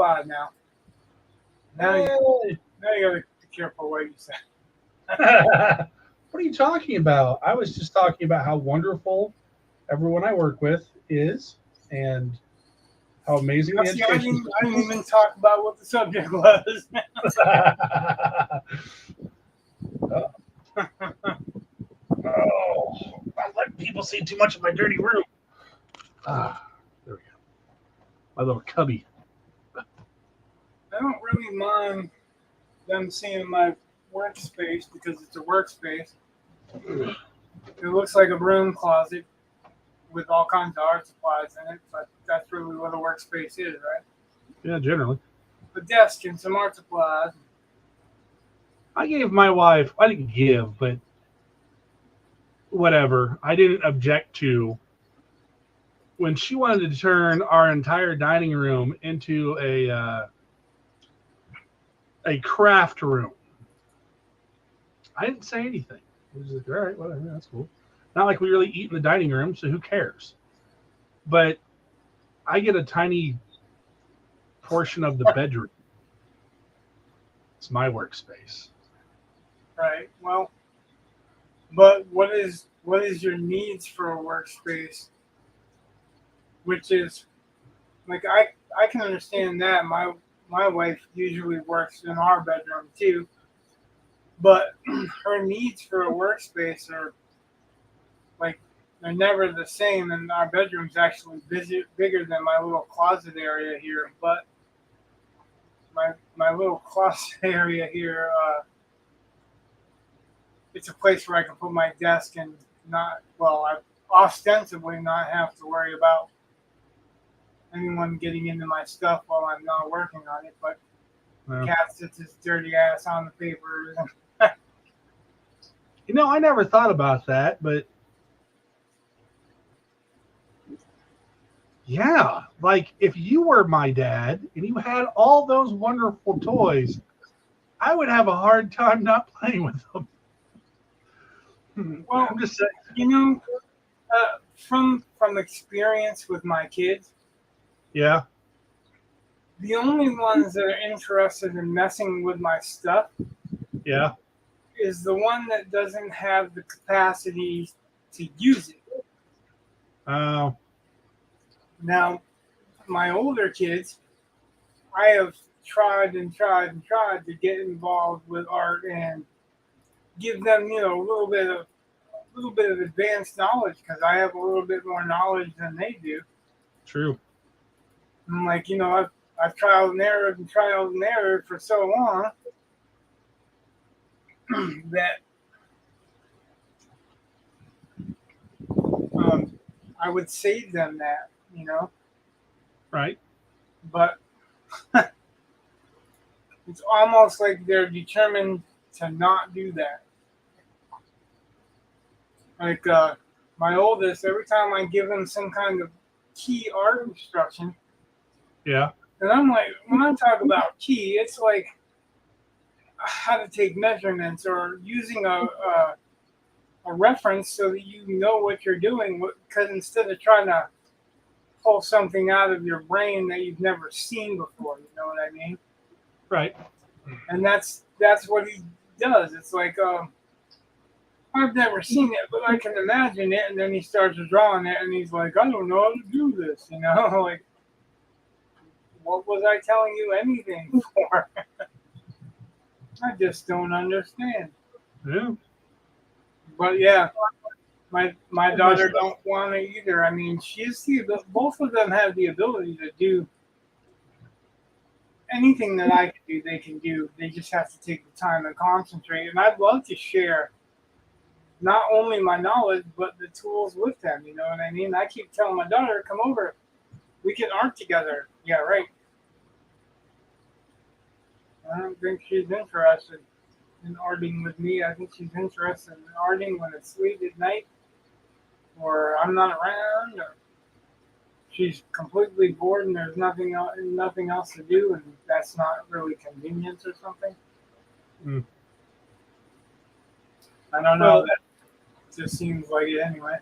quiet now. Now you gotta be careful what you say. What are you talking about? I was just talking about how wonderful everyone I work with is and how amazing Now, the see, I education didn't, I system didn't is. even talk about what the subject was. Oh, I let people see too much of my dirty room. Ah, there we go. My little cubby. I don't really mind them seeing my workspace because it's a workspace. It looks like a broom closet with all kinds of art supplies in it, but that's really what a workspace is, right? Yeah, generally. A desk and some art supplies. I gave my wife, I didn't give, but whatever. I didn't object to when she wanted to turn our entire dining room into a craft room. I didn't say anything. It was like, all right, whatever, that's cool. Not like we really eat in the dining room, so who cares? But I get a tiny portion of the bedroom. It's my workspace. Right. Well, but what is your needs for a workspace? Which is like I can understand that. My wife usually works in our bedroom too, but her needs for a workspace are like they're never the same. And our bedroom's actually bigger than my little closet area here. But my little closet area here, it's a place where I can put my desk and not well, I ostensibly not have to worry about anyone getting into my stuff while I'm not working on it. But the Well, cat sits his dirty ass on the papers. I never thought about that, but yeah, like if you were my dad and you had all those wonderful toys, I would have a hard time not playing with them. Well, I'm just saying. you know, from experience with my kids, Yeah, the only ones that are interested in messing with my stuff yeah. is the one that doesn't have the capacity to use it. Uh, Now, my older kids, I have tried and tried and tried to get involved with art and give them, a little bit of advanced knowledge because I have a little bit more knowledge than they do. true. I'm like, I've trialed and errored and trialed and errored for so long that um, I would save them that. Right. But it's almost like they're determined to not do that. Like my oldest, every time I give him some kind of key art instruction, Yeah. and I'm like, when I talk about key, it's like how to take measurements or using a reference so that you know what you're doing. Because instead of trying to pull something out of your brain that you've never seen before, you know what I mean? Right. And that's what he does. It's like I've never seen it, but I can imagine it. And then he starts drawing it, and he's like, I don't know how to do this, like what was I telling you anything for? I just don't understand. Yeah. But yeah, my Here's my daughter stuff. don't want it either. I mean, both of them have the ability to do anything that I can do. They can do. They just have to take the time and concentrate. And I'd love to share not only my knowledge but the tools with them. You know what I mean? I keep telling my daughter, "Come over, we can art together." Yeah, right. I don't think she's interested in arting with me. I think she's interested in arting when it's late at night or I'm not around or she's completely bored and there's nothing else to do and that's not really convenient or something. Mm. I don't know. Well, That just seems like it anyway.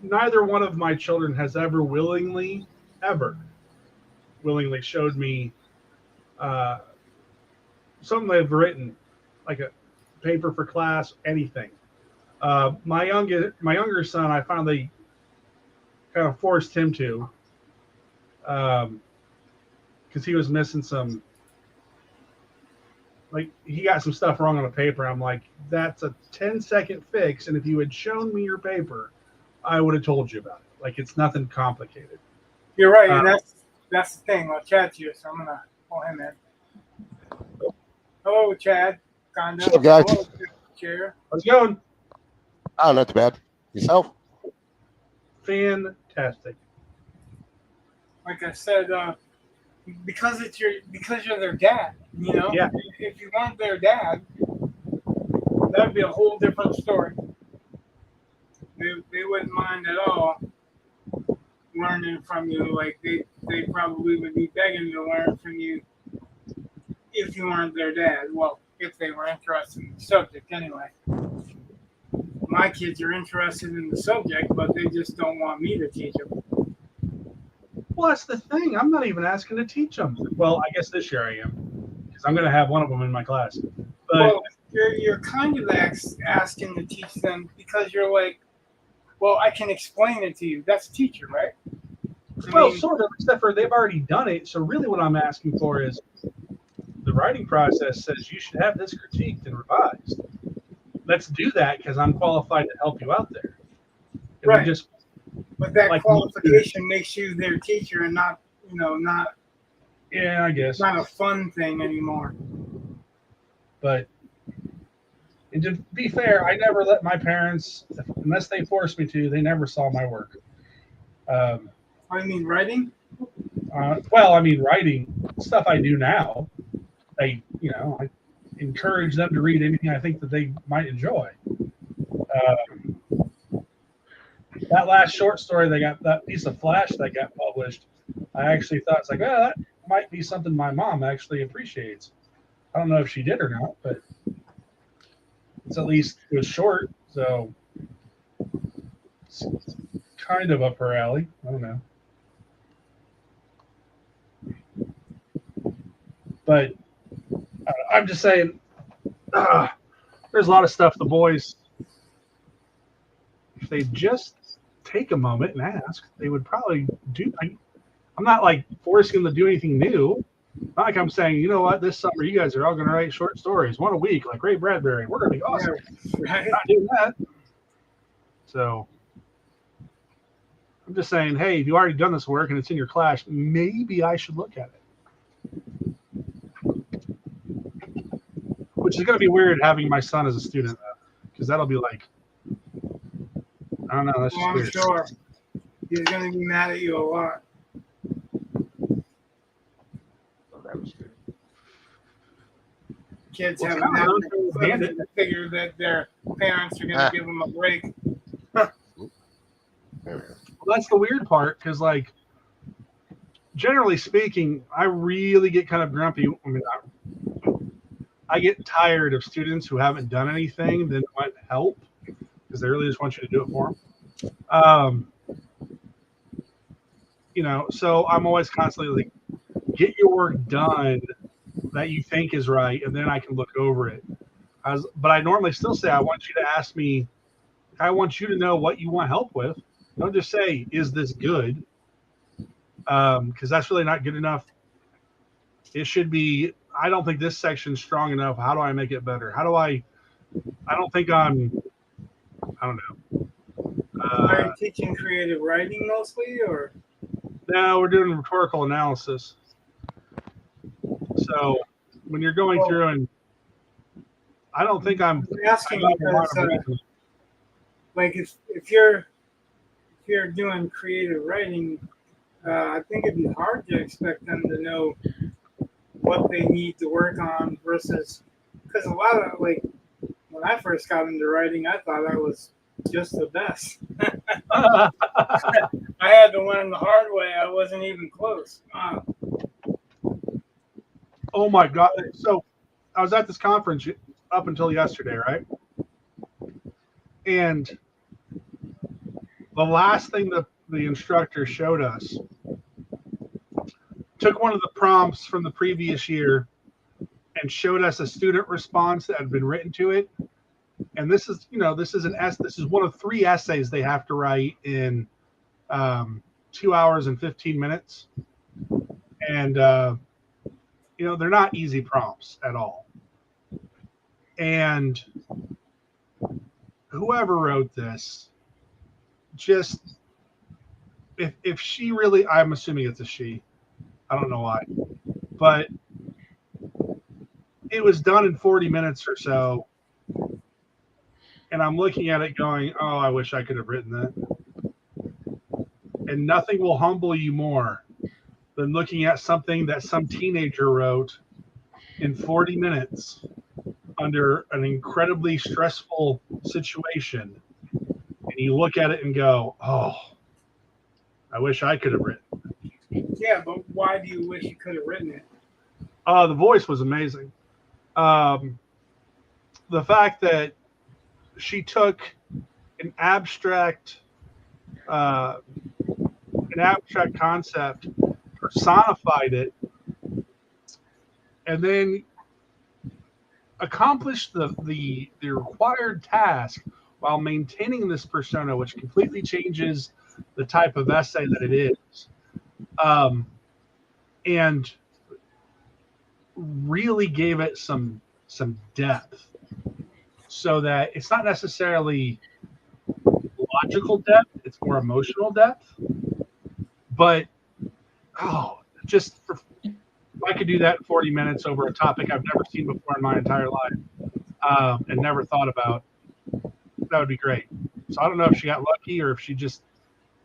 neither one of my children has ever willingly, ever willingly showed me something they've written, like a paper for class, anything. My younger son, I finally kind of forced him to, because he was missing some. Like, he got some stuff wrong on the paper. I'm like, that's a 10-second fix, and if you had shown me your paper, I would have told you about it. Like, it's nothing complicated. You're right, and that's the thing. I'll chat to you, so I'm gonna pull him in. Hello, Chad. Conda. What's up, guys? Hello, Chair. How's it going? Oh, not too bad. Yourself? Fantastic. Like I said, because you're their dad. You know, Yeah. If you weren't their dad, that would be a whole different story. They wouldn't mind at all learning from you. Like they probably would be begging to learn from you if you weren't their dad. Well, if they were interested in the subject anyway. My kids are interested in the subject, but they just don't want me to teach them. Well, that's the thing. I'm not even asking to teach them. Well, I guess this year I am, because I'm going to have one of them in my class. But Well, you're kind of asking to teach them because you're like, well, I can explain it to you. That's a teacher, right? well, sort of, except for they've already done it. So really what I'm asking for is the writing process says you should have this critiqued and revised. Let's do that because I'm qualified to help you out there. And Right. Just, But that like, qualification makes you their teacher and not, yeah, I guess. not a fun thing anymore. But and to be fair, I never let my parents, unless they forced me to, they never saw my work. I mean, writing? Well, I mean, writing stuff I do now. I encourage them to read anything I think that they might enjoy. That last short story that piece of Flash that got published, I actually thought it's like, oh, that might be something my mom actually appreciates. I don't know if she did or not, but it's at least it was short, so it's kind of up her alley. I don't know. But I'm just saying, there's a lot of stuff the boys, if they just take a moment and ask, they would probably do. I'm not like forcing them to do anything new. Not like I'm saying, you know what, this summer you guys are all going to write short stories, one a week, like Ray Bradbury. We're going to be awesome. Yeah, right? Not doing that. So I'm just saying, hey, if you already done this work and it's in your class, maybe I should look at it. Which is going to be weird having my son as a student, though, because that'll be like, I don't know. That's just I'm weird. sure he's going to be mad at you a lot. Kids Well, have it's not now to figure that their parents are going to give them a break. Well, that's the weird part, because, like, generally speaking, I really get kind of grumpy. I mean, I get tired of students who haven't done anything, then want help, because they really just want you to do it for them. So I'm always constantly like, get your work done that you think is right, and then I can look over it. But I normally still say, I want you to ask me, I want you to know what you want help with. Don't just say, is this good? Because that's really not good enough. It should be, I don't think this section's strong enough. How do I make it better? I don't think I don't know. Are you teaching creative writing mostly, or? No, we're doing rhetorical analysis. So when you're going through, and I don't think I'm asking because, like, if you're doing creative writing, I think it'd be hard to expect them to know what they need to work on versus, because a lot of, like, when I first got into writing, I thought I was just the best. I had to learn the hard way. I wasn't even close. Oh my God. So I was at this conference up until yesterday, right? And the last thing the instructor showed us took one of the prompts from the previous year and showed us a student response that had been written to it. And this is one of 3 essays they have to write in 2 hours and 15 minutes. And, they're not easy prompts at all. And whoever wrote this, just, if she really, I'm assuming it's a she, I don't know why, but it was done in 40 minutes or so. And I'm looking at it going, oh, I wish I could have written that. And nothing will humble you more than looking at something that some teenager wrote in 40 minutes under an incredibly stressful situation. And you look at it and go, oh, I wish I could have written. Yeah, but why do you wish you could have written it? The voice was amazing. The fact that she took an abstract concept, personified it, and then accomplished the required task while maintaining this persona, which completely changes the type of essay that it is, and really gave it some depth, so that it's not necessarily logical depth, it's more emotional depth. But if I could do that in 40 minutes over a topic I've never seen before in my entire life, and never thought about, that would be great. So I don't know if she got lucky or if she just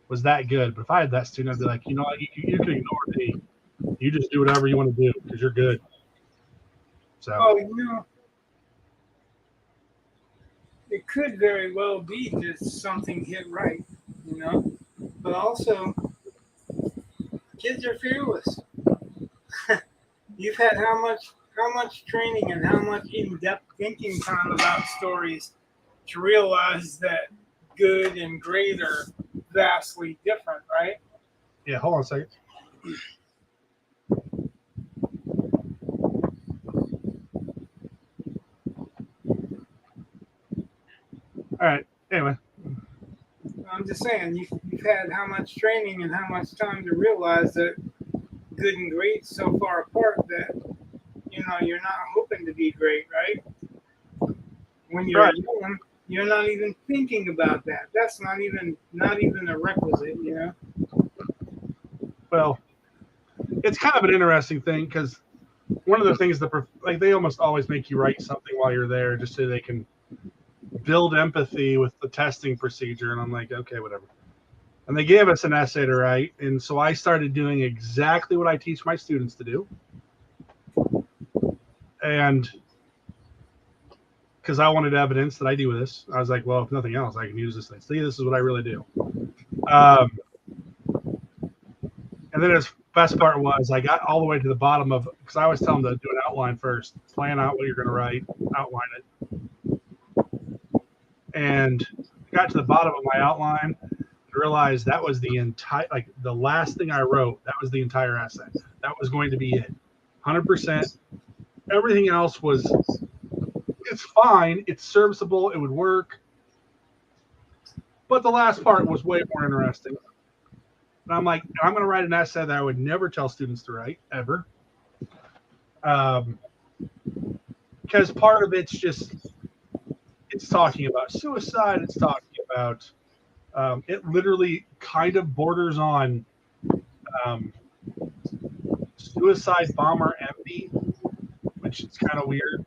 was that good. But if I had that student, I'd be like, you know what, you can ignore me. You just do whatever you want to do because you're good. So. It could very well be just something hit right, But also, kids are fearless. You've had how much training and how much in-depth thinking time about stories to realize that good and great are vastly different, right? Yeah, hold on a second. All right. Anyway, I'm just saying you've had how much training and how much time to realize that good and great so far apart that you're not hoping to be great, right? When you're young, you're not even thinking about that. That's not even a requisite, Well, it's kind of an interesting thing because one of the things that they almost always make you write something while you're there just so they can build empathy with the testing procedure. And I'm like, okay, whatever. And they gave us an essay to write. And so I started doing exactly what I teach my students to do. And because I wanted evidence that I do this, I was like, well, if nothing else, I can use this thing. See, this is what I really do. And then the best part was I got all the way to the bottom of, because I always tell them to do an outline first, plan out what you're going to write, outline it. And I got to the bottom of my outline and realized that was the last thing I wrote. That was the entire essay. That was going to be it. 100%. Everything else it's fine. It's serviceable. It would work. But the last part was way more interesting. And I'm like, I'm going to write an essay that I would never tell students to write, ever. Because part of it's talking about suicide. It's talking about, it literally kind of borders on suicide bomber envy, which is kind of weird.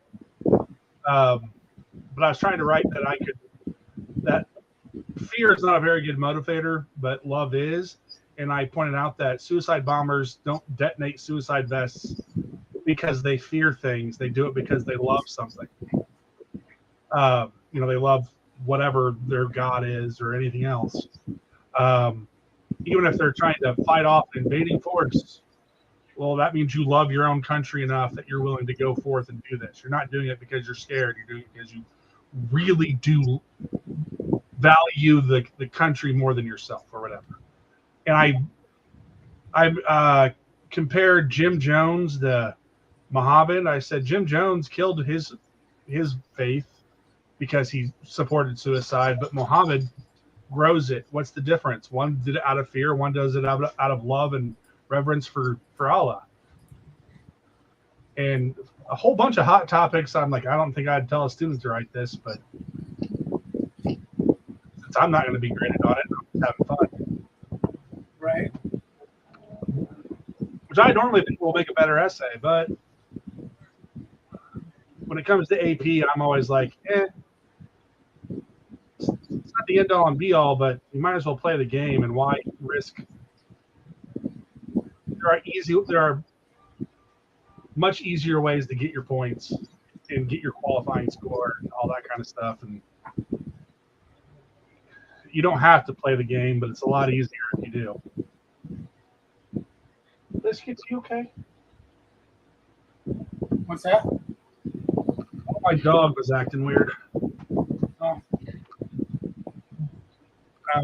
But I was trying to write that fear is not a very good motivator, but love is. And I pointed out that suicide bombers don't detonate suicide vests because they fear things. They do it because they love something. They love whatever their god is or anything else. Even if they're trying to fight off an invading force, well, that means you love your own country enough that you're willing to go forth and do this. You're not doing it because you're scared. You're doing it because you really do value the country more than yourself or whatever. And I compared Jim Jones to Muhammad. I said Jim Jones killed his faith because he supported suicide, but Muhammad grows it. What's the difference? One did it out of fear, one does it out of love and reverence for Allah. And a whole bunch of hot topics. I'm like, I don't think I'd tell a student to write this, but since I'm not going to be graded on it, I'm just having fun. Right. Which I normally think will make a better essay, but when it comes to AP, I'm always like, it's not the end all and be all, but you might as well play the game, and why risk? There are much easier ways to get your points and get your qualifying score and all that kind of stuff. And you don't have to play the game, but it's a lot easier if you do. Biscuits, you okay? What's that? My dog was acting weird. Oh.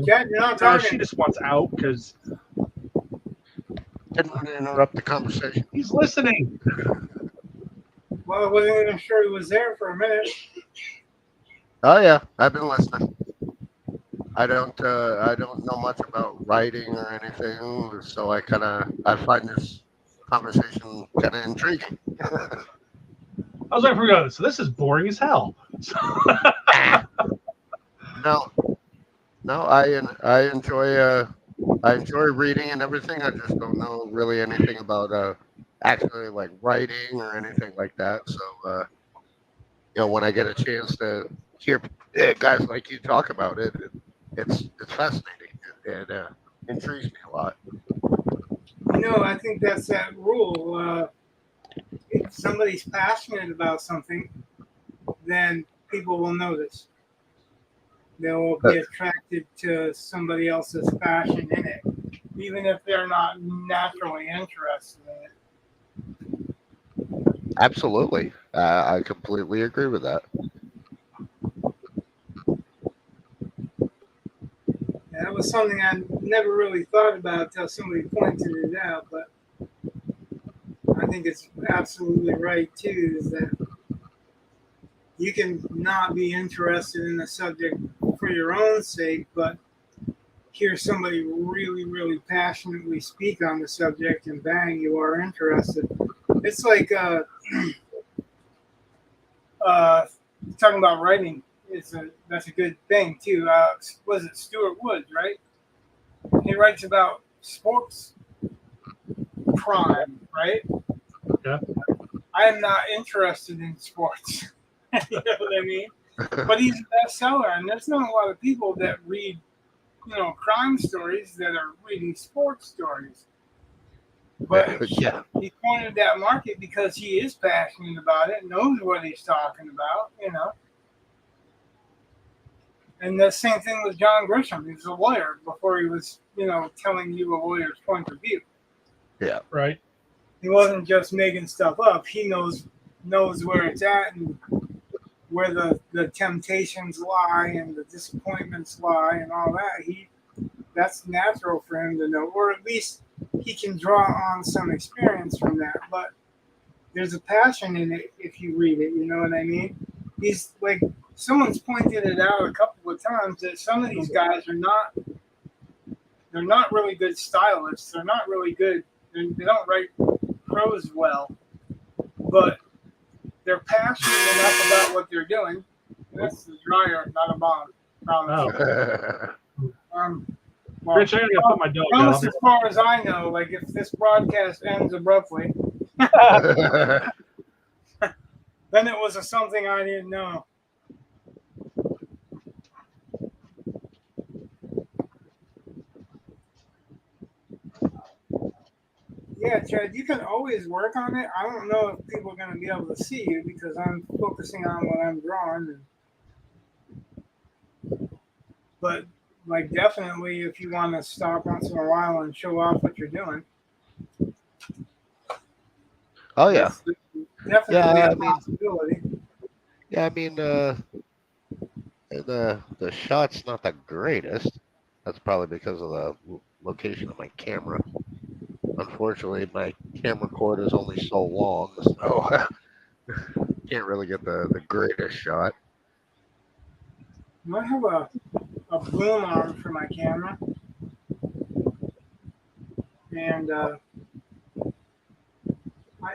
Chad, you're not talking. She just wants out because Didn't want to interrupt the conversation. he's listening. Well, I wasn't even sure he was there for a minute. Oh yeah, I've been listening. I don't know much about writing or anything, so I find this conversation kind of intriguing. I was waiting for you to go, so this is boring as hell. No, I enjoy reading and everything. I just don't know really anything about actually like writing or anything like that. So when I get a chance to hear guys like you talk about it, it's fascinating. It intrigues me a lot. I think that's that rule. If somebody's passionate about something, then people will notice. They will be attracted to somebody else's passion in it, even if they're not naturally interested in it. Absolutely. I completely agree with that. That was something I never really thought about until somebody pointed it out, but I think it's absolutely right too, is that you can not be interested in the subject for your own sake, but hear somebody really, really passionately speak on the subject and bang, you are interested. It's like talking about writing. That's a good thing too. Was it Stuart Woods, right? He writes about sports crime, right? Yeah. I am not interested in sports. You know what I mean? But he's a bestseller, and there's not a lot of people that read, crime stories that are reading sports stories. But Yeah. he cornered that market because he is passionate about it, knows what he's talking about, And the same thing with John Grisham. He was a lawyer before he was, telling you a lawyer's point of view. Yeah. Right. He wasn't just making stuff up. He knows where it's at and where the temptations lie and the disappointments lie and all that. That's natural for him to know, or at least he can draw on some experience from that. But there's a passion in it if you read it. You know what I mean? He's like, someone's pointed it out a couple of times that some of these guys they're not really good stylists. They're not really good. They don't write prose well, but they're passionate enough about what they're doing. That's the dryer, not a bomb. Promise. Well, Rich, I gotta go put my dog promise down. as far as I know, like if this broadcast ends abruptly, then it was something I didn't know. Yeah, Chad, you can always work on it. I don't know if people are going to be able to see you because I'm focusing on what I'm drawing. But, definitely if you want to stop once in a while and show off what you're doing. Oh yeah. Definitely a possibility. Yeah, I mean the shot's not the greatest. That's probably because of the location of my camera. unfortunately, my camera cord is only so long, so can't really get the greatest shot. I have a boom arm for my camera, and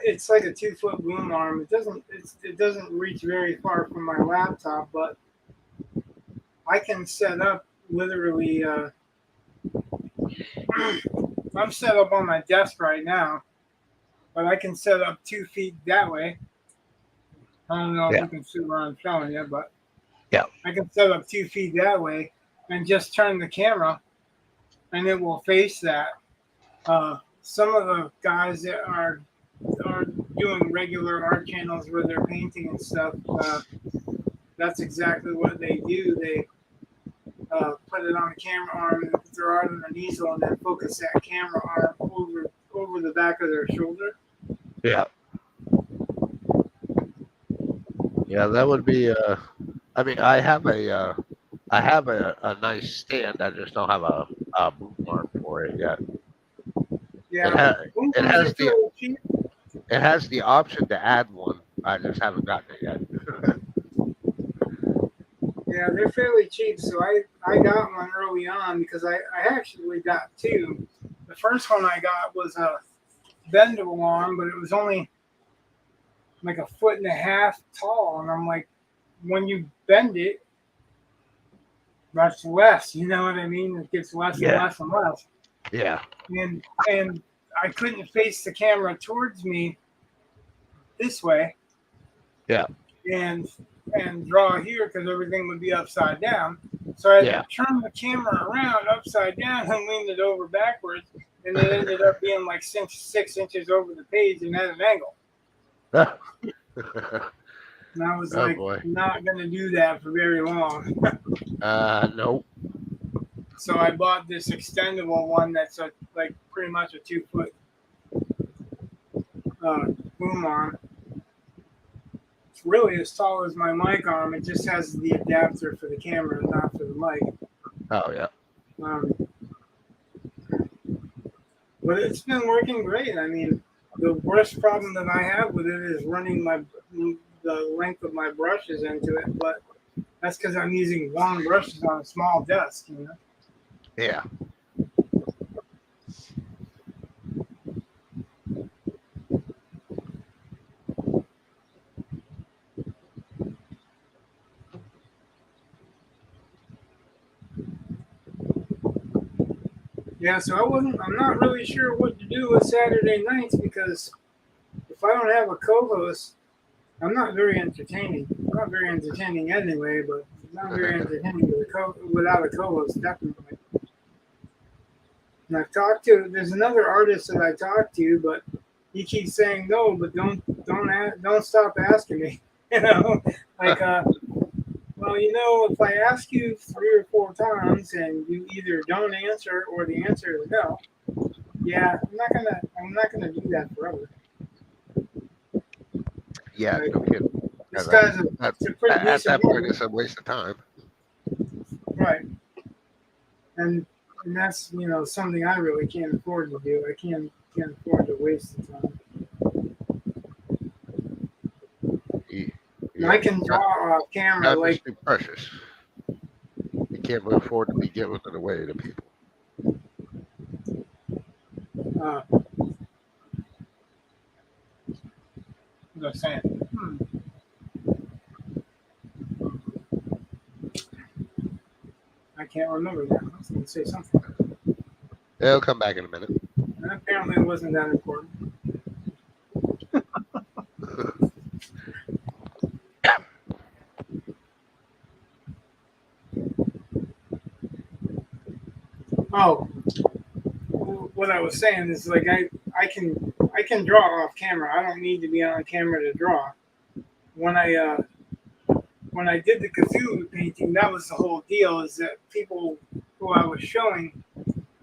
it's like a 2 foot boom arm. It doesn't reach very far from my laptop, but I can set up literally. I'm set up on my desk right now, but I can set up 2 feet that way. I don't know if Yeah. you can see where I'm showing you, but Yeah. I can set up 2 feet that way and just turn the camera, and it will face that. Some of the guys that are doing regular art channels where they're painting and stuff, that's exactly what they do. They put it on a camera arm and put their art on an easel and then focus that camera arm over the back of their shoulder. Yeah. Yeah, that would be. I mean, I have a nice stand. I just don't have a boom arm for it yet. Yeah, It has the option to add one. I just haven't gotten it yet. Yeah, they're fairly cheap. So I got one early on because I actually got two. The first one I got was a bendable arm, but it was only like 1.5 feet tall. And I'm like, when you bend it, that's less. You know what I mean? It gets less and less and less. Yeah. And I couldn't face the camera towards me this way. Yeah. And draw here because everything would be upside down. So I had to turn the camera around upside down and lean it over backwards, and it ended up being like 6 inches over the page and at an angle. And I was not going to do that for very long. Nope. So I bought this extendable one that's like pretty much a 2 foot boom arm. It's really as tall as my mic arm. It just has the adapter for the camera, not for the mic. Oh yeah. But it's been working great. I mean, the worst problem that I have with it is running the length of my brushes into it, but that's because I'm using long brushes on a small desk, you know? Yeah. Yeah, so I'm not really sure what to do with Saturday nights because if I don't have a co-host, I'm not very entertaining. I'm not very entertaining anyway, but not very entertaining without a co-host, definitely. And there's another artist that I talked to, but he keeps saying no, but don't stop asking me. You know, like well, you know, if I ask you 3 or 4 times and you either don't answer or the answer is no, yeah, I'm not gonna do that forever. Yeah, Like, no kidding. This guy's a pretty At decent that point, artist. it's a waste of time. Right. And that's, you know, something I really can't afford to do. I can't afford to waste the time. Yeah, I can draw off camera time like is too precious. You can't afford to be giving it away to people. what was I saying? I can't remember that. I was going to say something. It'll come back in a minute. And apparently it wasn't that important. Oh, what I was saying is like I can draw off camera. I don't need to be on camera to draw. When I did the Cthulhu painting, that was the whole deal. Is that people who I was showing,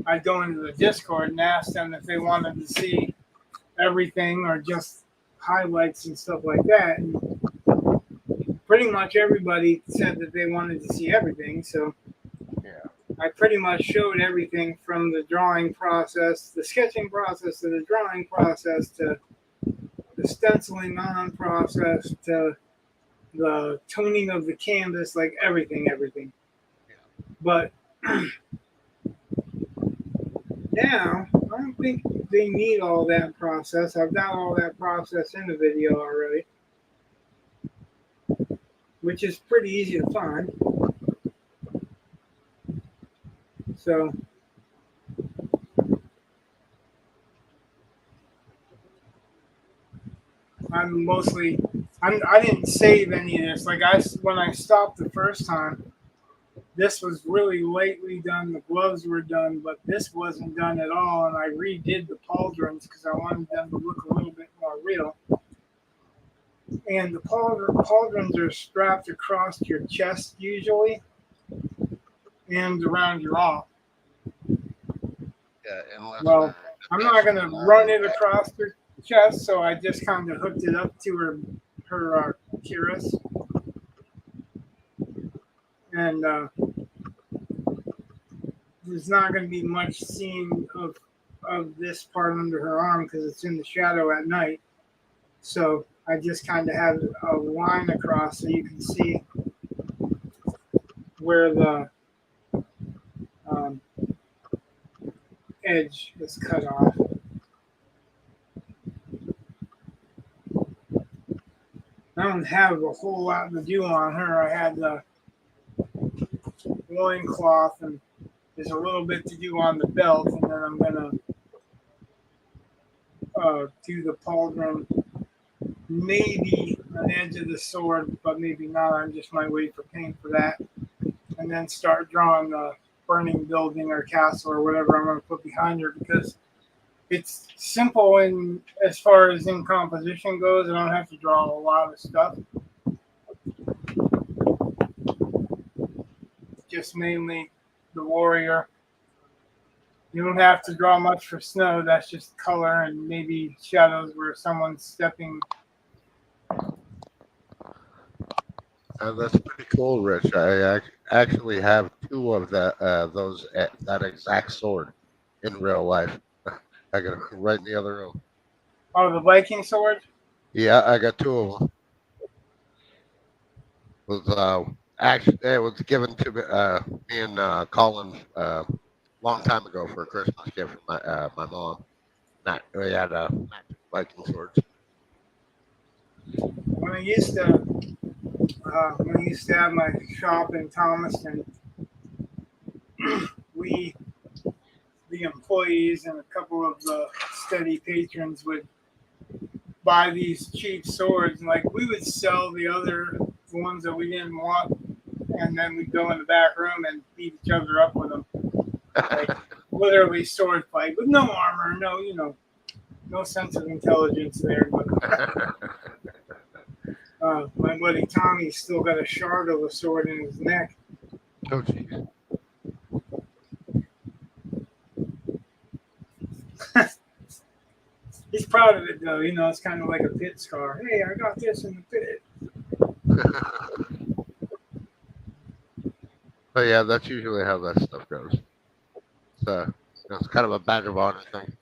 I'd go into the Discord and ask them if they wanted to see everything or just highlights and stuff like that. And pretty much everybody said that they wanted to see everything. So yeah, I pretty much showed everything from the drawing process, the sketching process, to the drawing process, to the stenciling on process, to the toning of the canvas, like everything. But now, I don't think they need all that process. I've done all that process in the video already, which is pretty easy to find. So, I didn't save any of this. Like when I stopped the first time, this was really lately done. The gloves were done, but this wasn't done at all. And I redid the pauldrons because I wanted them to look a little bit more real. And the pauldrons are strapped across your chest usually and around your arm. Yeah, unless Well, I'm not going to run it across her chest, so I just kind of hooked it up to her cuirass. And there's not going to be much seen of this part under her arm because it's in the shadow at night. So I just kind of have a line across so you can see where the edge is cut off. I don't have a whole lot to do on her. I had the loincloth and there's a little bit to do on the belt, and then I'm going to do the pauldron, maybe an edge of the sword, but maybe not. I just might wait for paint for that, and then start drawing the burning building or castle or whatever I'm going to put behind her, because it's simple in as far as in composition goes. I don't have to draw a lot of stuff. Just mainly the warrior. You don't have to draw much for snow. That's just color and maybe shadows where someone's stepping. That's pretty cool, Rich. I actually have two of that exact sword in real life. I got it right in the other room. Oh, the Viking sword? Yeah, I got two of them. It was given to me and Colin long time ago for a Christmas gift from my mom. We had Viking swords. When I used to have my shop in Thomaston, we, the employees and a couple of the steady patrons, would buy these cheap swords, and like we would sell the ones that we didn't want, and then we'd go in the back room and beat each other up with them, like literally sword fight with no armor, no sense of intelligence there. But my buddy Tommy's still got a shard of a sword in his neck. Oh, geez. He's proud of it though. It's kind of like a pit scar. Hey, I got this in the pit. But yeah, that's usually how that stuff goes. So it's kind of a badge of honor thing.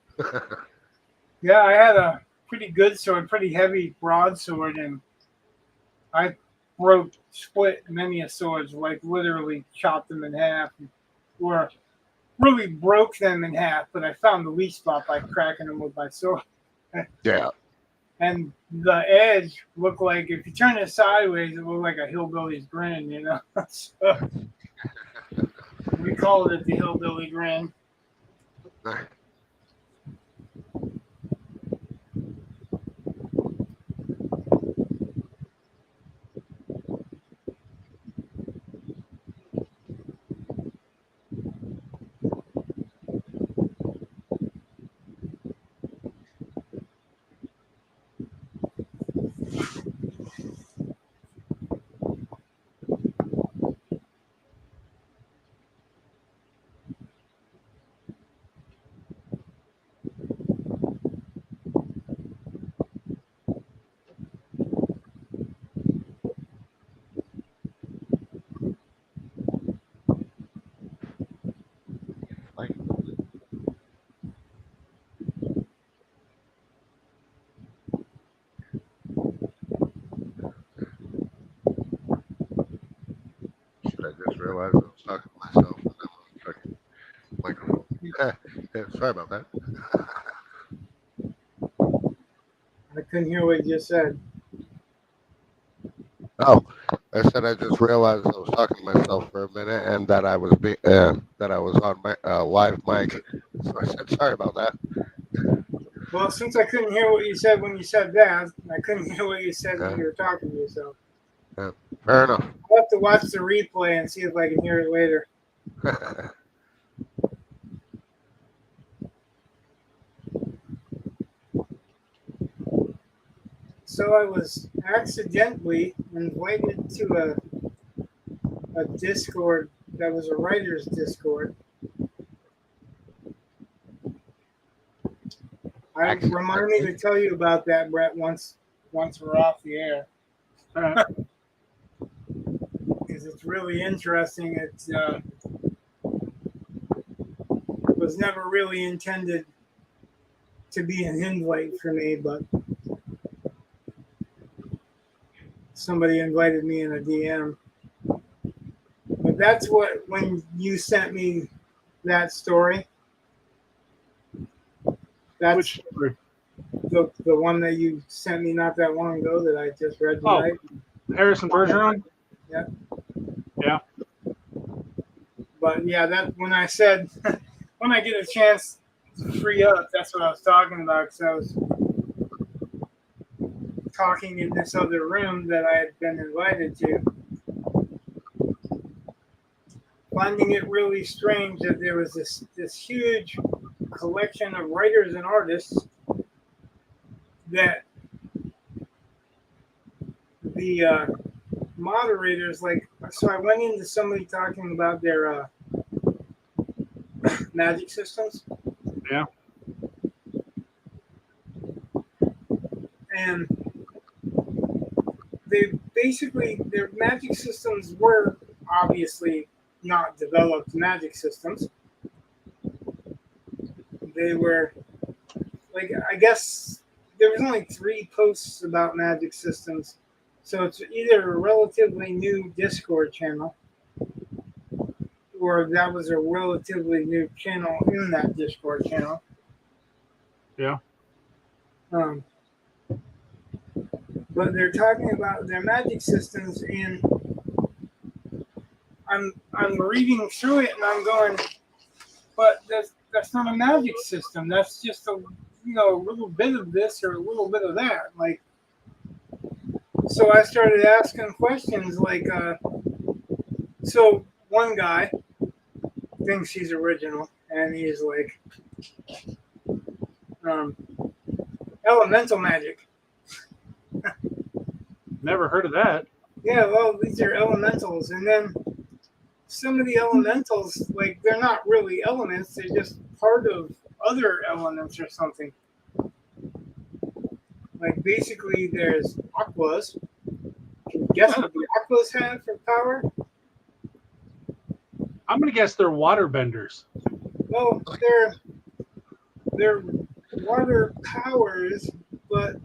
Yeah, I had a pretty good sword, pretty heavy broadsword, and I split many a swords, like literally chopped them in half, or really broke them in half. But I found the weak spot by cracking them with my sword. Yeah. And the edge looked like, if you turn it sideways, it looked like a hillbilly's grin, So we called it the hillbilly grin. I just realized I was talking to myself and I'm on the fucking microphone. Yeah, sorry about that. I couldn't hear what you just said. Oh, I said I just realized I was talking to myself for a minute and that I was that I was on my live mic. So I said sorry about that. Well, since I couldn't hear what you said when you said that, I couldn't hear what you said when Yeah. you were talking to yourself. Yeah, fair enough. I'll have to watch the replay and see if I can hear it later. So I was accidentally invited to a Discord that was a writer's Discord. Remind me to tell you about that, Brett, once we're off the air. All right. Because it's really interesting. It was never really intended to be an invite for me, but somebody invited me in a DM. But that's what, when you sent me that story, that's Which story? the one that you sent me not that long ago that I just read Oh, tonight. Harrison Bergeron? Yeah. Yeah. But yeah, that when I said when I get a chance to free up, that's what I was talking about. Because I was talking in this other room that I had been invited to, finding it really strange that there was this huge collection of writers and artists that the moderators like. So I went into somebody talking about their magic systems. Yeah. And they basically, their magic systems were obviously not developed magic systems. They were, like, I guess there was only 3 posts about magic systems. So it's either a relatively new Discord channel, or that was a relatively new channel in that Discord channel. Yeah. But they're talking about their magic systems, and I'm reading through it, and I'm going, but that's not a magic system. That's just a little bit of this or a little bit of that. Like, so I started asking questions like, so one guy thinks he's original, and he's like, elemental magic. Never heard of that. Yeah, well, these are elementals, and then some of the elementals, like, they're not really elements; they're just part of other elements or something. Like, basically, there's aquas. Guess what the aquas have for power? I'm gonna guess they're water benders. Well, they're water powers, but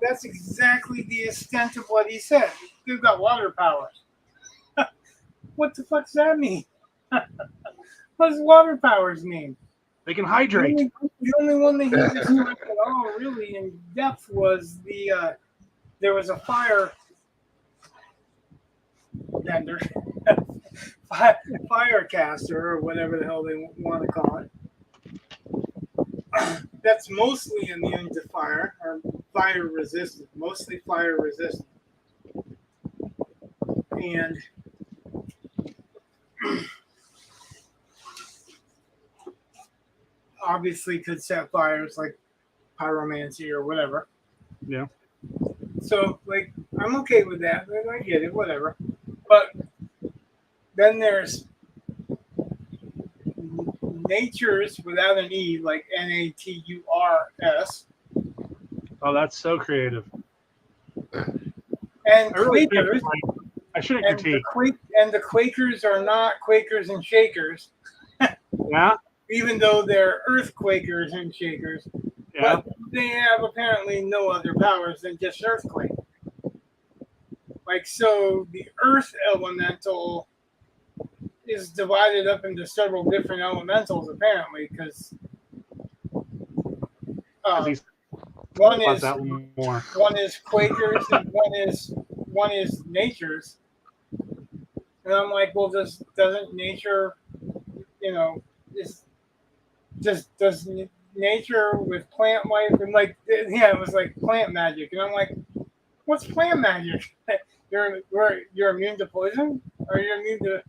that's exactly the extent of what he said. They've got water powers. What the fuck does that mean? What does water powers mean? They can hydrate. The only one that he described at all really in depth was there was a fire bender, firecaster, or whatever the hell they want to call it. That's mostly immune to fire, or fire resistant, mostly fire resistant. And obviously could set fires like pyromancy or whatever. Yeah. So, like, I'm okay with that. I get it, whatever. But then there's natures without an E, like Naturs, Oh, that's so creative. and I really Quakers. I shouldn't And critique. the Quakers are not Quakers and Shakers, Yeah. even though they're Earthquakers and Shakers. Yeah. But they have apparently no other powers than just Earthquake. Like, so the Earth Elemental is divided up into several different elementals apparently, because He's one wants is that more. one is Quakers and one is Nature's, and I'm like, well, doesn't nature, you know, is does nature with plant life and like yeah, it was like plant magic, and I'm like, what's plant magic? You're immune to poison, or you're immune to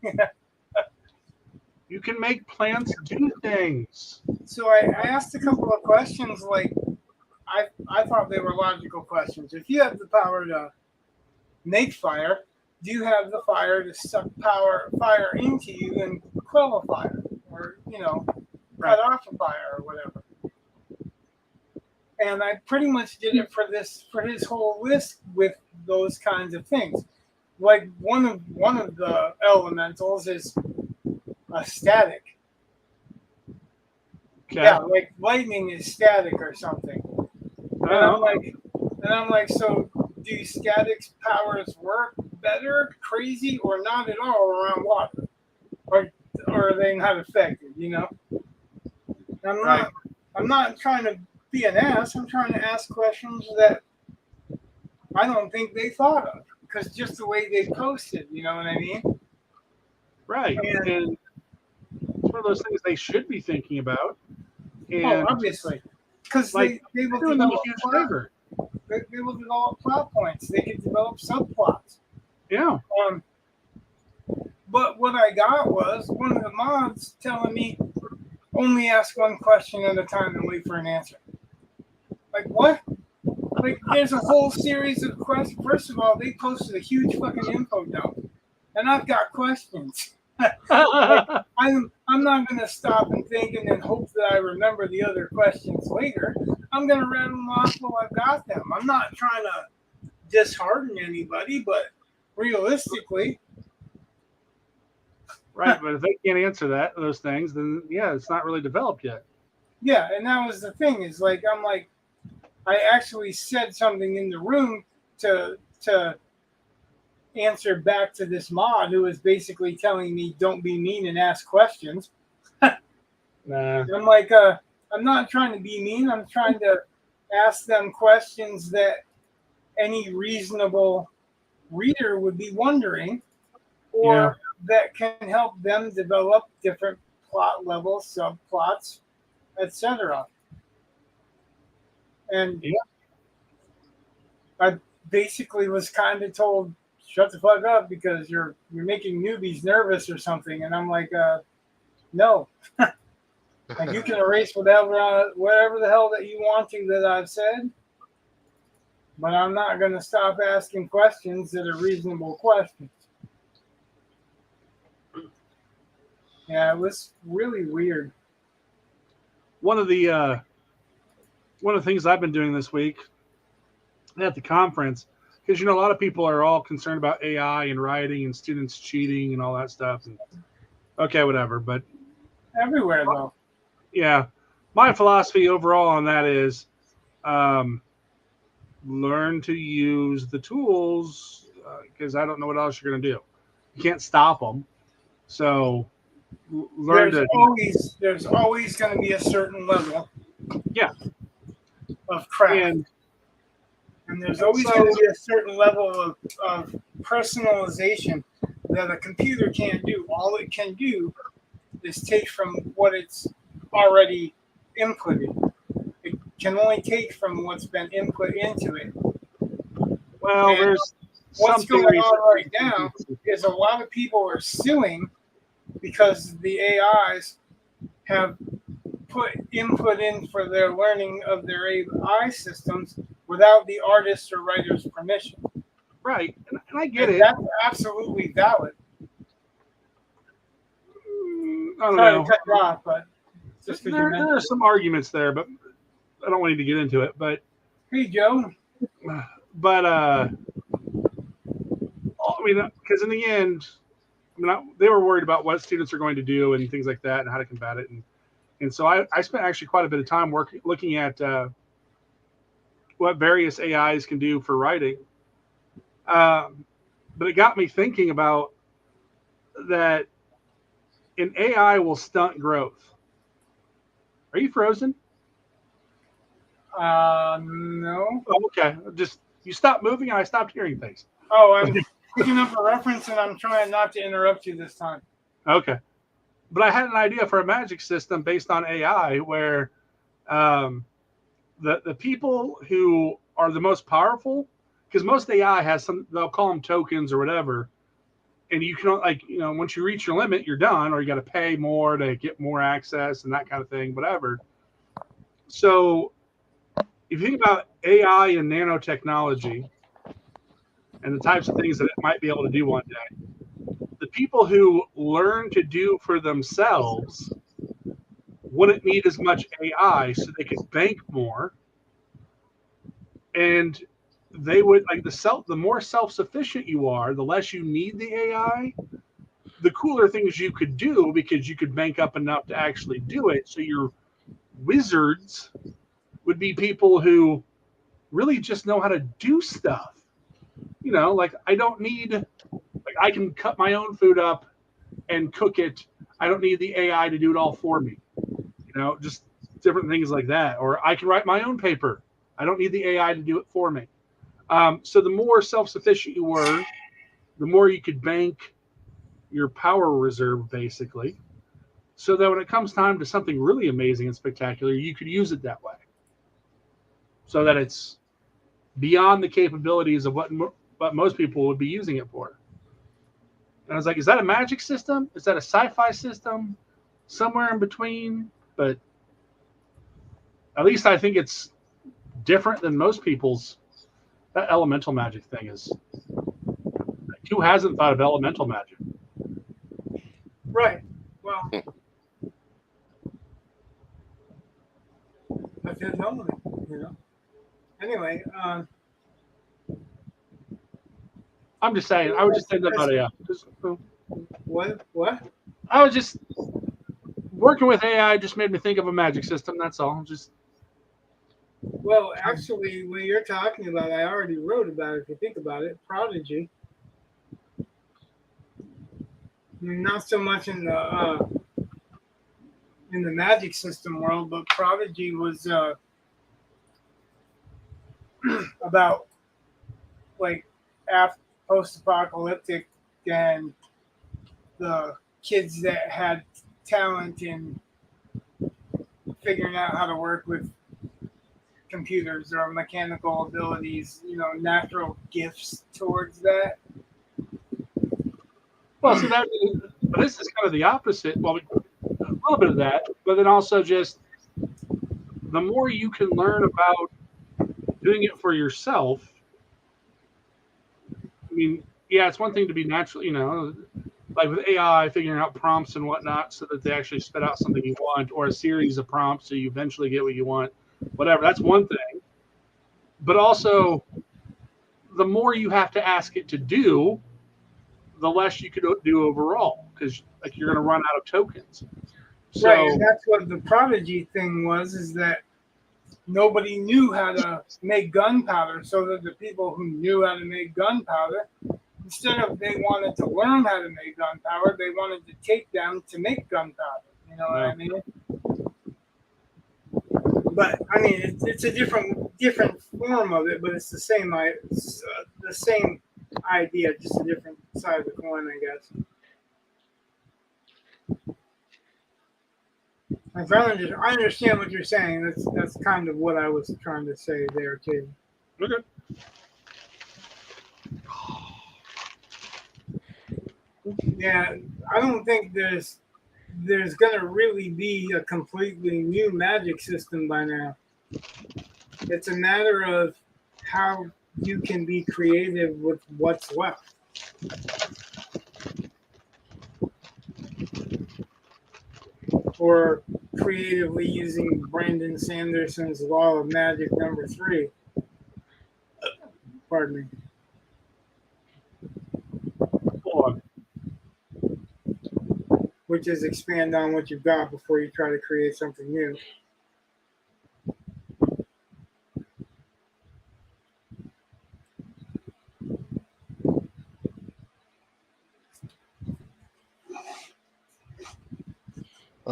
You can make plants do things. So I asked a couple of questions, like I thought they were logical questions. If you have the power to make fire, do you have the fire to suck fire into you and quell a fire, or cut off a fire or whatever? And I pretty much did it for his whole list with those kinds of things. Like one of the elementals is a static. Okay. Yeah, like lightning is static or something. And I'm like, so do static's powers work better, crazy, or not at all around water? Or are they not effective, I'm not trying to be an ass. I'm trying to ask questions that I don't think they thought of. Because just the way they posted, you know what I mean? Right. And it's one of those things they should be thinking about. And obviously. Because like, they will doing them a develop huge favor. They will develop plot points. They can develop subplots. Yeah. But what I got was one of the mods telling me only ask one question at a time and wait for an answer. Like what? Like there's a whole series of questions. First of all, they posted a huge fucking info dump, and I've got questions. Like, I'm not gonna stop and think and then hope that I remember the other questions later. I'm gonna rattle them off while I've got them. I'm not trying to dishearten anybody, but realistically, right. But if they can't answer those things, then yeah, it's not really developed yet. yeah. And that was the thing. Is like I actually said something in the room to answer back to this mod who was basically telling me don't be mean and ask questions. Nah. I'm like, I'm not trying to be mean. I'm trying to ask them questions that any reasonable reader would be wondering, or that can help them develop different plot levels, subplots, etc. And I basically was kind of told, shut the fuck up because you're making newbies nervous or something. And I'm like, no. Like you can erase whatever the hell that you want to that I've said, but I'm not going to stop asking questions that are reasonable questions. Yeah, it was really weird. One of the things I've been doing this week at the conference, because a lot of people are all concerned about AI and writing and students cheating and all that stuff. And okay, whatever. But everywhere though. Yeah, my philosophy overall on that is learn to use the tools because I don't know what else you're going to do. You can't stop them. So learn there's always going to be a certain level of craft. And there's always going to be a certain level of personalization that a computer can't do. All it can do is take from what it's already inputted. It can only take from what's been input into it. Well, and there's what's going on right now is a lot of people are suing because the AIs have put input in for their learning of their AI systems without the artist or writer's permission. Right, and I get it. That's absolutely valid. I don't know. To cut you off, but just there are some arguments there, but I don't want you to get into it. But hey, Joe. But I mean, because in the end, they were worried about what students are going to do and things like that, and how to combat it, and so I spent actually quite a bit of time looking at what various AIs can do for writing. But it got me thinking about that and AI will stunt growth. Are you frozen? No. Oh, okay. Just you stopped moving and I stopped hearing things. Oh, I'm picking up a reference and I'm trying not to interrupt you this time. Okay. But I had an idea for a magic system based on AI where um, the people who are the most powerful, because most AI has some, they'll call them tokens or whatever, and you can like once you reach your limit, you're done, or you got to pay more to get more access and that kind of thing, whatever. So if you think about AI and nanotechnology and the types of things that it might be able to do one day, the people who learn to do for themselves wouldn't need as much AI, so they could bank more, and they would like the more self-sufficient you are, the less you need the AI, the cooler things you could do because you could bank up enough to actually do it. So your wizards would be people who really just know how to do stuff. Like I don't need, like I can cut my own food up and cook it. I don't need the AI to do it all for me. Just different things like that. Or I can write my own paper. I don't need the AI to do it for me. So the more self-sufficient you were, the more you could bank your power reserve, basically, so that when it comes time to something really amazing and spectacular, you could use it that way. So that it's beyond the capabilities of what most people would be using it for. And I was like, is that a magic system? Is that a sci-fi system? Somewhere in between. But at least I think it's different than most people's. That elemental magic thing is. Who hasn't thought of elemental magic? Right. Well, I feel lonely. Anyway, I'm just saying. I was just saying that about AI. what? I was just working with AI. Just made me think of a magic system. That's all. Just Well, actually, when you're talking about, I already wrote about it. If you think about it, Prodigy. I mean, not so much in the magic system world, but Prodigy was about like after post-apocalyptic and the kids that had talent in figuring out how to work with computers or mechanical abilities, natural gifts towards that. well, so that. But this is kind of the opposite. Well, a little bit of that, but then also just the more you can learn about doing it for yourself. I mean, yeah, it's one thing to be natural, like with AI, figuring out prompts and whatnot so that they actually spit out something you want, or a series of prompts so you eventually get what you want, whatever. That's one thing. But also, the more you have to ask it to do, the less you could do overall because like you're going to run out of tokens. Right, So and that's what the Prodigy thing was, is that nobody knew how to make gunpowder, so that the people who knew how to make gunpowder, instead of they wanted to learn how to make gunpowder, they wanted to take them to make gunpowder. You know what I mean? But I mean, it's a different form of it, but it's the same. The same idea, just a different side of the coin, I guess. I understand what you're saying. That's kind of what I was trying to say there too. okay. Yeah, I don't think there's gonna really be a completely new magic system by now. It's a matter of how you can be creative with what's left. Or creatively using Brandon Sanderson's law of magic number 3. Pardon me. Hold on. Which is expand on what you've got before you try to create something new.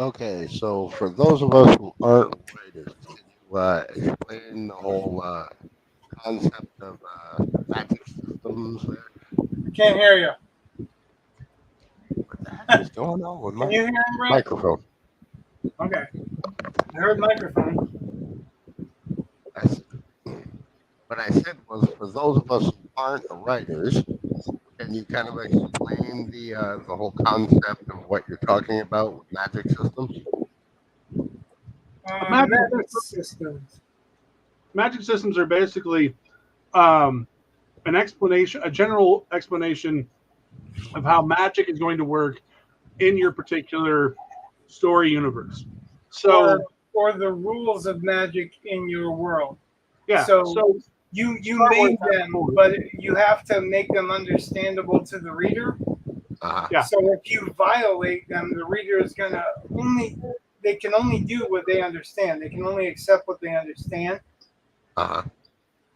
Okay, so for those of us who aren't writers, can you explain the whole concept of magic systems there? I can't hear you. What the heck is going on with Can my you hear him, Brett? microphone? Okay. I heard microphone. I s- What I said was, for those of us who aren't writers, can you kind of explain the whole concept of what you're talking about with magic systems? Magic Meta systems. magic systems are basically um, an explanation, a general explanation of how magic is going to work in your particular story universe. or So or the rules of magic in your world. yeah, So so you Star Wars made has them, rules. but you have to make them understandable to the reader. Uh-huh. Yeah. So if you violate them, the reader is gonna only they can only do what they understand. They can only accept what they understand. Uh-huh.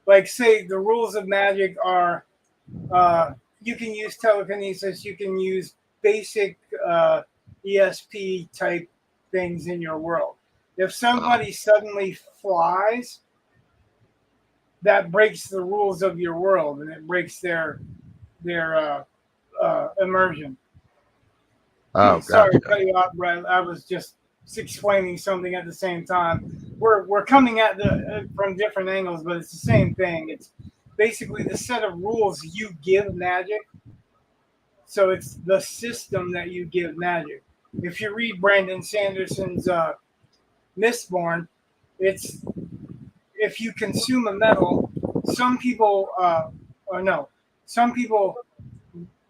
Like say the rules of magic are you can use telekinesis, you can use basic ESP type things in your world. If Uh-huh. somebody suddenly flies, that breaks the rules of your world and it breaks their immersion. Oh, Sorry gotcha. to cut you off, Brad. I was just explaining something at the same time. We're coming at the from different angles, but it's the same thing. It's basically the set of rules you give magic. So it's the system that you give magic. If you read Brandon Sanderson's Mistborn, it's if you consume a metal, some people, or no, some people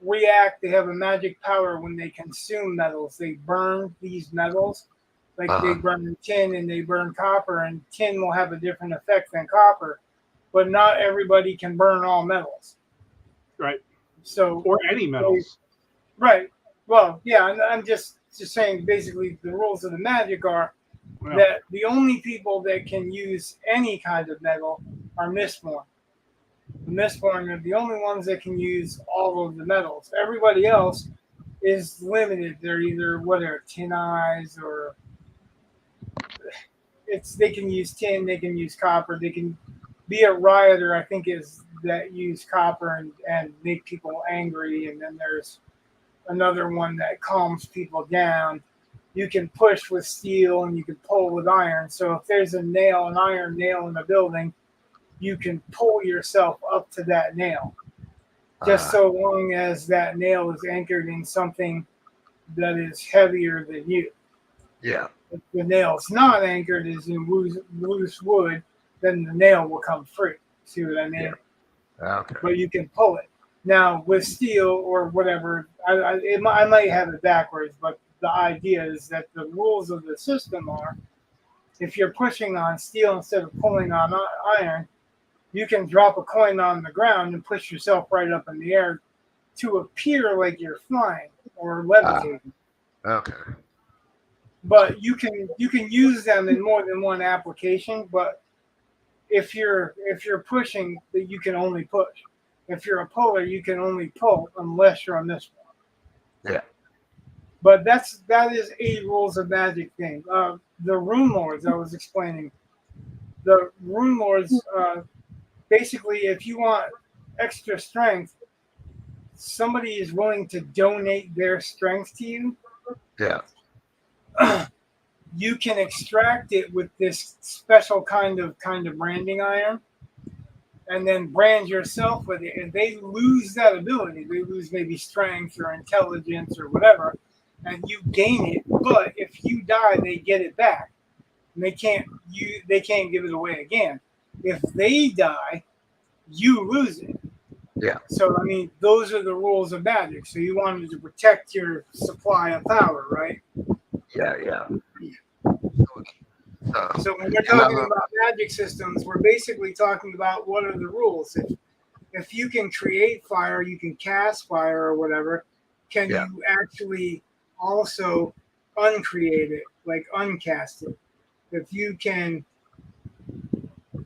react. They have a magic power when they consume metals. They burn these metals, like they Uh-huh. burn tin and they burn copper, and tin will have a different effect than copper. But not everybody can burn all metals. right, So, or any they, metals. right. Well, yeah, I'm just saying. Basically, the rules of the magic are Yeah. that the only people that can use any kind of metal are Mistborn. The Mistborn are the only ones that can use all of the metals. Everybody else is limited. They're either whether tin eyes or it's they can use tin, they can use copper, they can be a rioter. I think is that use copper and make people angry, and then there's another one that calms people down. You can push with steel and you can pull with iron. So if there's an iron nail in a building, you can pull yourself up to that nail. Just Uh, so long as that nail is anchored in something that is heavier than you. yeah. If the nail's not anchored, is in loose wood, then the nail will come free. See what I Yeah. mean? Okay. But you can pull it. Now with steel or whatever, I might have it backwards, but the idea is that the rules of the system are if you're pushing on steel instead of pulling on iron, you can drop a coin on the ground and push yourself right up in the air to appear like you're flying or Ah, levitating. okay. But you can use them in more than one application. But if you're pushing, that you can only push. If you're a puller, you can only pull unless you're on this one. Yeah. But that is a rules of magic thing. The rune lords I was explaining. The rune lords basically, if you want extra strength, somebody is willing to donate their strength to you. Yeah. You can extract it with this special kind of branding iron and then brand yourself with it, and they lose that ability. They lose maybe strength or intelligence or whatever, and you gain it. But if you die, they get it back, and they can't give it away again. If they die, you lose it. Yeah. So I mean, those are the rules of magic. So you wanted to protect your supply of power, right? Yeah. Yeah. So, So when we're talking another. about magic systems, we're basically talking about what are the rules. If you can create fire, you can cast fire or whatever. Can Yeah. you actually also uncreate it, like uncast it? If you can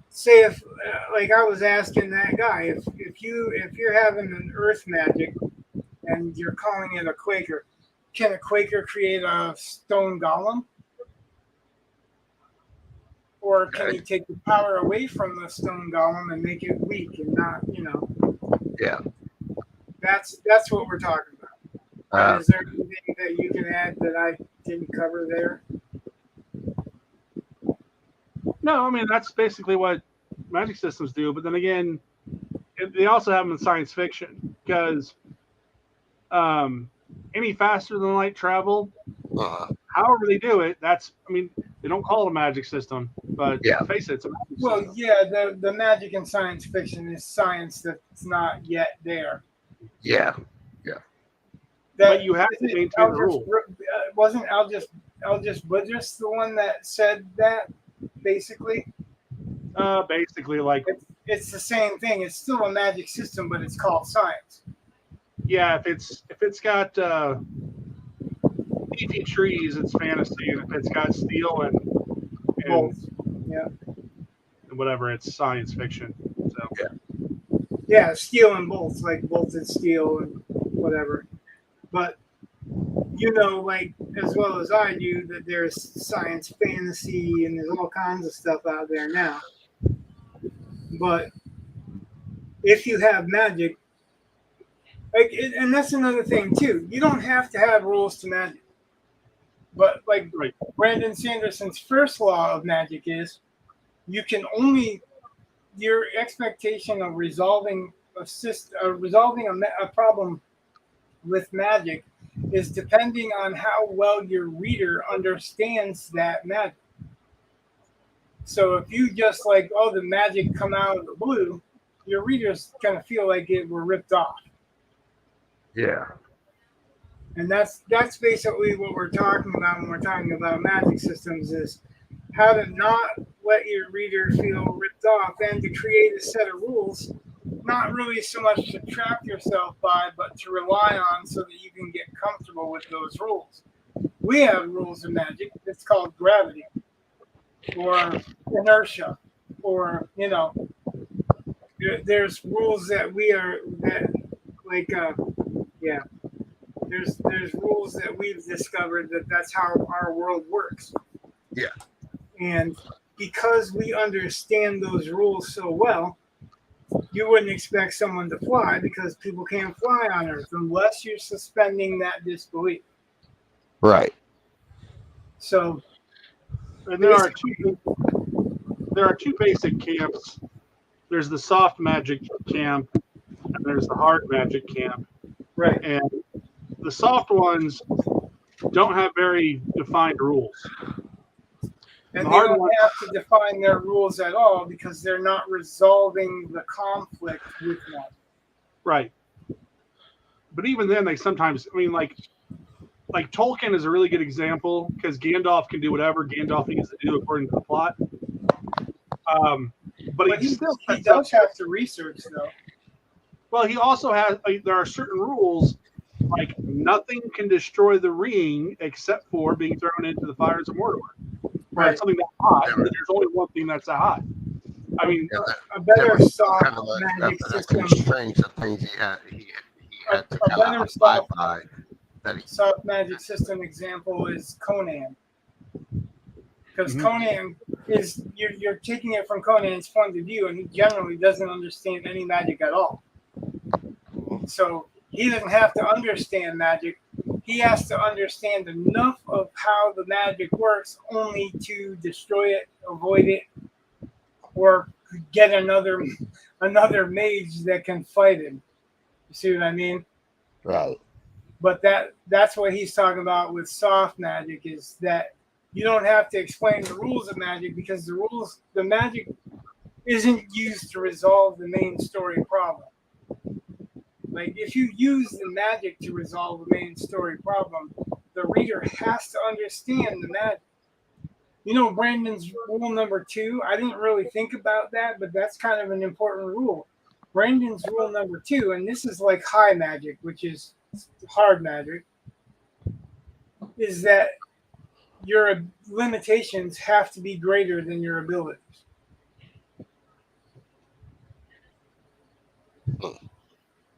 say if like I was asking that guy, if you're having an earth magic and you're calling it a Quaker, can a Quaker create a stone golem? Or can he take the power away from the stone golem and make it weak and not, Yeah. That's what we're talking about. Right? Is there anything that you can add that I didn't cover there? No, I mean that's basically what magic systems do. But then again, they also have them in science fiction because any faster than light travel, however they do it, they don't call it a magic system, but face it, it's a magic Well, system. yeah, the magic in science fiction is science that's not yet there. Yeah. But you have to maintain the rules. Wasn't Aldous Budrus the one that said that, basically? Basically, like it's the same thing. It's still a magic system, but it's called science. Yeah, if it's got leafy trees, it's fantasy, and if it's got steel and whatever, it's science fiction. So yeah, steel and bolts, like bolted steel and whatever. But like as well as I do, that there's science fantasy and there's all kinds of stuff out there now. But if you have magic, and that's another thing too, you don't have to have rules to magic. But like Brandon Sanderson's first law of magic is, your expectation of resolving a problem with magic is depending on how well your reader understands that magic. So if you just the magic come out of the blue, your readers kind of feel like it were ripped off. Yeah. And that's basically what we're talking about when we're talking about magic systems, is how to not let your reader feel ripped off and to create a set of rules, not really so much to trap yourself by, but to rely on so that you can get comfortable with those rules. We have rules of magic. It's called gravity or inertia, or, there's rules that there's rules that we've discovered that's how our world works. Yeah. And because we understand those rules so well, you wouldn't expect someone to fly, because people can't fly on Earth unless you're suspending that disbelief. Right. So, and there are two basic camps. There's the soft magic camp, and there's the hard magic camp. Right. And the soft ones don't have very defined rules. And they don't have to define their rules at all, because they're not resolving the conflict with magic. Right. But even then, they sometimes, like Tolkien is a really good example, because Gandalf can do whatever Gandalf needs to do according to the plot. But he does have to research, though. Well, he also has, there are certain rules, like nothing can destroy the ring except for being thrown into the fires of Mordor. Right. Something that's hot, and there's only one thing that's hot. I mean, a better soft magic system. Strange the things he had to kind of abide by. Soft magic system example is Conan. Because Conan is, you're taking it from Conan's point of view, and he generally doesn't understand any magic at all. So he doesn't have to understand magic. He has to understand enough of how the magic works only to destroy it, avoid it, or get another mage that can fight him. You see what I mean? Right. But that's what he's talking about with soft magic, is that you don't have to explain the rules of magic, because the magic isn't used to resolve the main story problem. Like, if you use the magic to resolve the main story problem, the reader has to understand the magic. Brandon's rule number 2, I didn't really think about that, but that's kind of an important rule. Brandon's rule number 2, and this is like high magic, which is hard magic, is that your limitations have to be greater than your abilities.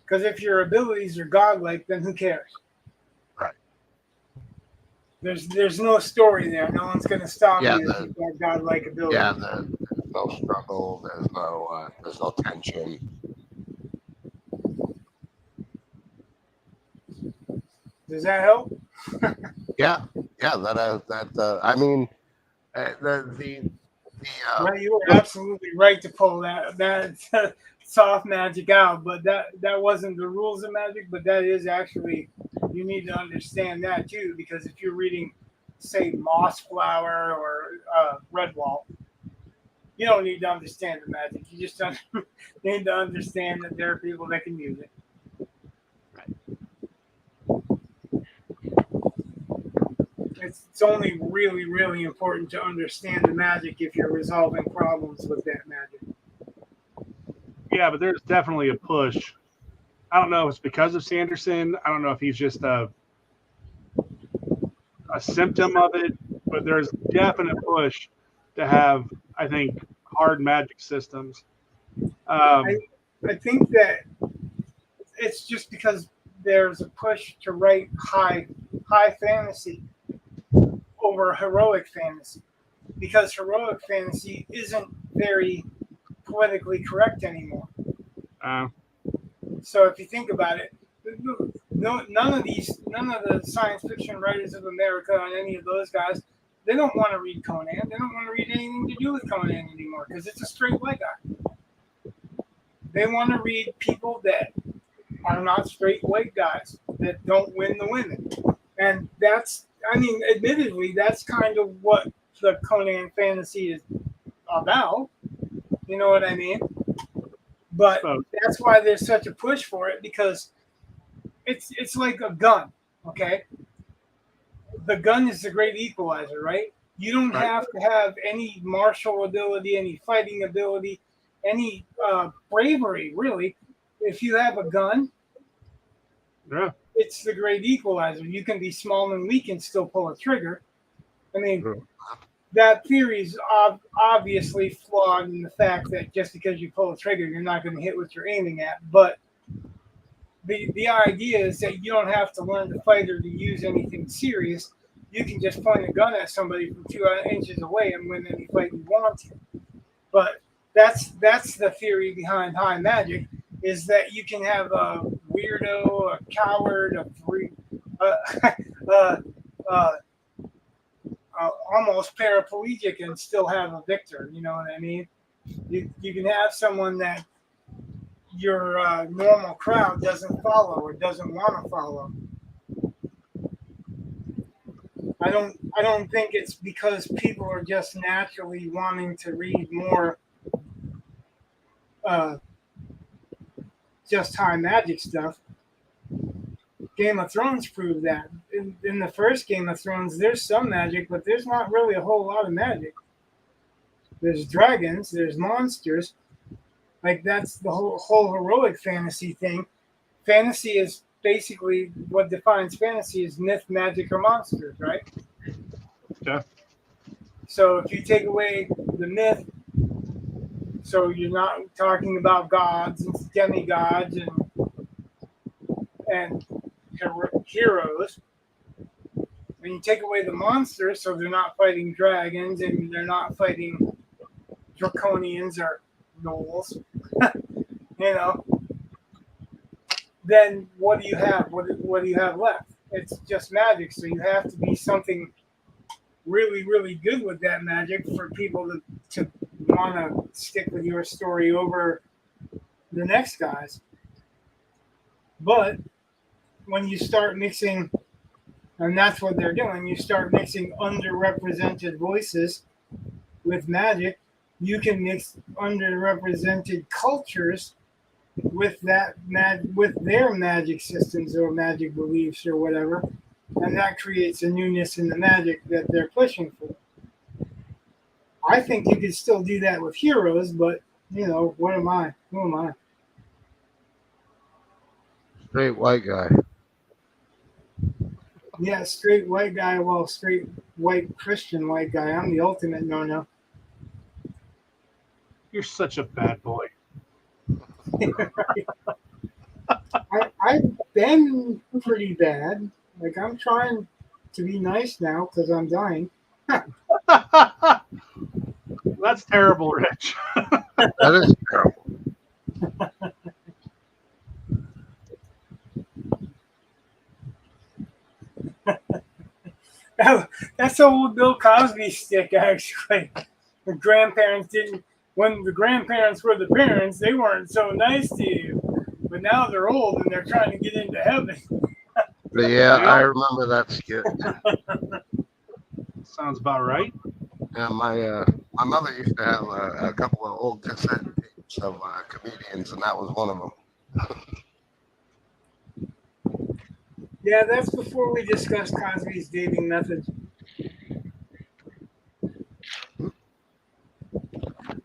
Because if your abilities are godlike, then who cares? Right. There's no story there. No one's gonna stop Yeah, you if you've got godlike ability. yeah, there's no struggle. There's no tension. Does that help? Yeah, yeah. I mean, the Well, you were absolutely right to pull that soft magic out, but that wasn't the rules of magic. But that is actually, you need to understand that too, because if you're reading, say, moss flower or redwall, you don't need to understand the magic. You just need to understand that there are people that can use it. It's only really, really important to understand the magic if you're resolving problems with that magic. Yeah, but there's definitely a push. I don't know if it's because of Sanderson. I don't know if he's just a symptom of it, but there's definite push to have, I think, hard magic systems. I, I think that it's just because there's a push to write high fantasy over heroic fantasy, because heroic fantasy isn't very politically correct anymore. Uh, So if you think about it, none of the science fiction writers of America and any of those guys, they don't want to read Conan. They don't want to read anything to do with Conan anymore because it's a straight white guy. They want to read people that are not straight white guys that don't win the women. And that's, I mean, admittedly, that's kind of what the Conan fantasy is about. You know what I mean? But so, that's why there's such a push for it, because it's like a gun, okay? The gun is the great equalizer, right? You don't right. have to have any martial ability, any fighting ability, any bravery, really. If you have a gun, Yeah. it's the great equalizer. You can be small and weak and still pull a trigger. I mean, that theory is obviously flawed in the fact that just because you pull a trigger, you're not going to hit what you're aiming at. But the idea is that you don't have to learn to fight or to use anything serious. You can just point a gun at somebody from 2 inches away and win any fight you want to. But that's the theory behind high magic, is that you can have a weirdo, a coward, a freak, uh, uh, uh, almost paraplegic and still have a victor. You know what I mean? You can have someone that your normal crowd doesn't follow or doesn't want to follow. I don't think it's because people are just naturally wanting to read more uh, just high magic stuff. Game of Thrones proved that. In the first Game of Thrones, there's some magic, but there's not really a whole lot of magic. There's dragons, there's monsters. Like that's the whole heroic fantasy thing. Fantasy is basically what defines fantasy is myth, magic, or monsters, right? Yeah. So if you take away the myth, so you're not talking about gods and demigods and heroes. When you take away the monsters, so they're not fighting dragons and they're not fighting draconians or gnolls, you know, then what do you have? What do you have left? It's just magic. So you have to be something really, really good with that magic for people to want to stick with your story over the next guys. But when you start mixing, and that's what they're doing, you start mixing underrepresented voices with magic, you can mix underrepresented cultures with with their magic systems or magic beliefs or whatever, and that creates a newness in the magic that they're pushing for. I think you could still do that with heroes, but you know, what am I? Who am I? Straight white guy. Yeah, straight white guy. Well, straight white Christian white guy. I'm the ultimate no-no. You're such a bad boy. I've been pretty bad. Like I'm trying. to be nice now because I'm dying. That's terrible, Rich. That is terrible. That's old Bill Cosby stick, actually. The grandparents didn't, when the grandparents were the parents, they weren't so nice to you. But now they're old and they're trying to get into heaven. But yeah, I remember that skit. Sounds about right. And my mother used to have a couple of old cassette tapes of comedians, and that was one of them. Yeah, that's before we discussed Cosby's dating methods.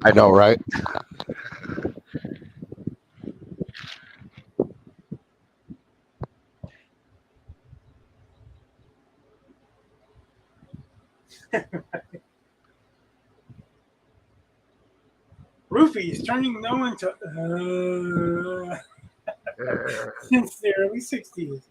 I know, right? Roofies turning no into since the early 60s.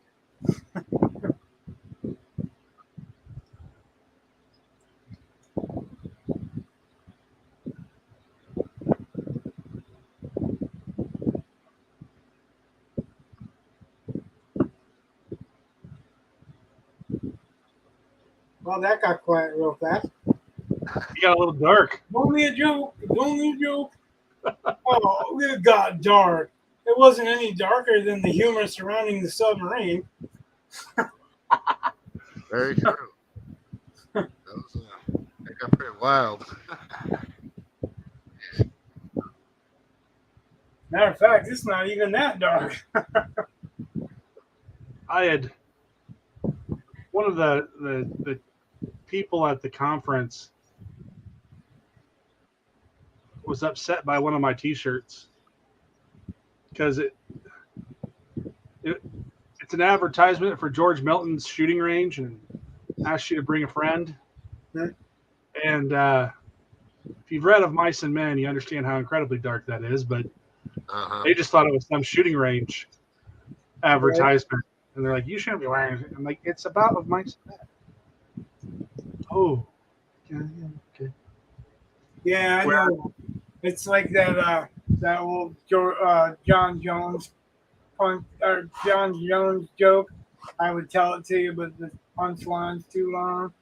Well, that got quiet real fast. You got a little dark. Only a joke. Only a joke. Oh, it got dark. It wasn't any darker than the humor surrounding the submarine. Very true. That was, it got pretty wild. Matter of fact, it's not even that dark. I had one of the people at the conference was upset by one of my T-shirts because it's an advertisement for George Milton's shooting range and asks you to bring a friend. Hmm. And if you've read Of Mice and Men, you understand how incredibly dark that is. But they just thought it was some shooting range advertisement, and they're like, "You shouldn't be wearing it." I'm like, "It's about Of Mice and Men." Oh, yeah, okay. Yeah, I know. It's like that that old John Jones John Jones joke. I would tell it to you, but the punchline's too long.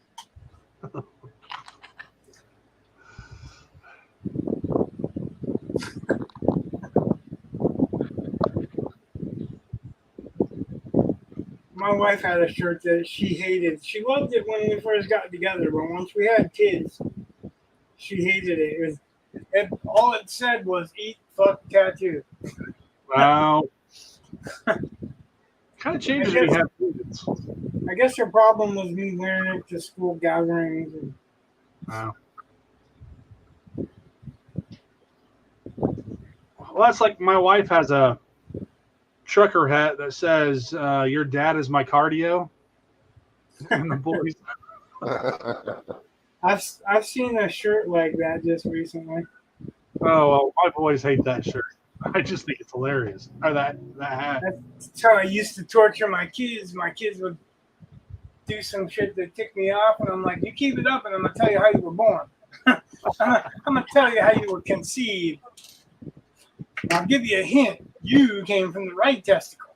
My wife had a shirt that she hated. She loved it when we first got together, but once we had kids, she hated it. All it said was "eat, fuck, tattoo." Wow. Kind of changes when you have kids. I guess her problem was me wearing it to school gatherings. And Wow. Well, that's like my wife has a trucker hat that says, "Your dad is my cardio." And the boys. I've seen a shirt like that just recently. Oh, well, my boys hate that shirt. I just think it's hilarious. Or that hat. That's how I used to torture my kids. My kids would do some shit that ticked me off, and I'm like, "You keep it up, and I'm gonna tell you how you were born. I'm gonna tell you how you were conceived. I'll give you a hint. You came from the right testicle."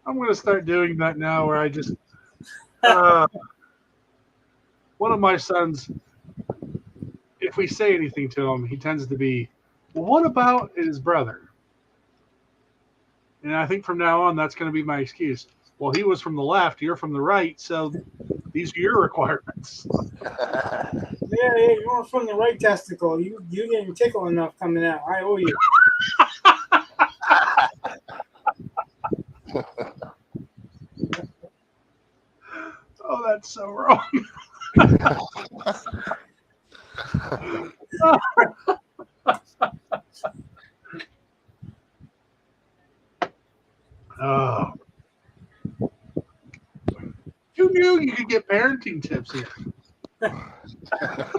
I'm going to start doing that now where I just. One of my sons, if we say anything to him, he tends to be, "Well, what about his brother?" And I think from now on, that's going to be my excuse. Well, he was from the left, you're from the right, so these are your requirements. Yeah, you were from the right testicle. You didn't tickle enough coming out. I owe you. Oh, that's so wrong. parenting tips here.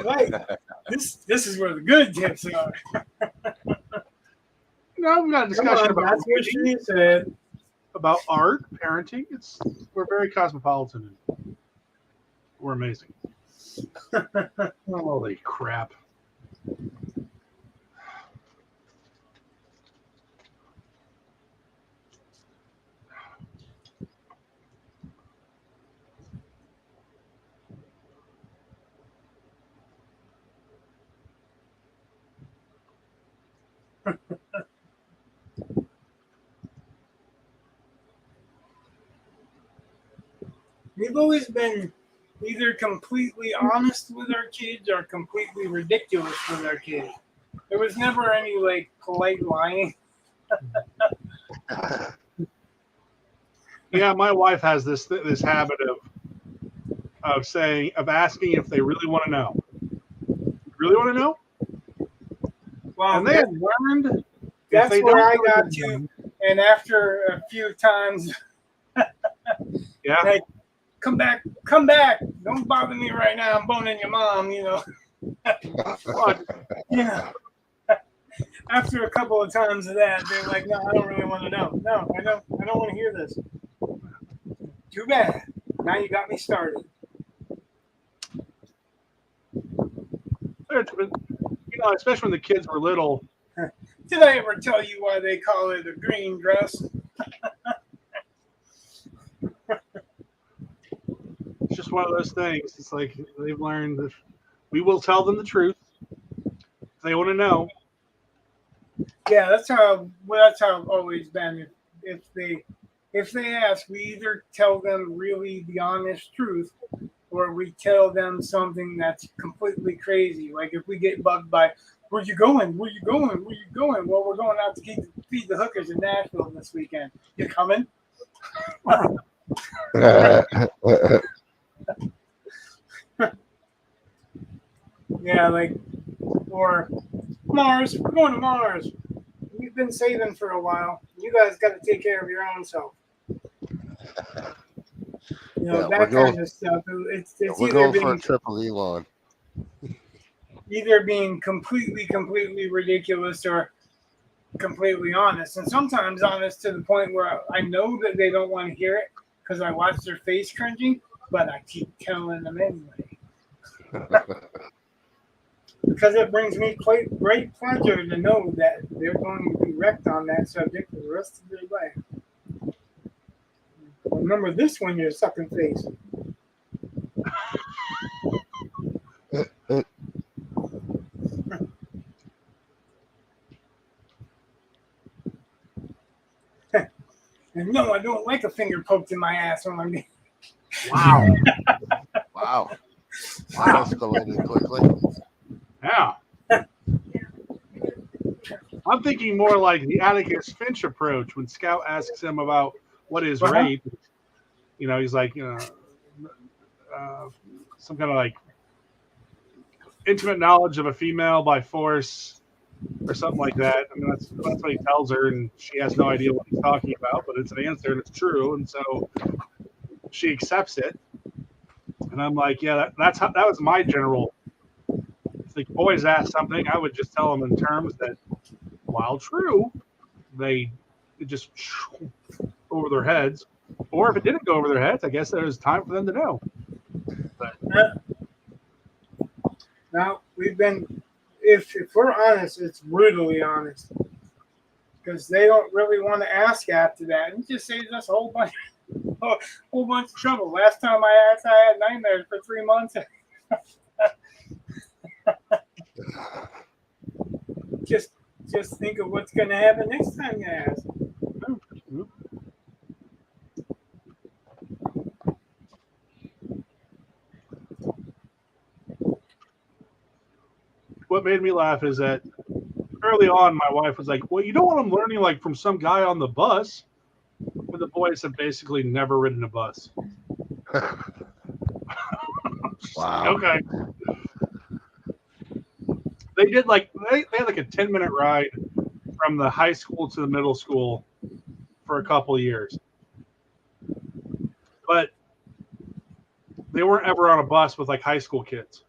Right. This is where the good tips are. No, we got a Come discussion on, about that's what reading, she said. about art, parenting. We're very cosmopolitan. We're amazing. Holy crap. We've always been either completely honest with our kids or completely ridiculous with our kids. There was never any like polite lying. Yeah, my wife has this habit of asking if they really want to know. Really want to know? Well, And they have learned if that's they where don't I know got the to. name- And after a few times, Yeah. like, come back, don't bother me right now. I'm boning your mom, you know. Well, Yeah. After a couple of times of that, they're like, "No, I don't really want to know. No, I don't want to hear this." Too bad. Now you got me started. especially when the kids were little. Did I ever tell you why they call it a green dress? It's just one of those things. It's like they've learned that we will tell them the truth if they want to know. Yeah, that's how it's always been. If they ask, we either tell them really the honest truth, or we tell them something that's completely crazy. Like if we get bugged by, "Where you going? Where you going? Where you going?" "Well, we're going out to feed the hookers in Nashville this weekend. You coming?" Yeah, like, or Mars. We're going to Mars. We've been saving for a while. You guys got to take care of your own self. Yeah, That kind of stuff. It's we're either going for a being triple Elon. completely ridiculous or completely honest, and sometimes honest to the point where I know that they don't want to hear it because I watch their face cringing, but I keep telling them anyway. Because it brings me quite great pleasure to know that they're going to be wrecked on that subject for the rest of their life. Remember this one, you're sucking face. And no, I don't like a finger poked in my ass when I'm being. Wow. Wow. That escalated quickly. Yeah. I'm thinking more like the Atticus Finch approach when Scout asks him about what is rape. He's like, some kind of like intimate knowledge of a female by force or something like that. I mean, that's what he tells her, and she has no idea what he's talking about, but it's an answer and it's true, and so she accepts it. And I'm like, yeah, that was my general. If the boys ask something, I would just tell them in terms that, while true, it just over their heads. Or if it didn't go over their heads, I guess there was time for them to know. But now we've been, if we're honest, it's brutally honest, because they don't really want to ask after that, and it just saves us a whole bunch of trouble. Last time I asked, I had nightmares for 3 months. Just think of what's going to happen next time you ask. What made me laugh is that early on, my wife was like, "Well, you know what I'm learning, like from some guy on the bus." But the boys have basically never ridden a bus. Wow. Okay. They did they had like a 10-minute ride from the high school to the middle school for a couple of years. But they weren't ever on a bus with like high school kids.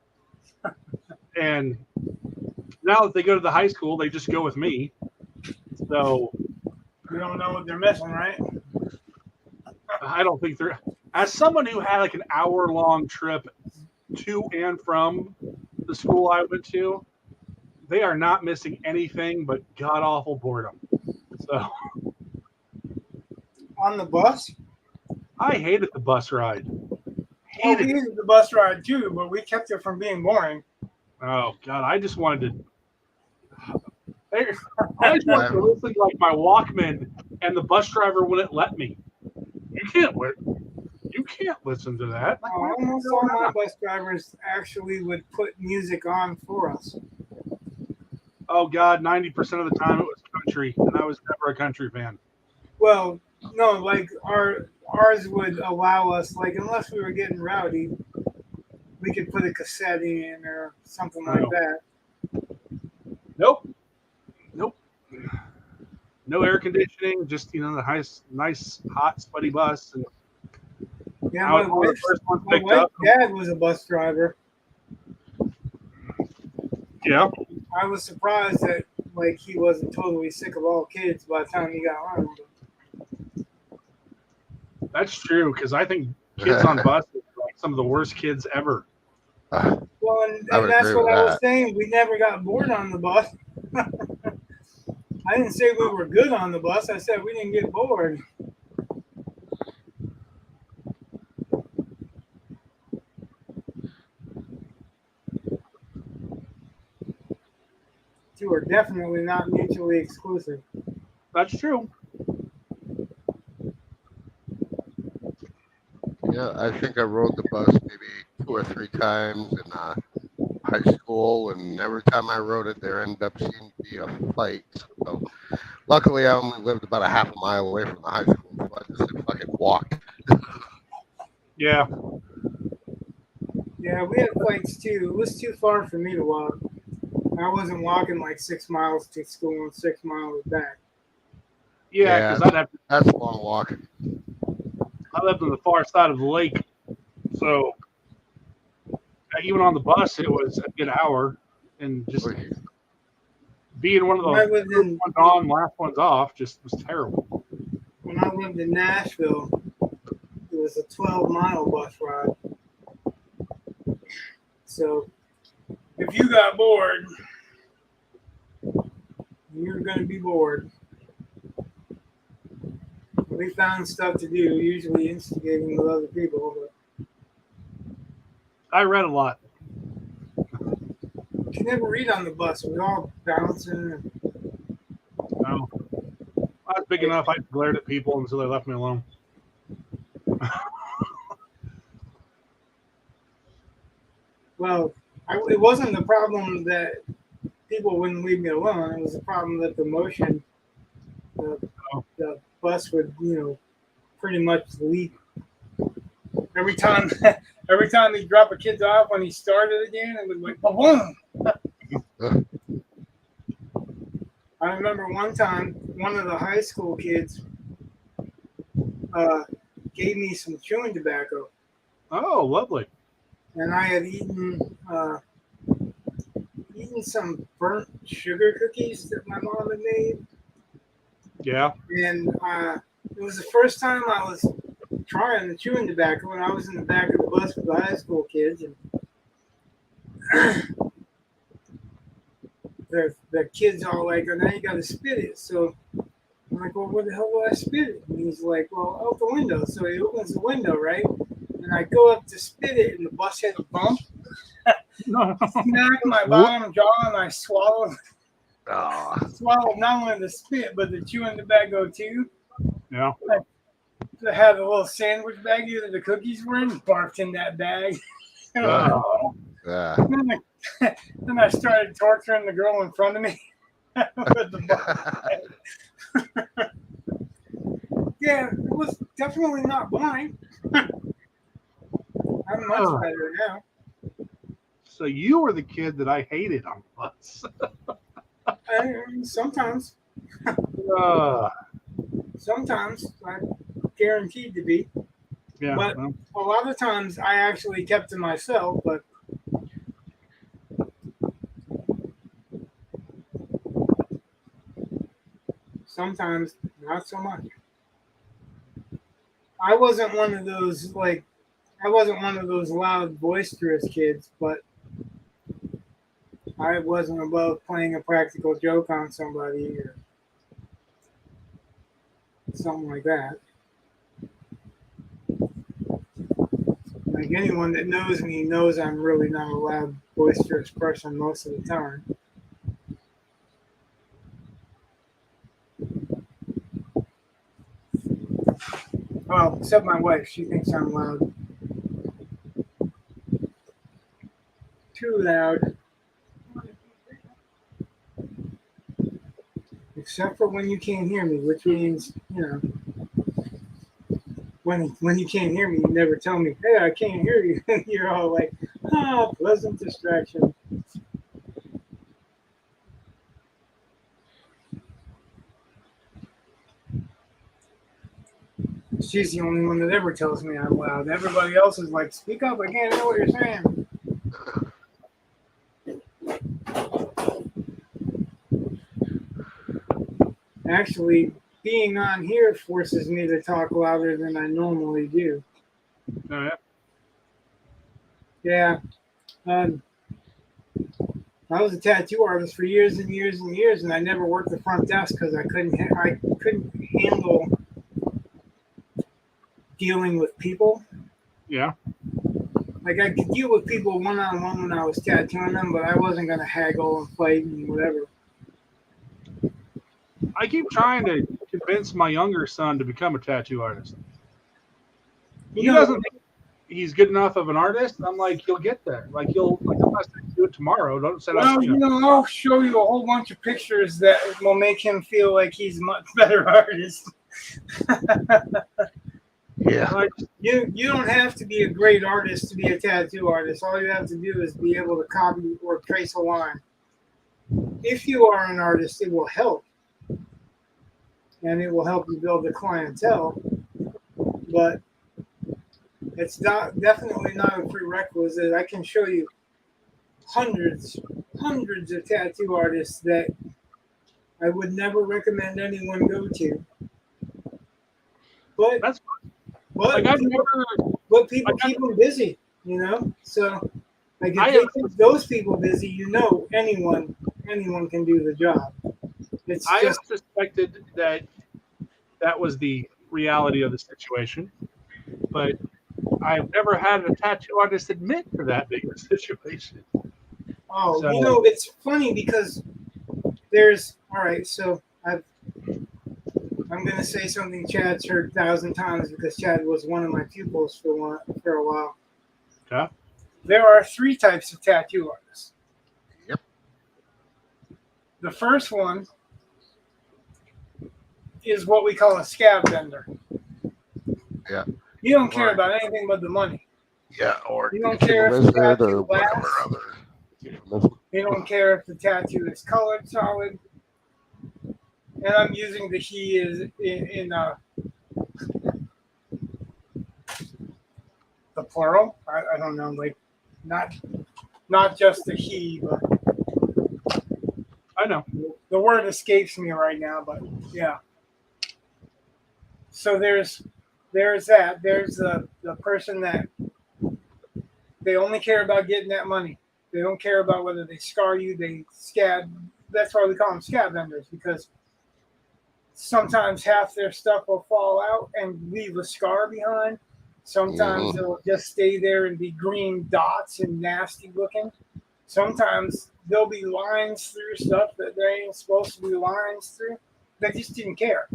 And now that they go to the high school, they just go with me. So You don't know what they're missing, right? I don't think they're, as someone who had like an hour-long trip to and from the school I went to, they are not missing anything but god-awful boredom. So On the bus? I hated the bus ride. Well, Hated we it. used the bus ride too, but we kept it from being boring. Oh God, I just wanted to. I just wanted to listen to like my Walkman, and the bus driver wouldn't let me. You can't listen to that. Like, what are you Almost all doing my now? bus drivers actually would put music on for us. Oh God, 90% of the time it was country, and I was never a country fan. Well, no, like ours would allow us, like unless we were getting rowdy, we could put a cassette in or something like Oh. that. Nope. No air conditioning, just the nice, hot, sweaty bus. And Yeah, I was one of the first ones my picked wife's up. dad was a bus driver. Yeah, I was surprised that like he wasn't totally sick of all kids by the time he got on. that's true. Because I think kids on buses are like some of the worst kids ever. Well, I would and that's agree what with I was that. saying. We never got bored on the bus. I didn't say we were good on the bus. I said we didn't get bored. Two are definitely not mutually exclusive. That's true. Yeah, I think I rode the bus maybe 2 or 3 times in high school, and every time I rode it, there ended up seeming to be a fight. So luckily, I only lived about a half a mile away from the high school, so I just fucking walked. Yeah. Yeah, we had fights too. It was too far for me to walk. I wasn't walking like 6 miles to school and 6 miles back. Yeah, because That's a long walk. I lived on the far side of the lake, so even on the bus, it was a good hour, and just being one of When I the lived first in ones on, last ones off, just was terrible. when I lived in Nashville, it was a 12-mile bus ride. So if you got bored, you're going to be bored. We found stuff to do, usually instigating with other people. But I read a lot. you can never read on the bus. We're all bouncing. No. I was big enough, I glared at people until they left me alone. Well, it wasn't the problem that people wouldn't leave me alone. It was the problem that the motion, the bus would, pretty much leap. Every time he dropped a kid off, when he started again, it was like boom. I remember one time, one of the high school kids gave me some chewing tobacco. Oh, lovely. And I had eaten some burnt sugar cookies that my mom had made. Yeah. And it was the first time I was trying the chewing tobacco, and I was in the back of the bus with the high school kids. And the kids all like, oh, now you got to spit it. So I'm like, well, what the hell do I spit it? And he's like, well, out the window. So he opens the window, right? And I go up to spit it, and the bus hit a bump. Smacked my bottom jaw, and I swallowed not only the spit, but the chewing tobacco too. Yeah. I had a little sandwich baggie that the cookies were in, barfed in that bag. Yeah. Then I started torturing the girl in front of me with the bag. Yeah, it was definitely not blind. I'm much better now. So you were the kid that I hated on the bus. Sometimes. Uh, Sometimes I'm guaranteed to be. Yeah. But Well, a lot of times I actually kept to myself, but sometimes not so much. I wasn't one of those I wasn't one of those loud, boisterous kids, but I wasn't above playing a practical joke on somebody or something like that. Like anyone that knows me knows I'm really not a loud, boisterous person most of the time. Well, except my wife, she thinks I'm loud. Too loud. Except for when you can't hear me, which means, when you can't hear me, you never tell me, hey, I can't hear you. And you're all like, pleasant distraction. She's the only one that ever tells me I'm loud. Everybody else is like, speak up, I can't hear what you're saying. Actually, being on here forces me to talk louder than I normally do. no, yeah. Yeah. I was a tattoo artist for years and years and years, and I never worked the front desk because I couldn't handle dealing with people. Yeah. Like I could deal with people one on one when I was tattooing them, but I wasn't gonna haggle and fight and whatever. I keep trying to convince my younger son to become a tattoo artist. He doesn't think he's good enough of an artist. I'm like, he'll get there. Like I'm not saying do it tomorrow. Don't set Well, up. I'll show you a whole bunch of pictures that will make him feel like he's a much better artist. Yeah. Like, You don't have to be a great artist to be a tattoo artist. All you have to do is be able to copy or trace a line. If you are an artist, it will help. And it will help you build a clientele. But it's definitely not a prerequisite. I can show you hundreds of tattoo artists that I would never recommend anyone go to. But that's like I've never. But people keep them busy, So, like if they keep those people busy, anyone can do the job. I have suspected that was the reality of the situation, but I've never had a tattoo artist admit to that being the situation. Oh, So, it's funny because there's all right. So I'm going to say something Chad's heard 1,000 times because Chad was one of my pupils for a while. okay. There are 3 types of tattoo artists. Yep. The first one is what we call a scab vendor. Yeah. You don't care about anything but the money. Yeah, or you don't care if the tattoo lasts. You don't care if the tattoo is colored solid. And I'm using the he is in the plural. I don't know, like not just the he, but I know. The word escapes me right now, but yeah. So there's that. There's the person that they only care about getting that money. They don't care about whether they scar you, they scab. That's why we call them scab vendors, because sometimes half their stuff will fall out and leave a scar behind. Sometimes they'll just stay there and be green dots and nasty looking. Sometimes there'll be lines through stuff that there ain't supposed to be lines through. They just didn't care.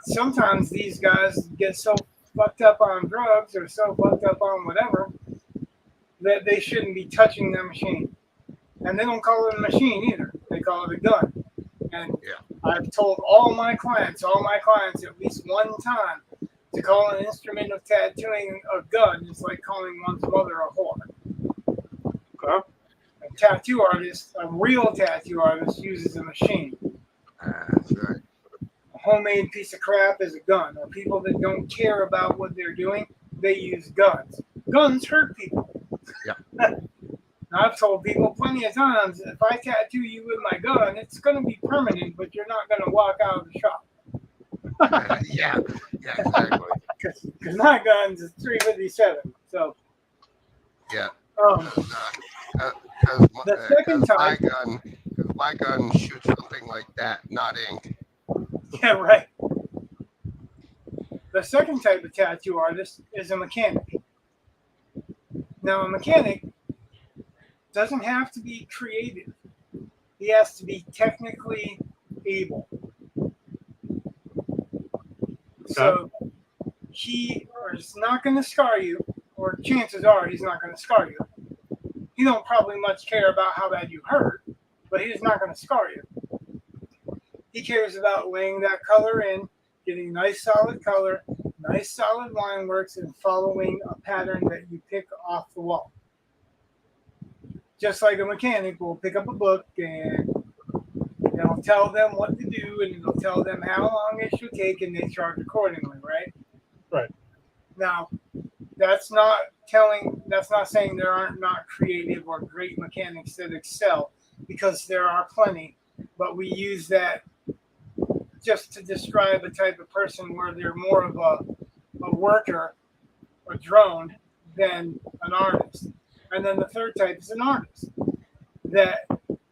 Sometimes these guys get so fucked up on drugs or so fucked up on whatever that they shouldn't be touching their machine. And they don't call it a machine either. They call it a gun. And I've told all my clients at least one time to call an instrument of tattooing a gun is like calling one's mother a whore. Okay. A tattoo artist, a real tattoo artist, uses a machine. That's right. homemade piece of crap is a gun, or people that don't care about what they're doing, they use guns. Guns hurt people. Yeah. I've told people plenty of times, if I tattoo you with my gun, it's going to be permanent, but you're not going to walk out of the shop. Yeah, exactly. Because my gun's is 357. So, Yeah. um, the second type, my gun shoots something like that, not ink. yeah, right. The second type of tattoo artist is a mechanic. Now, a mechanic doesn't have to be creative. He has to be technically able. So he is not going to scar you, or chances are he's not going to scar you. He don't probably much care about how bad you hurt, but he's not going to scar you. He cares about laying that color in, getting nice solid color, nice solid line works, and following a pattern that you pick off the wall. Just like a mechanic will pick up a book and it'll tell them what to do, and it'll tell them how long it should take, and they charge accordingly, right? Right. Now, that's not saying there aren't not creative or great mechanics that excel, because there are plenty, but we use that just to describe a type of person where they're more of a worker, a drone, than an artist. And then the third type is an artist. That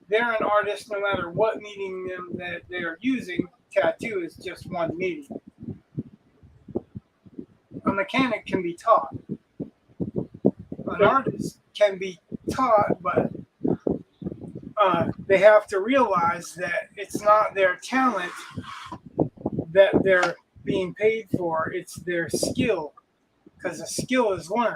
they're an artist no matter what medium that they're using. Tattoo is just one medium. A mechanic can be taught. An artist can be taught, but they have to realize that it's not their talent that they're being paid for, it's their skill, because a skill is learned.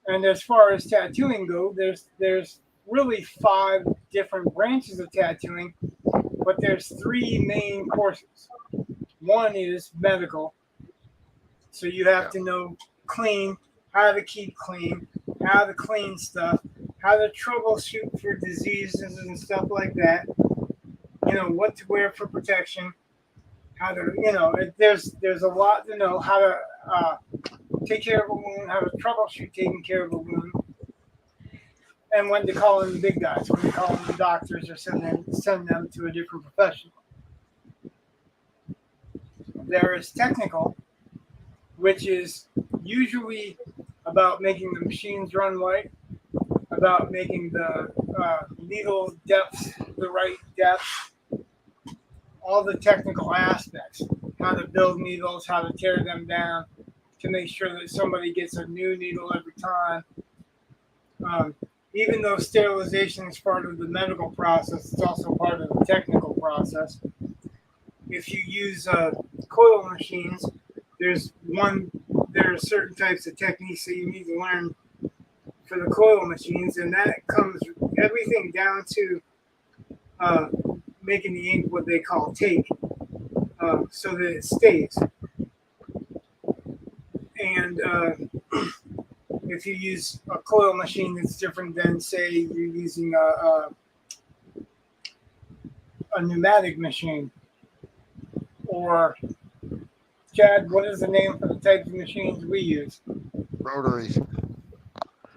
And as far as tattooing go, there's really 5 different branches of tattooing, but there's 3 main courses. One is medical, so you have to know clean, how to keep clean, how to clean stuff, how to troubleshoot for diseases and stuff like that. You know, what to wear for protection, how to, there's a lot to know, how to take care of a wound, how to troubleshoot taking care of a wound, and when to call in the big guys, when to call in the doctors, or send them to a different professional. There is technical, which is usually about making the machines run right, about making the needle depths the right depth, all the technical aspects, how to build needles, how to tear them down, to make sure that somebody gets a new needle every time. Even though sterilization is part of the medical process, it's also part of the technical process. If you use coil machines, there are certain types of techniques that you need to learn for the coil machines, and that comes everything down to making the ink what they call take, so that it stays. And if you use a coil machine, it's different than, say, you're using a pneumatic machine. Or, Chad, what is the name for the types of machines we use? Rotaries.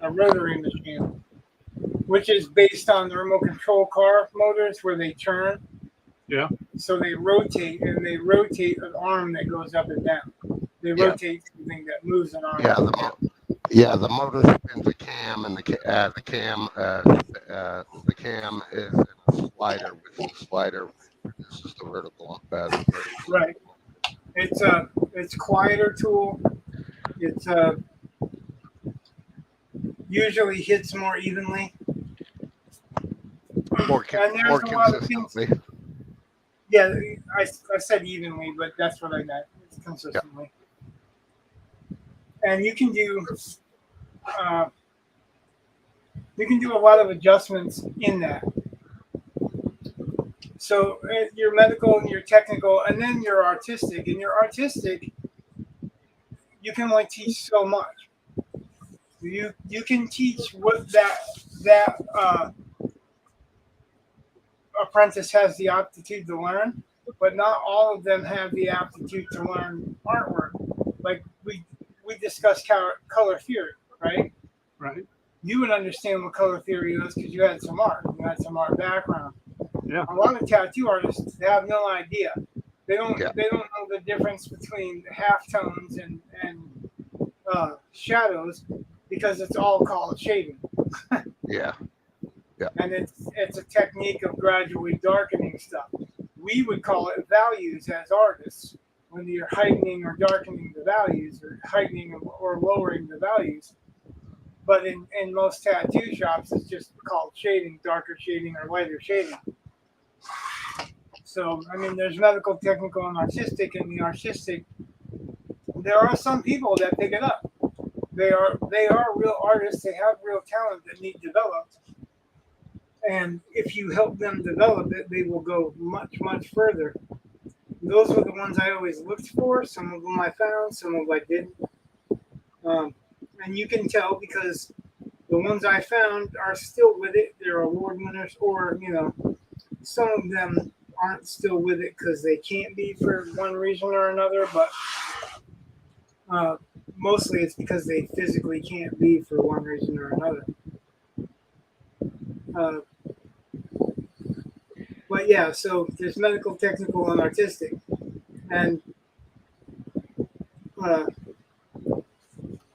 A rotary machine, which is based on the remote control car motors where they turn. Yeah. So they rotate, and they rotate an arm that goes up and down. They rotate something that moves an arm. The motor spins the cam, and the cam is in a slider, which the slider produces the vertical. Right. It's quieter tool. It's usually hits more evenly. More consistently. Yeah, I said evenly, but that's what I meant. It's consistently. And you can do a lot of adjustments in that. So your medical and your technical, and then your artistic. And your artistic, you can only teach so much. You can teach what that apprentice has the aptitude to learn, but not all of them have the aptitude to learn artwork. Like we discussed color theory, right? Right. You would understand what color theory was because you had some art. You had some art background. Yeah. A lot of tattoo artists have no idea. They don't. Yeah. They don't know the difference between halftones and shadows because it's all called shading. Yeah. And it's a technique of gradually darkening stuff. We would call it values as artists when you're heightening or darkening the values or heightening or lowering the values. But in most tattoo shops, it's just called shading, darker shading or lighter shading. So, I mean, there's medical, technical, and artistic. And the artistic, there are some people that pick it up. They are real artists. They have real talent that need developed. And if you help them develop it, they will go much, much further. Those were the ones I always looked for. Some of them I found, some of them I didn't. And you can tell because the ones I found are still with it. They're award winners, or, some of them aren't still with it because they can't be for one reason or another. But mostly it's because they physically can't be for one reason or another. But yeah, so there's medical, technical, and artistic. And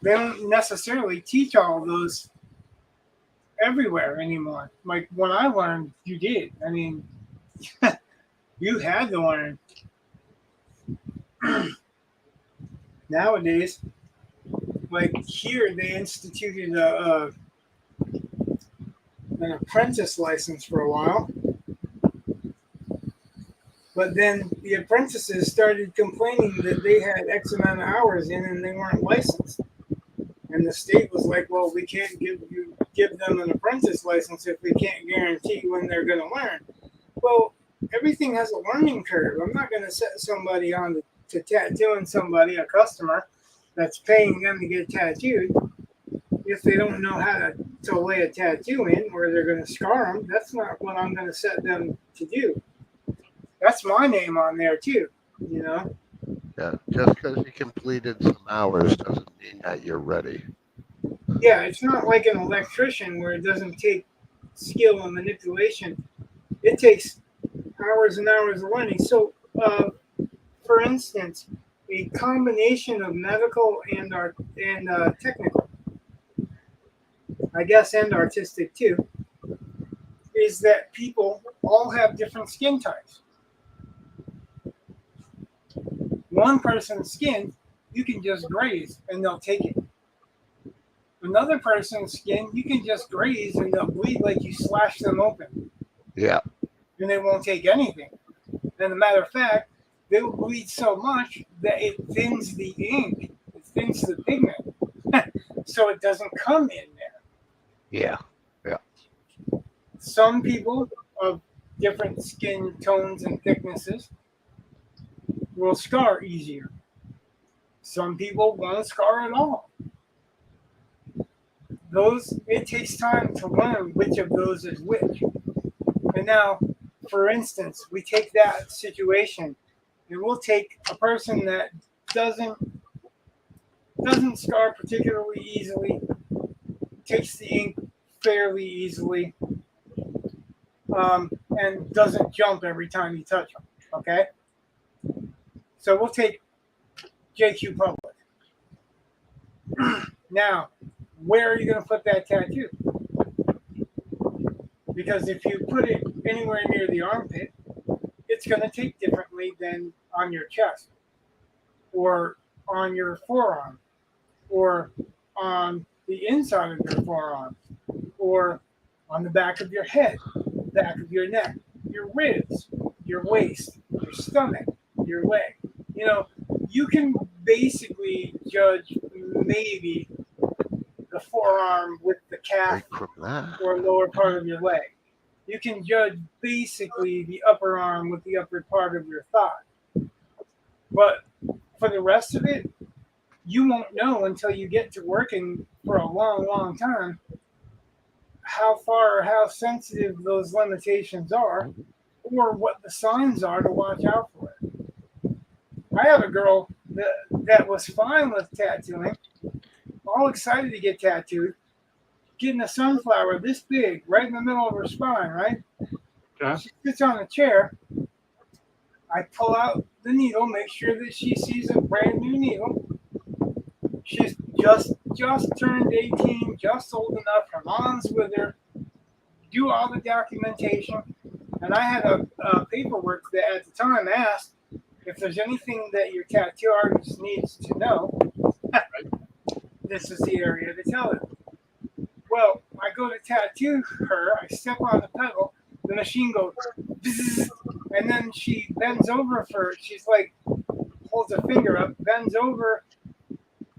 they don't necessarily teach all of those everywhere anymore. Like when I learned, you did. I mean, you had to learn. Nowadays, like here, they instituted an apprentice license for a while. But then the apprentices started complaining that they had X amount of hours in and they weren't licensed. And the state was like, well, we can't give them an apprentice license if we can't guarantee when they're going to learn. Well, everything has a learning curve. I'm not going to set somebody on to tattooing somebody, a customer, that's paying them to get tattooed. If they don't know how to lay a tattoo in or they're going to scar them, that's not what I'm going to set them to do. That's my name on there too, Yeah, just because you completed some hours doesn't mean that you're ready. Yeah, it's not like an electrician where it doesn't take skill and manipulation. It takes hours and hours of learning. So, for instance, a combination of medical and technical, I guess, and artistic too, is that people all have different skin types. One person's skin, you can just graze and they'll take it. Another person's skin, you can just graze and they'll bleed like you slash them open. Yeah. And they won't take anything. And as a matter of fact, they will bleed so much that it thins the ink, it thins the pigment, so it doesn't come in there. Yeah. Some people of different skin tones and thicknesses will scar easier. Some people won't scar at all. It takes time to learn which of those is which. And now, for instance, we take that situation and we'll take a person that doesn't scar particularly easily, takes the ink fairly easily, and doesn't jump every time you touch them. Okay? So we'll take JQ Public. Now, where are you going to put that tattoo? Because if you put it anywhere near the armpit, it's going to take differently than on your chest or on your forearm or on the inside of your forearm or on the back of your head, back of your neck, your ribs, your waist, your stomach, your leg. You can basically judge maybe the forearm with the calf or lower part of your leg. You can judge basically the upper arm with the upper part of your thigh. But for the rest of it, you won't know until you get to working for a long, long time how far or how sensitive those limitations are or what the signs are to watch out for it. I have a girl that was fine with tattooing, all excited to get tattooed, getting a sunflower this big right in the middle of her spine, right? Okay. She sits on a chair. I pull out the needle, make sure that she sees a brand new needle. She's just turned 18, just old enough. Her mom's with her. Do all the documentation. And I had a paperwork that at the time asked if there's anything that your tattoo artist needs to know. This is the area to tell it. Well, I go to tattoo her. I step on the pedal. The machine goes, bzzz, and then she bends over she's like, holds a finger up, bends over,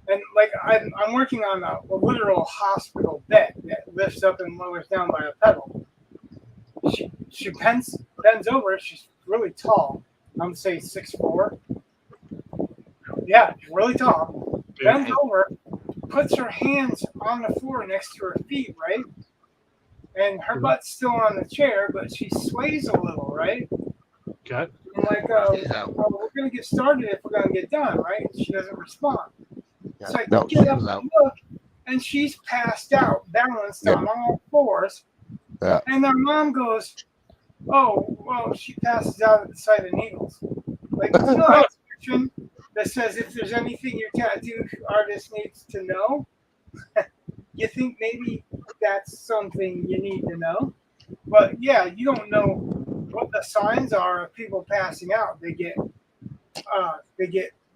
and like I'm working on a literal hospital bed that lifts up and lowers down by a pedal. She bends over. She's really tall. I'm gonna say 6'4". Yeah, she's really tall. Bends over, puts her hands on the floor next to her feet, right? And her butt's still on the chair, but she sways a little, right? Okay. And like, we're gonna get started if we're gonna get done, right? And she doesn't respond. Yeah. So I No, get she up was and out. look, and she's passed out, balanced on all fours. Yeah. And their mom goes, "Oh, well, she passes out at the sight of needles." Like, you know that section that says if there's anything your tattoo artist needs to know, you think maybe that's something you need to know. But yeah, you don't know what the signs are of people passing out. They get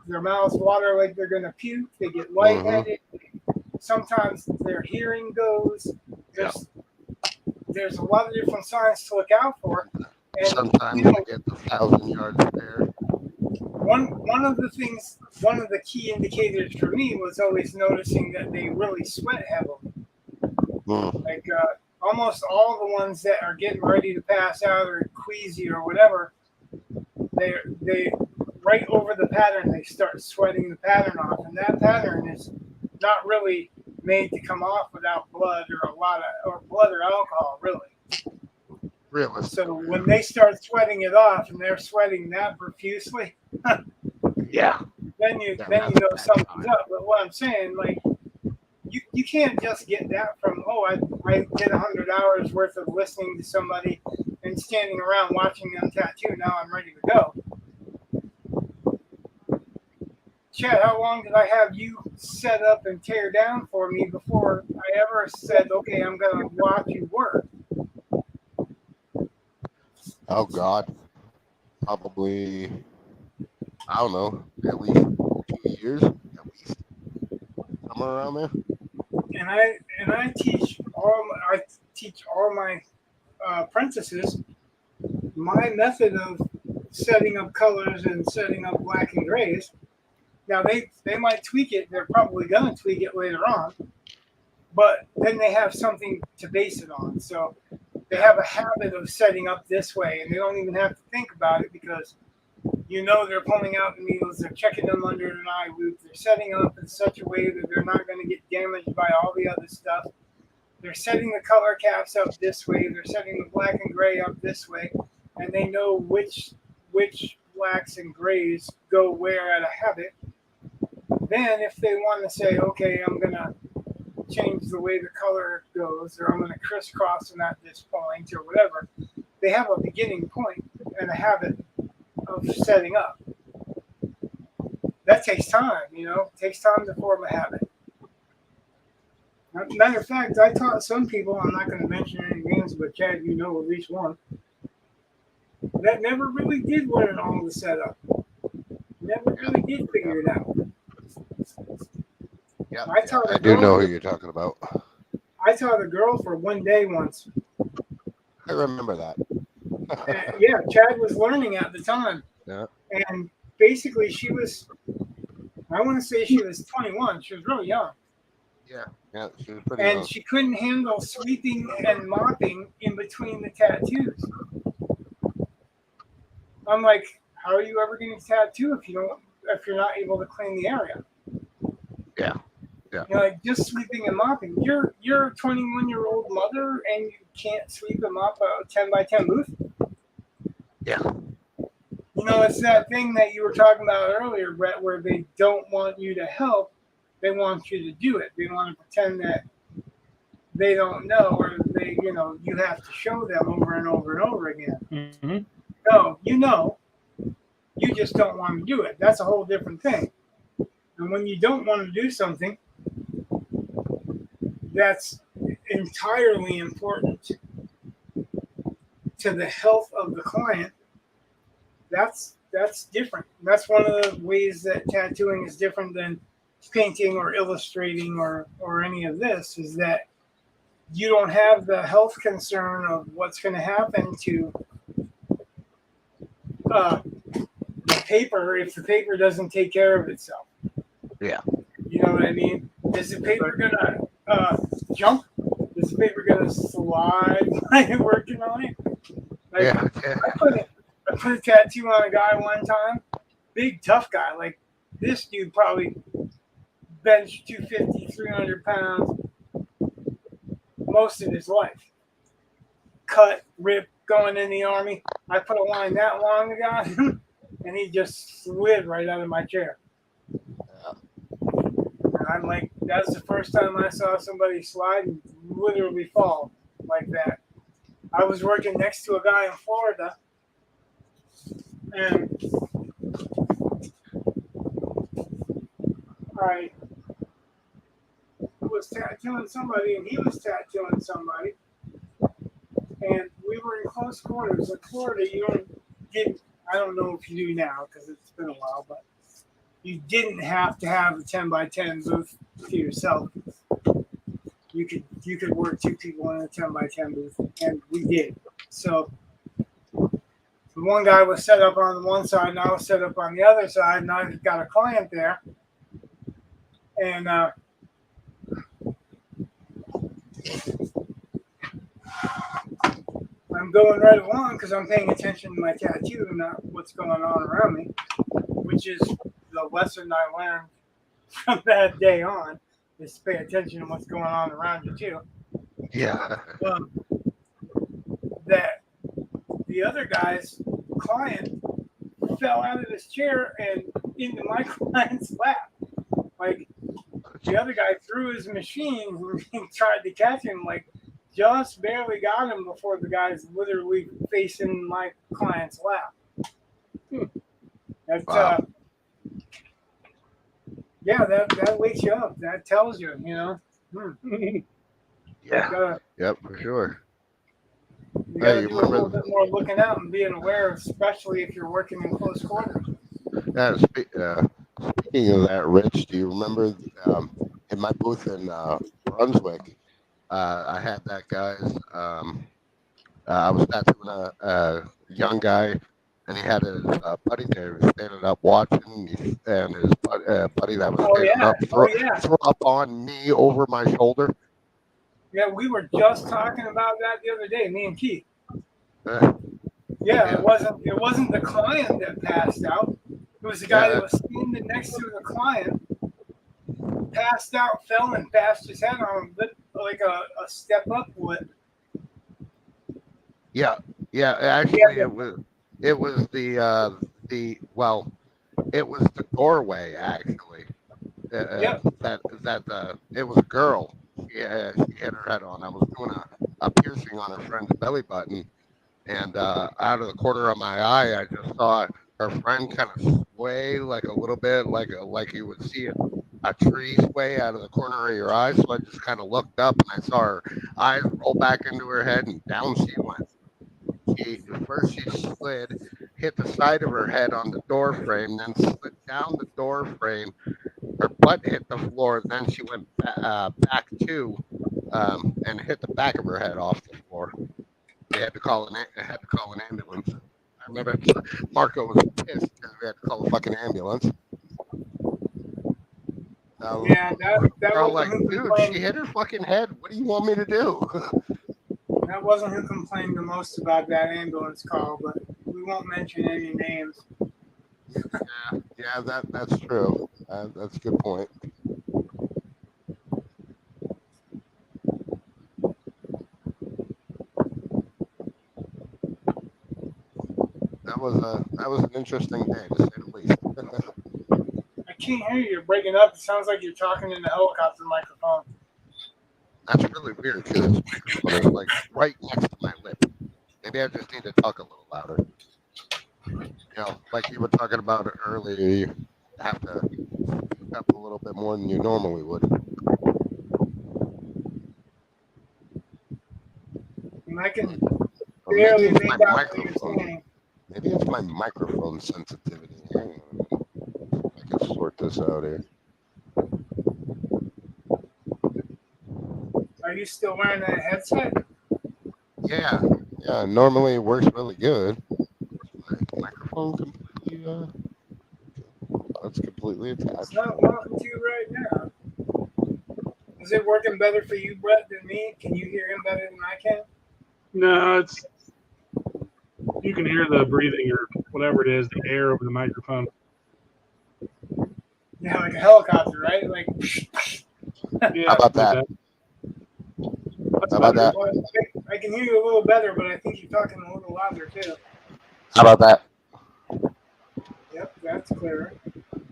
their mouths water like they're gonna puke. They get lightheaded. Sometimes their hearing goes. There's a lot of different signs to look out for. And sometimes you get the 1,000-yard stare. One of the key indicators for me was always noticing that they really sweat heavily. Like almost all the ones that are getting ready to pass out or queasy or whatever, they right over the pattern they start sweating the pattern off, and that pattern is not really made to come off without blood or blood or alcohol, really. Really? So when they start sweating it off and they're sweating that profusely, yeah, then you know something's up. But what I'm saying, like, you can't just get that from I did 100 hours worth of listening to somebody and standing around watching them tattoo. Now I'm ready to go. Chad, how long did I have you set up and tear down for me before I ever said, okay, I'm gonna watch you work? Oh God, probably, I don't know, at least 2 years, at least somewhere around there. And I teach all my apprentices my method of setting up colors and setting up black and grays. Now they might tweak it. They're probably gonna tweak it later on, but then they have something to base it on. So they have a habit of setting up this way, and they don't even have to think about it because they're pulling out the needles, they're checking them under an eye loop, they're setting up in such a way that they're not going to get damaged by all the other stuff. They're setting the color caps up this way, they're setting the black and gray up this way, and they know which blacks and grays go where at a habit. Then if they want to say, okay, I'm going to change the way the color goes, or I'm going to crisscross them at this point, or whatever, they have a beginning point and a habit of setting up. That takes time, It takes time to form a habit. Matter of fact, I taught some people, I'm not going to mention any names, but Chad, at least one, that never really did learn all the setup. Never really did figure it out. Yeah, I do know who you're talking about. I taught a girl for 1 day once. I remember that. Yeah, Chad was learning at the time. Yeah. And basically she was, I want to say she was 21. She was really young. Yeah, she was pretty And young. she couldn't handle sweeping and mopping in between the tattoos. I'm like, how are you ever going to tattoo if you're not able to clean the area? Yeah. Like just sweeping and mopping. You're a 21-year-old mother and you can't sweep and mop a 10 by 10 booth. Yeah. You know, it's that thing that you were talking about earlier, Brett, where they don't want you to help. They want you to do it. They want to pretend that they don't know, or you have to show them over and over and over again. Mm-hmm. No, you just don't want to do it. That's a whole different thing. And when you don't want to do something, that's entirely important to the health of the client. That's different. That's one of the ways that tattooing is different than painting or illustrating or any of this, is that you don't have the health concern of what's going to happen to the paper if the paper doesn't take care of itself. Yeah. You know what I mean? Is the paper gonna jump? Is the paper gonna slide while you're working on it? Like, Yeah. I put a tattoo on a guy one time, big tough guy. Like this dude probably benched 250, 300 pounds most of his life. Cut, rip, going in the army. I put a line that long on him, and he just slid right out of my chair. And I'm like, that's the first time I saw somebody slide and literally fall like that. I was working next to a guy in Florida, and I was tattooing somebody, and he was tattooing somebody, and we were in close quarters. In Florida, I don't know if you do now because it's been a while, but you didn't have to have a 10 by 10 booth to yourself. You could work two people in a 10 by 10 booth, and we did. So the one guy was set up on one side, and I was set up on the other side, and I got a client there, and I'm going right along because I'm paying attention to my tattoo and not what's going on around me, which is the lesson I learned from that day on, is to pay attention to what's going on around you too. Yeah. That the other guy's client fell out of his chair and into my client's lap. Like, the other guy threw his machine and tried to catch him, like, just barely got him before the guy's literally facing my client's lap. That's, Wow. yeah, that wakes you up. That tells you, Yeah. Yep, for sure. You got to You do a little remember? bit more looking out and being aware, especially if you're working in close quarters. Speaking of that, Rich, do you remember in my booth in Brunswick, I had that guy's. I was tattooing a young guy, and he had his buddy there who was standing up watching, and his buddy that was standing up threw up on me over my shoulder. Yeah, we were just talking about that the other day, me and Keith. Yeah. It wasn't the client that passed out. It was the guy that was standing next to the client, passed out, fell, and bashed his head on like a step up lip. Yeah. Actually, it was the doorway actually. It was a girl. She had her head on. I was doing a piercing on her friend's belly button, and out of the corner of my eye, I just saw her friend kind of sway like a little bit, like you would see a tree sway out of the corner of your eye. So I just kind of looked up, and I saw her eyes roll back into her head, and down she went. First she slid, hit the side of her head on the door frame, then slid down the door frame. Her butt hit the floor, then she went back and hit the back of her head off the floor. They had to call an ambulance. I remember Marco was pissed because we had to call a fucking ambulance. Yeah, that We're all wasn't like, who dude, complained. she hit her fucking head. What do you want me to do? That wasn't who complained the most about that ambulance call, but we won't mention any names. Yeah, that's true. That's a good point. that was an interesting day to say the least. I can't hear you. You're breaking up. It sounds like you're talking in the helicopter microphone. That's really weird because this microphone is like right next to my lip. Maybe I just need to talk a little louder. Like you were talking about earlier, you have to speak up a little bit more than you normally would. And I can Or maybe barely it's make my out what you're microphone. saying. Maybe it's my microphone sensitivity. Hang on. I can sort this out here. Are you still wearing that headset? Yeah. Normally it works really good. My microphone completely, it's completely It's attached. not talking to you right now. Is it working better for you, Brett, than me? Can you hear him better than I can? No, it's you can hear the breathing or whatever it is, the air over the microphone. Yeah, like a helicopter, right? Like, Yeah, How about like that? That's How about better. that? well, I can hear you a little better, but I think you're talking a little louder too. How about that? Yep, that's clearer.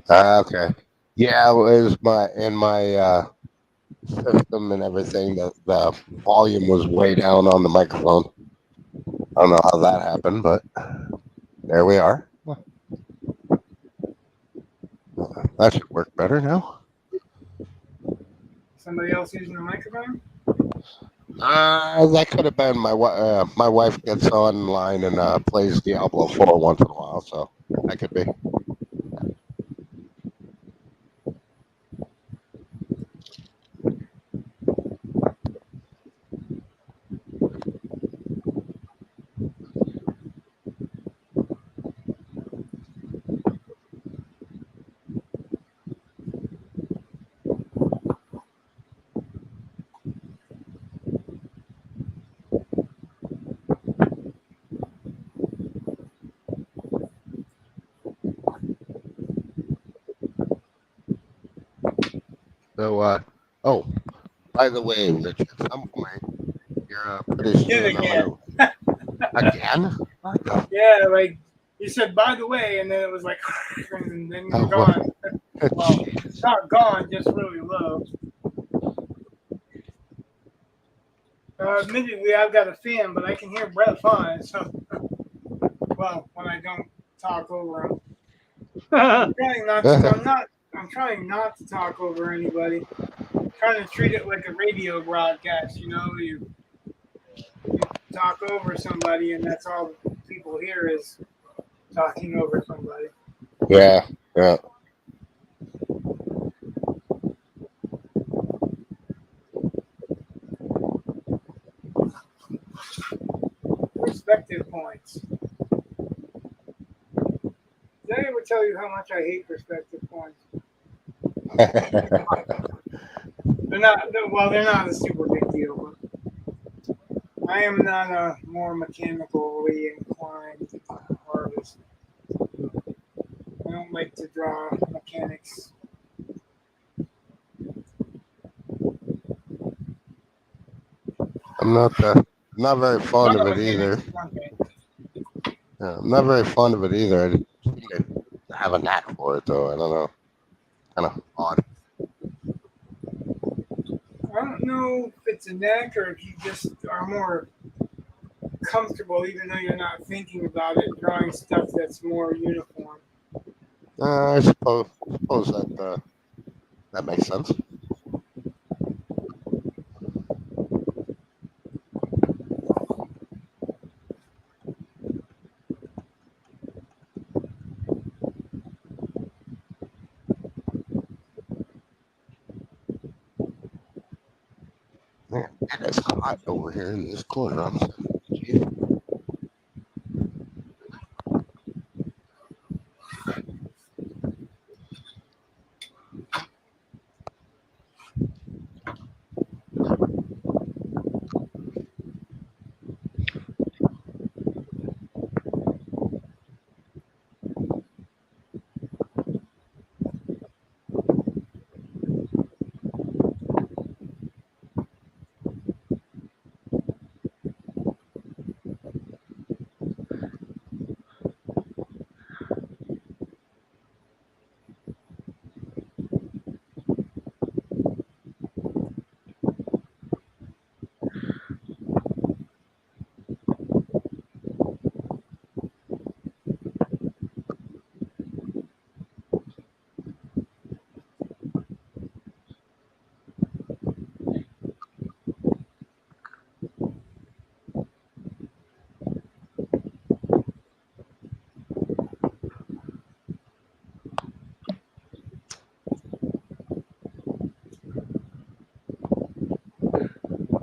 Okay. Yeah, it was my system and everything. The volume was way down on the microphone. I don't know how that happened, but there we are. That should work better now. Somebody else using the microphone? That could have been my wife gets online and plays Diablo 4 once in a while, so that could be. So, oh, by the way, Rich, at some point, you're pretty Did soon. it I'm again. gonna again. What the Yeah, like you said, by the way, and then it was like, and then you're oh, gone. Well, jeez. not gone, just really low. Admittedly, I've got a fan, but I can hear Brett fine. So, well, when I don't talk over him, I'm trying not to. I'm trying not to talk over anybody. I'm trying to treat it like a radio broadcast. You talk over somebody, and that's all people hear is talking over somebody. Yeah. Perspective points. Did I ever tell you how much I hate perspective points? They're not. They're not a super big deal. But I am not a more mechanically inclined artist. I don't like to draw mechanics. I'm not very fond Not of a it either. mechanics. Okay. Yeah, I'm not very fond of it either. I seem to have a knack for it, though. I don't know. Kind of odd. I don't know if it's a knack or if you just are more comfortable, even though you're not thinking about it, drawing stuff that's more uniform. I suppose that that makes sense. Man, it is hot over here in this corner. Geez.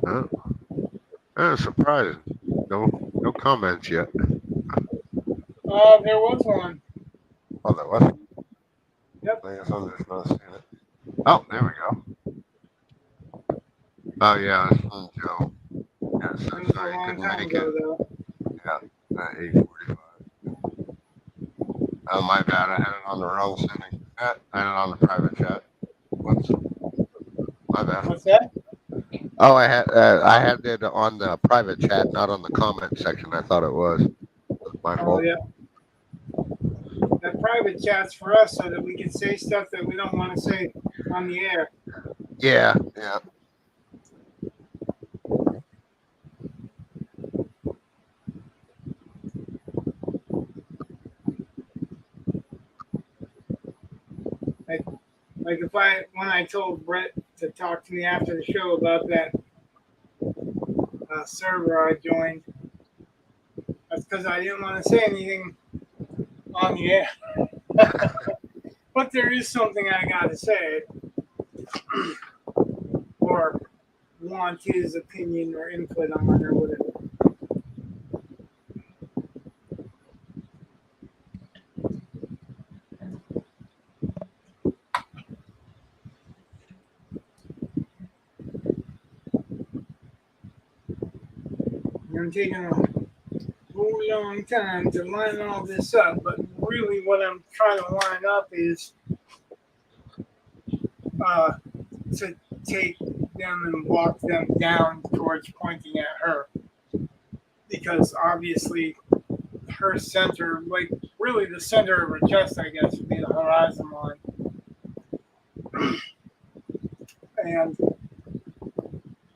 Oh, surprising. No comments yet. There was one. Oh, there was. Yep. I guess I'm just not seeing it. Oh, there we go. Oh yeah, it's from Joe. Yeah, it It says was a sorry, long couldn't time make it. ago, though. Yeah, at 8:45. Oh, my bad. I had it on the wrong setting. I had it on the private chat. Whoops. My bad. What's that? Oh, I had it on the private chat, not on the comment section. I thought it was. That's my Oh, fault. yeah. That private chat's for us so that we can say stuff that we don't want to say on the air. Yeah, yeah. Like when I told Brett to talk to me after the show about that server I joined, that's because I didn't want to say anything on the air. But there is something I got to say, or want his opinion or input on, or whatever. I'm taking a whole long time to line all this up, but really what I'm trying to line up is uh, to take them and walk them down towards pointing at her. Because obviously her center, like really the center of her chest, I guess, would be the horizon line. And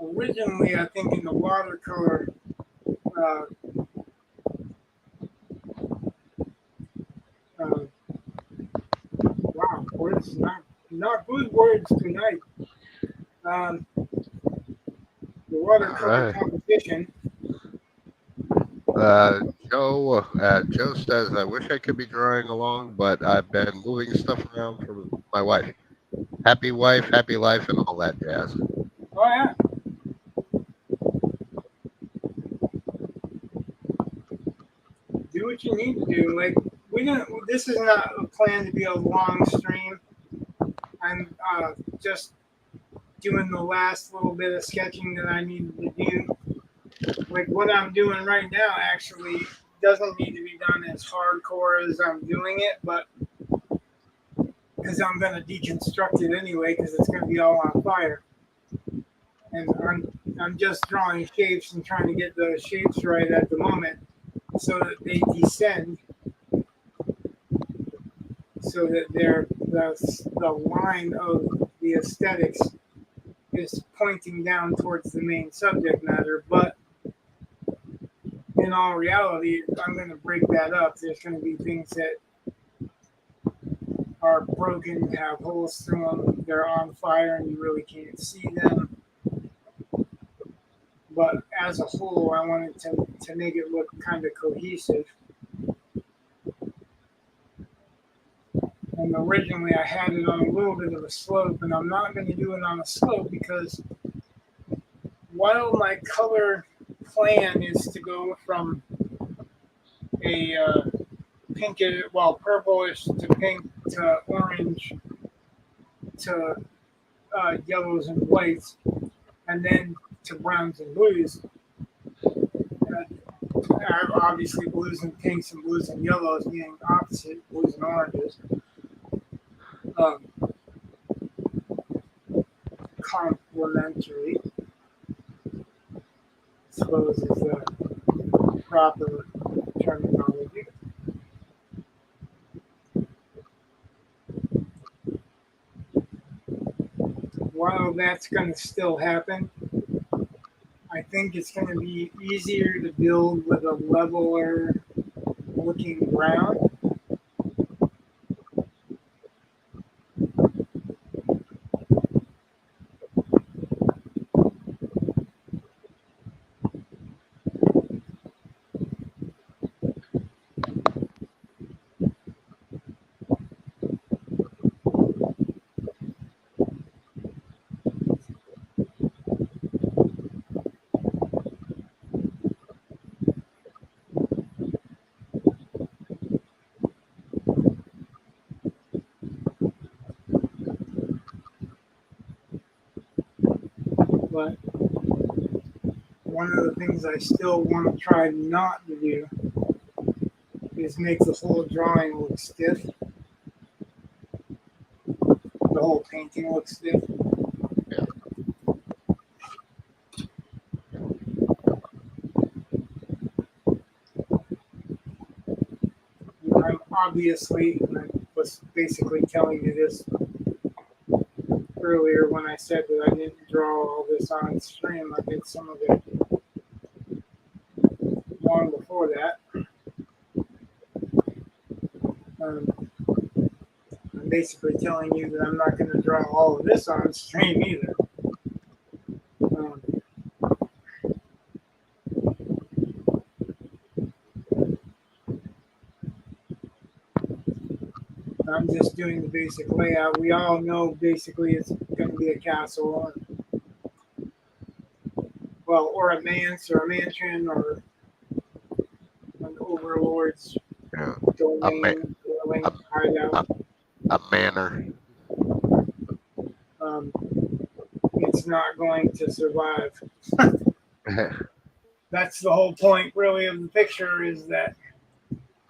originally, I think in the watercolor, uh, uh, wow, words not good words tonight. The All watercolor right. competition. Joe says, I wish I could be drawing along, but I've been moving stuff around for my wife. Happy wife, happy life, and all that jazz. Oh yeah, do what you need to do. Like we don't. This is not a plan to be a long stream. I'm just doing the last little bit of sketching that I needed to do. Like what I'm doing right now actually doesn't need to be done as hardcore as I'm doing it, but because I'm gonna deconstruct it anyway, because it's gonna be all on fire. And I'm just drawing shapes and trying to get those shapes right at the moment, so that they descend, so that the line of the aesthetics is pointing down towards the main subject matter, but in all reality, I'm going to break that up. There's going to be things that are broken, have holes through them, they're on fire, and you really can't see them. But as a whole, I wanted to make it look kind of cohesive. And originally, I had it on a little bit of a slope, and I'm not going to do it on a slope because while my color plan is to go from a purplish to pink to orange to yellows and whites, and then to browns and blues. Obviously, blues and pinks and blues and yellows being opposite, blues and oranges. Um, Complementary, I suppose, is the proper terminology. While that's going to still happen, I think it's going to be easier to build with a leveler looking ground. one of the things I still want to try not to do is make the whole drawing look stiff. The whole painting looks stiff. I'm obviously, I was basically telling you this earlier when I said that I didn't draw all this on stream. I did some of it long before that. I'm basically telling you that I'm not going to draw all of this on stream either. Um, I'm just doing the basic layout. We all know basically it's going to be a castle, or a manse, or a mansion, or an overlord's domain, dwelling, hideout. A manor. It's not going to survive. That's the whole point, really, of the picture, is that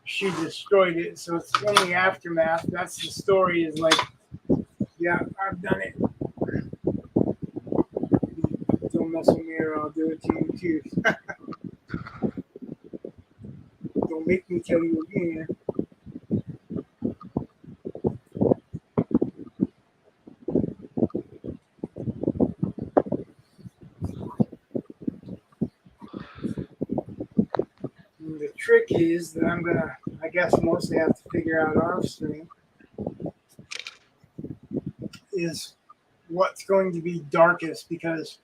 she destroyed it. So it's in the aftermath. That's the story. Is like, yeah, I've done it. Don't mess with me, or I'll do it to you too. Don't make me tell you again. And the trick is that I'm gonna, I guess, mostly have to figure out off stream is what's going to be darkest, because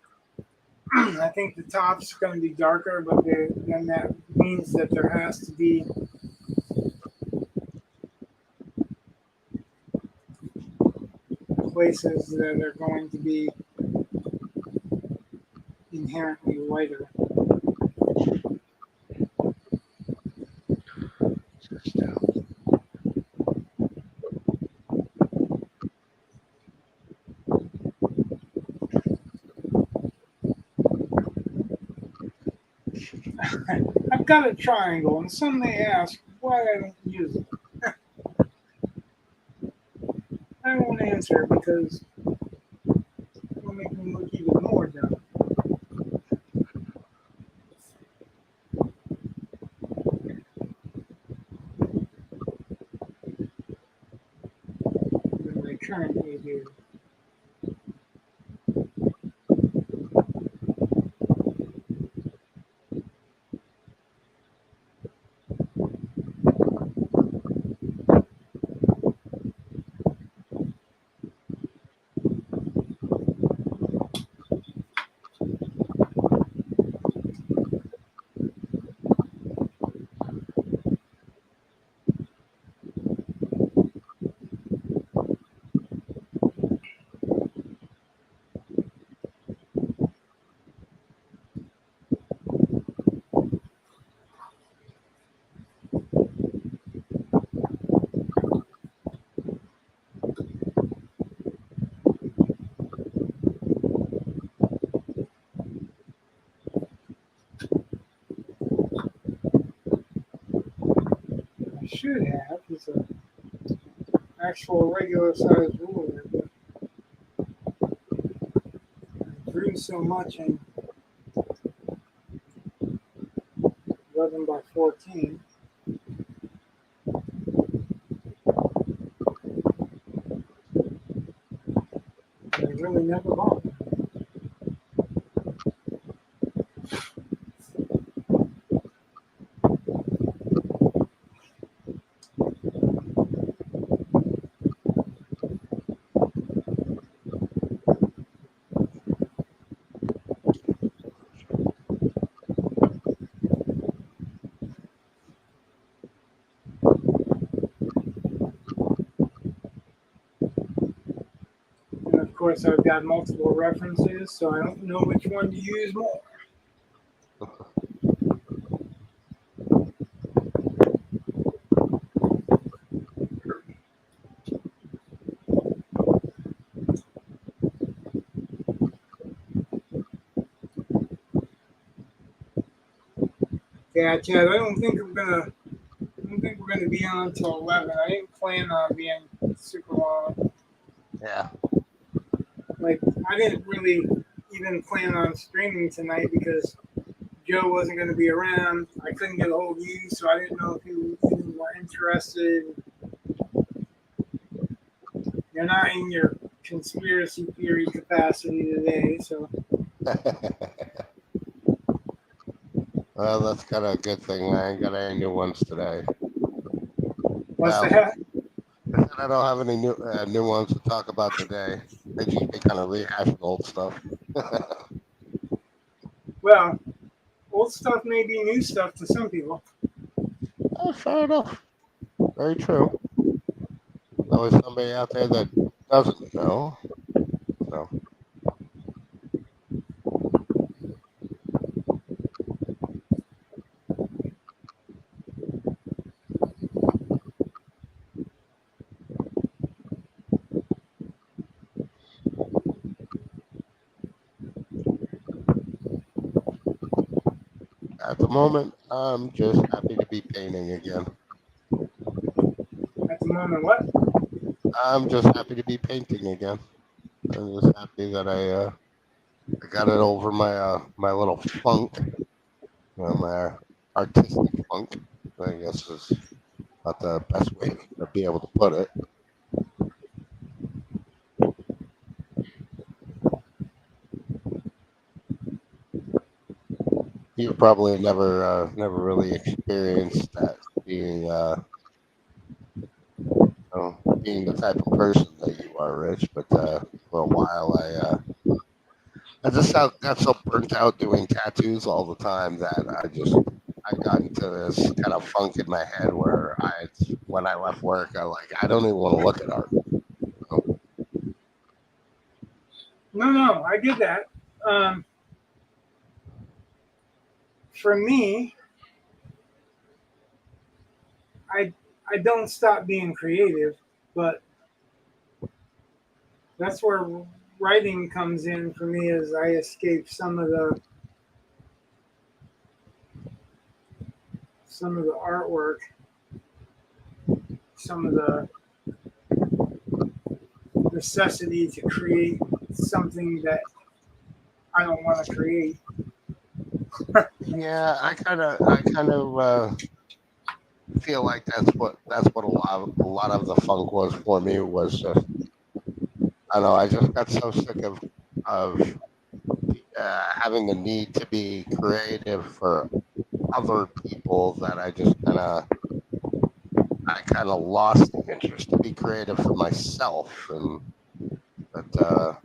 I think the top's going to be darker, but then that means that there has to be places that are going to be inherently lighter. I've got a triangle, and some may ask why I don't use it. I won't answer because it'll make me look even more dumb. Than I currently do. I should have is an actual regular size ruler, but I drew so much in 11 by 14. I really never bought them. And of course, I've got multiple references, so I don't know which one to use more. Yeah, Chad. I don't think we're gonna be on until 11. I didn't plan on being super long. Yeah. Like I didn't really even plan on streaming tonight because Joe wasn't going to be around. I couldn't get a hold of you, so I didn't know if you even were interested. You're not in your conspiracy theory capacity today, so Well, that's kind of a good thing. I ain't got any new ones today. what's Well, that? I said I don't have any new ones to talk about today. I just be kind of rehashing old stuff. Well, old stuff may be new stuff to some people. Oh, fair enough. Very true. There's always somebody out there that doesn't know. So, at the moment, I'm just happy to be painting again. At the moment, what? I'm just happy to be painting again. I'm just happy that I got it over my little funk, my artistic funk. I guess is not the best way to be able to put it. You probably never really experienced that being being the type of person that you are, Rich. But for a while, I just got so burnt out doing tattoos all the time that I got into this kind of funk in my head where when I left work, I don't even want to look at art. No, I get that. Um, for me, I I don't stop being creative, but that's where writing comes in for me as I escape some of the artwork, some of the necessity to create something that I don't want to create. Yeah, I kind of feel like that's what a lot of the funk was for me was just I don't know, I just got so sick of having the need to be creative for other people that I kind of lost the interest to be creative for myself, and that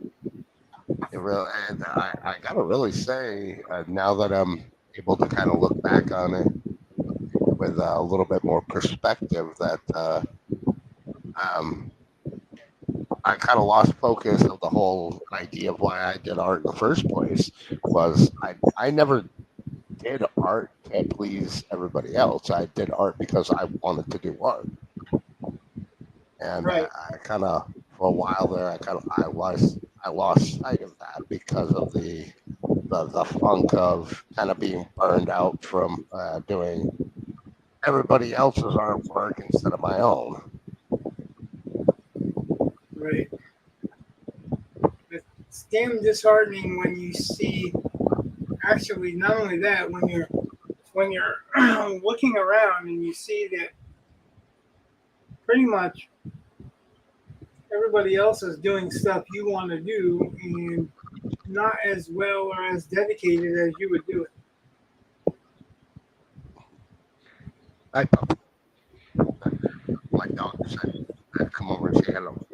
and I gotta really say now that I'm able to kind of look back on it with a little bit more perspective that um, I kind of lost focus of the whole idea of why I did art in the first place was I never did art to please everybody else. I did art because I wanted to do art, and Right, I kind of for a while there I lost sight of that because of the funk of kind of being burned out from doing everybody else's artwork instead of my own. right. It's damn disheartening when you see. Actually, not only that, when you're looking around and you see that pretty much everybody else is doing stuff you want to do and not as well or as dedicated as you would do it. I thought my dog said I'd come over and say hello.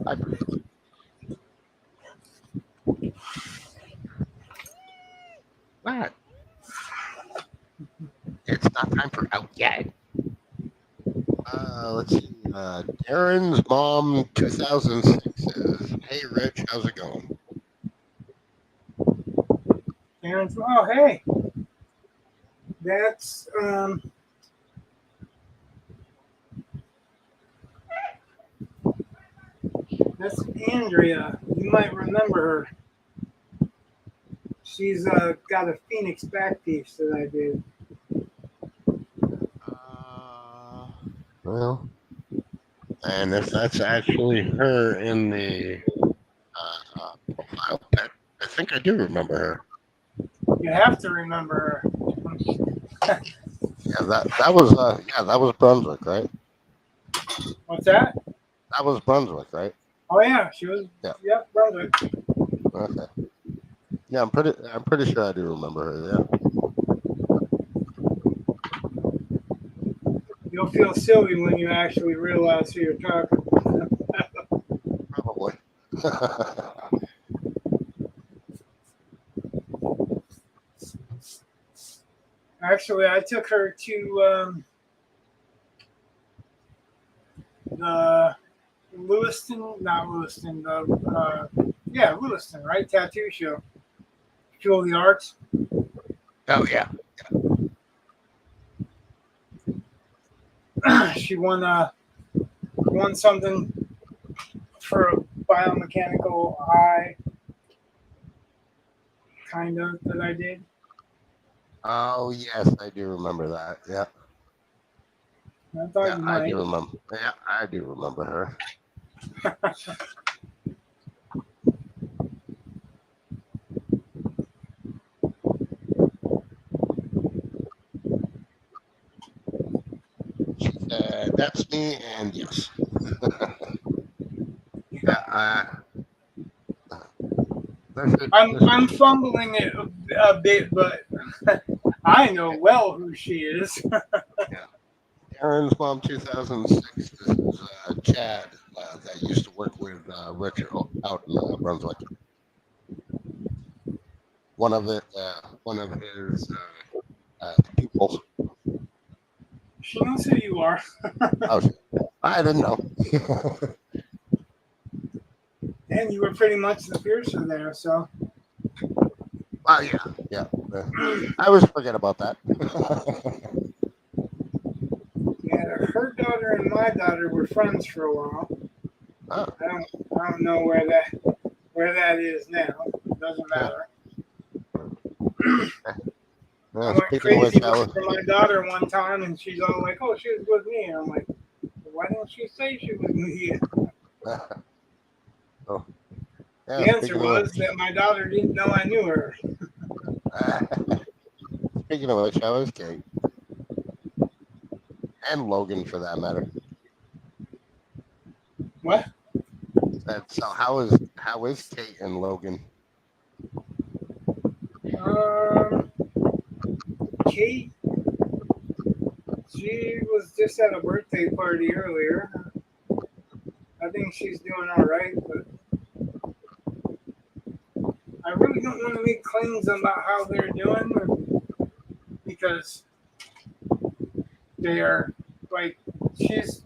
I, what? It's not time for out yet. Let's see. Darren's mom, 2006 says, "Hey, Rich, how's it going?" And oh hey, that's that's Andrea. You might remember her. She's got a Phoenix back piece that I did. Well, and if that's actually her in the profile pic, I think I do remember her. You have to remember her. Yeah, that was Brunswick, right? What's that? That was Brunswick, right? Oh yeah, she was. Yeah. Yep, brother. Okay. Yeah, I'm pretty sure I do remember her. Yeah. You'll feel silly when you actually realize who you're talking about. Probably. Actually, I took her to the Lewiston, Lewiston, right? Tattoo show. Jewel of the Arts. Oh yeah. She won something for a biomechanical eye, kind of, that I did. Oh yes, I do remember that. Yeah. I thought Yeah, you I might. do remember. Yeah, I do remember her. That's me, and yes. Yeah, I'm fumbling it a bit, but I know well who she is. yeah. Darren's mom, 2006. This is Chad that used to work with Richard out in Brunswick. One of his pupils. She knows who you are. Oh, I didn't know. And you were pretty much the piercer there, so. Oh yeah. I always forget about that. Yeah, her daughter and my daughter were friends for a while. Oh. I don't know where that is now. It doesn't matter. I went crazy for my daughter one time, and she's all like, "Oh, she was with me," and I'm like, "Why didn't she say she was with me?" Oh. Yeah, the answer was that my daughter didn't know I knew her. Speaking of which, how is Kate? And Logan, for that matter. What? So how is Kate and Logan? Kate, she was just at a birthday party earlier. I think she's doing all right, but I really don't want to make claims about how they're doing because they are like, she's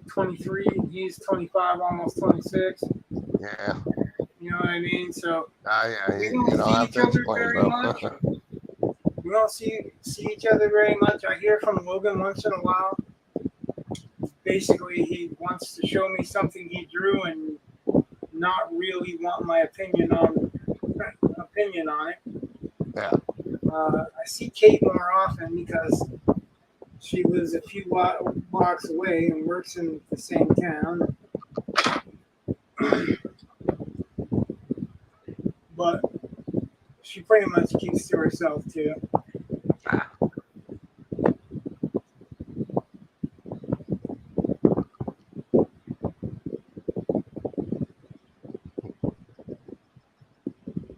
23 and he's 25, almost 26. Yeah. You know what I mean? So yeah, we you don't don't see have each to other explain, very bro. much. We don't see each other very much. I hear from Logan once in a while. Basically, he wants to show me something he drew and not really want my opinion on it. Yeah. I see Kate more often because she lives a few blocks away and works in the same town. But she pretty much keeps to herself too.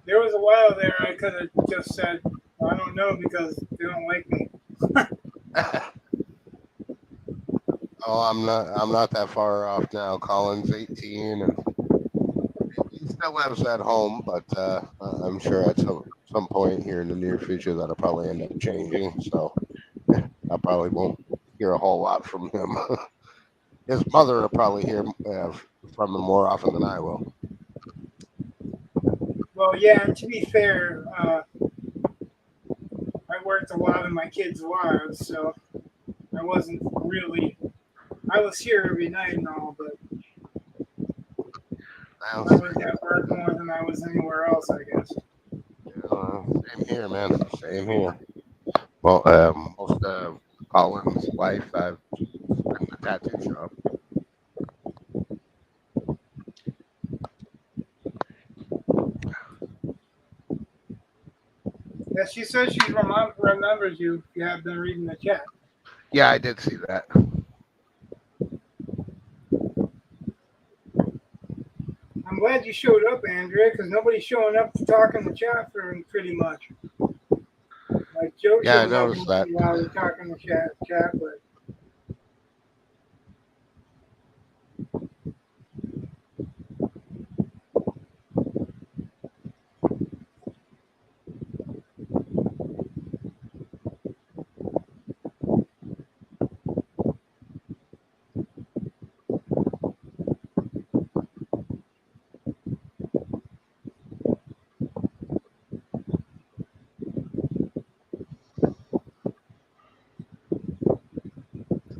There was a while there I could have just said, I don't know because they don't like me. Oh, I'm not that far off now. Colin's 18 and he still lives at home, but I'm sure at some point here in the near future that'll probably end up changing. So I probably won't hear a whole lot from him. His mother will probably hear from him more often than I will. Well, yeah, and to be fair, I worked a lot of my kids' lives, so I wasn't really. I was here every night and all, but I was at work more than I was anywhere else, I guess. Same here, man. Same here. Well, most of Colin's life, I've been in the tattoo shop. Yeah, she says she remembers you if you have been reading the chat. Yeah, I did see that. I'm glad you showed up, Andrea, because nobody's showing up to talk in the chat for him pretty much. Like Joe Yeah, I shows up noticed once that. in a while to talk in the chat, but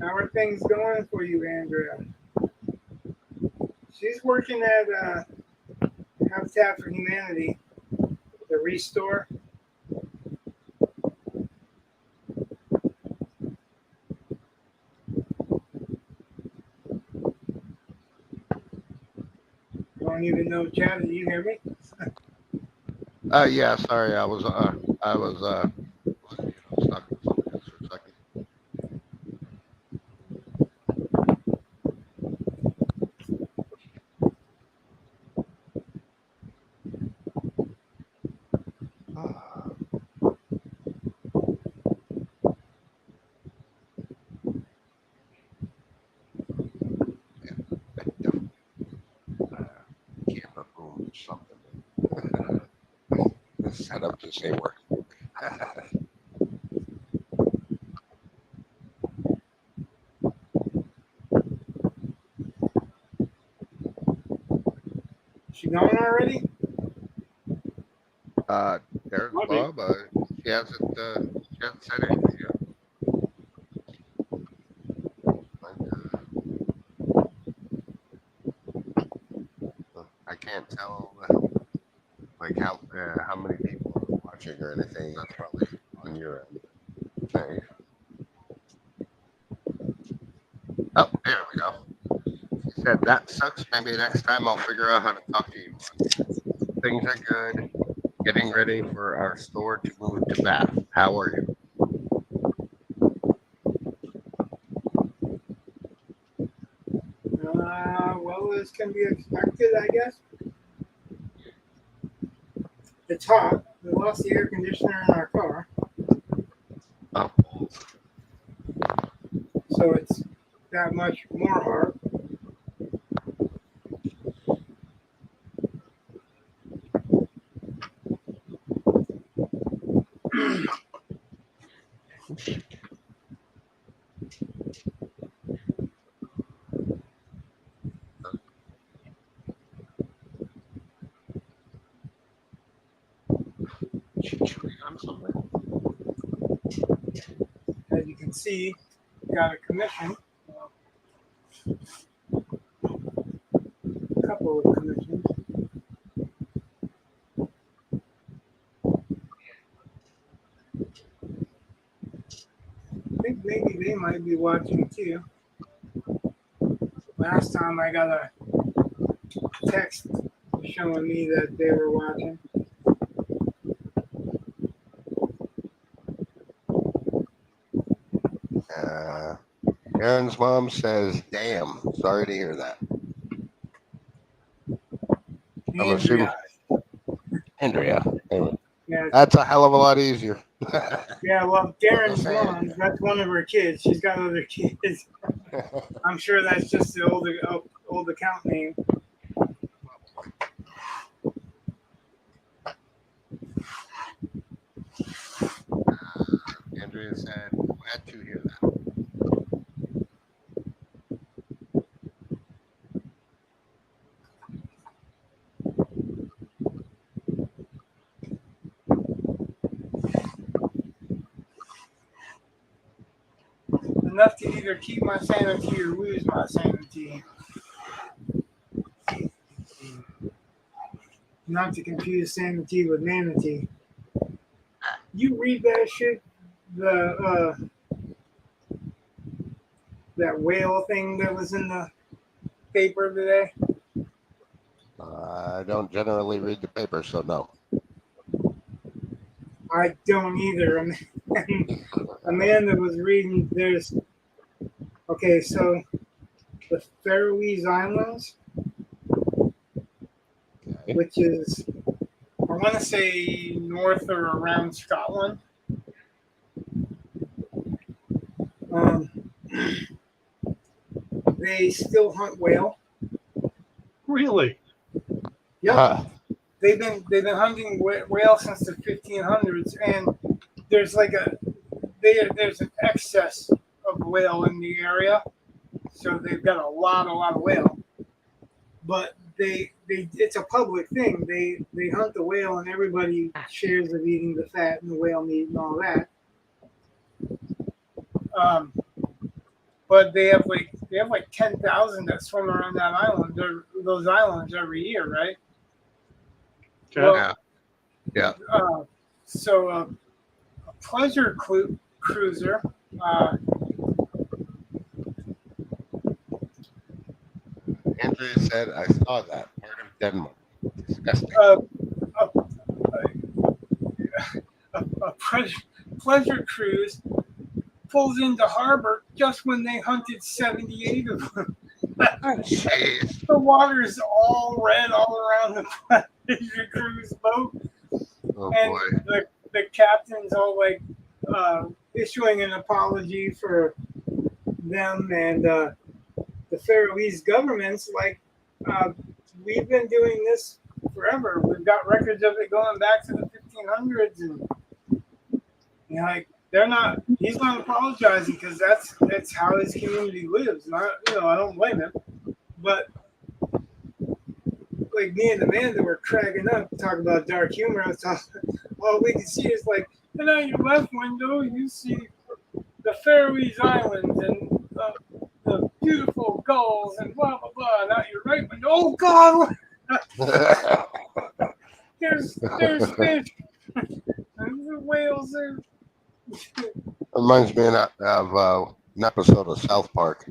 how are things going for you, Andrea? She's working at Habitat for Humanity, the Restore. Don't even know, Chad. Do you hear me? Yeah, sorry, I was stuck with something else for a second. Yeah, definitely. Camera room, something. Set up to say work. She gone already? There's Might be. Bob. She hasn't said anything yet. I can't tell like how many people are watching or anything. That's probably on your end. Thanks. Oh, there we go. She said that sucks. Maybe next time I'll figure out how to talk to you. Things are good. Getting ready for our store to move to Bath. How are you? Well, this can be expected, I guess. It's hot. We lost the air conditioner in our car, Oh, so it's that much more hot. she chewing on something. As you can see, got a commission, a couple of commissions. I think maybe they might be watching too. Last time I got a text showing me that they were watching. Aaron's mom says, "Damn, sorry to hear that." I'm assuming Andrea. Anyway, Yeah, that's a hell of a lot easier. yeah. Well, What was Darren's saying? mom, that's one of her kids. She's got other kids. I'm sure that's just the old account name. Andrea said, "Glad to hear that." Enough to either keep my sanity or lose my sanity. Not to confuse sanity with manatee. You read that shit? The that whale thing that was in the paper today. I don't generally read the paper, so no. I don't either. Amanda was reading. There's okay, so the Faroese Islands, Okay. which is I want to say north or around Scotland. Um, they still hunt whale. Really? Yep, Uh, they've been hunting whale since the 1500s, and there's like there's an excess of whale in the area, so they've got a lot of whale. But they it's a public thing. They hunt the whale, and everybody shares of eating the fat and the whale meat and all that. Um, but they have like 10,000 that swim around that island, those islands every year, right? Okay. Well, yeah. so a pleasure cruiser. Andrew said I saw that part of Denmark. Disgusting. A, a pleasure cruise pulls into harbor just when they hunted 78 of them. Jeez. The water's all red all around the pleasure cruise boat, Oh and boy. the captain's all like issuing an apology for them, and the Faroese government's like, we've been doing this forever. We've got records of it going back to the 1500s, and like they're not. He's not apologizing because that's how his community lives. Not I don't blame him, but like me and Amanda were cracking up talking about dark humor. I was talking, all we can see is like, and out your left window you see the Faroese Islands and the beautiful gulls and blah blah blah. And out your right window, oh God, there's fish. And the whales are. Reminds me of an episode of South Park.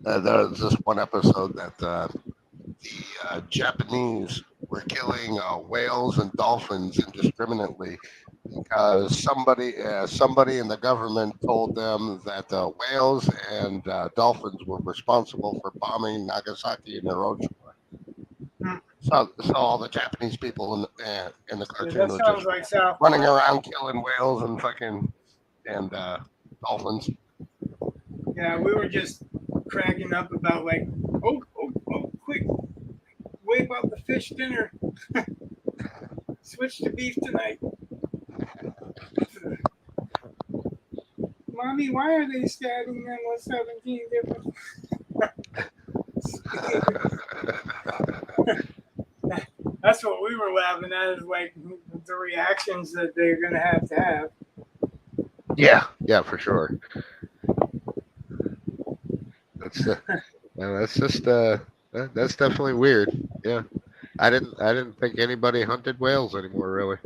There was this one episode that the Japanese were killing whales and dolphins indiscriminately because somebody in the government told them that whales and dolphins were responsible for bombing Nagasaki and Hiroshima. So all the Japanese people in the cartoon That were sounds just like South running around killing whales and dolphins. Yeah, we were just cracking up about like, oh, quick, whip out the fish dinner. Switch to beef tonight. Mommy, why are they stabbing them with 17 different? That's what we were laughing at, is like the reactions that they're gonna have to have. Yeah, for sure. That's definitely weird. Yeah, I didn't think anybody hunted whales anymore, really.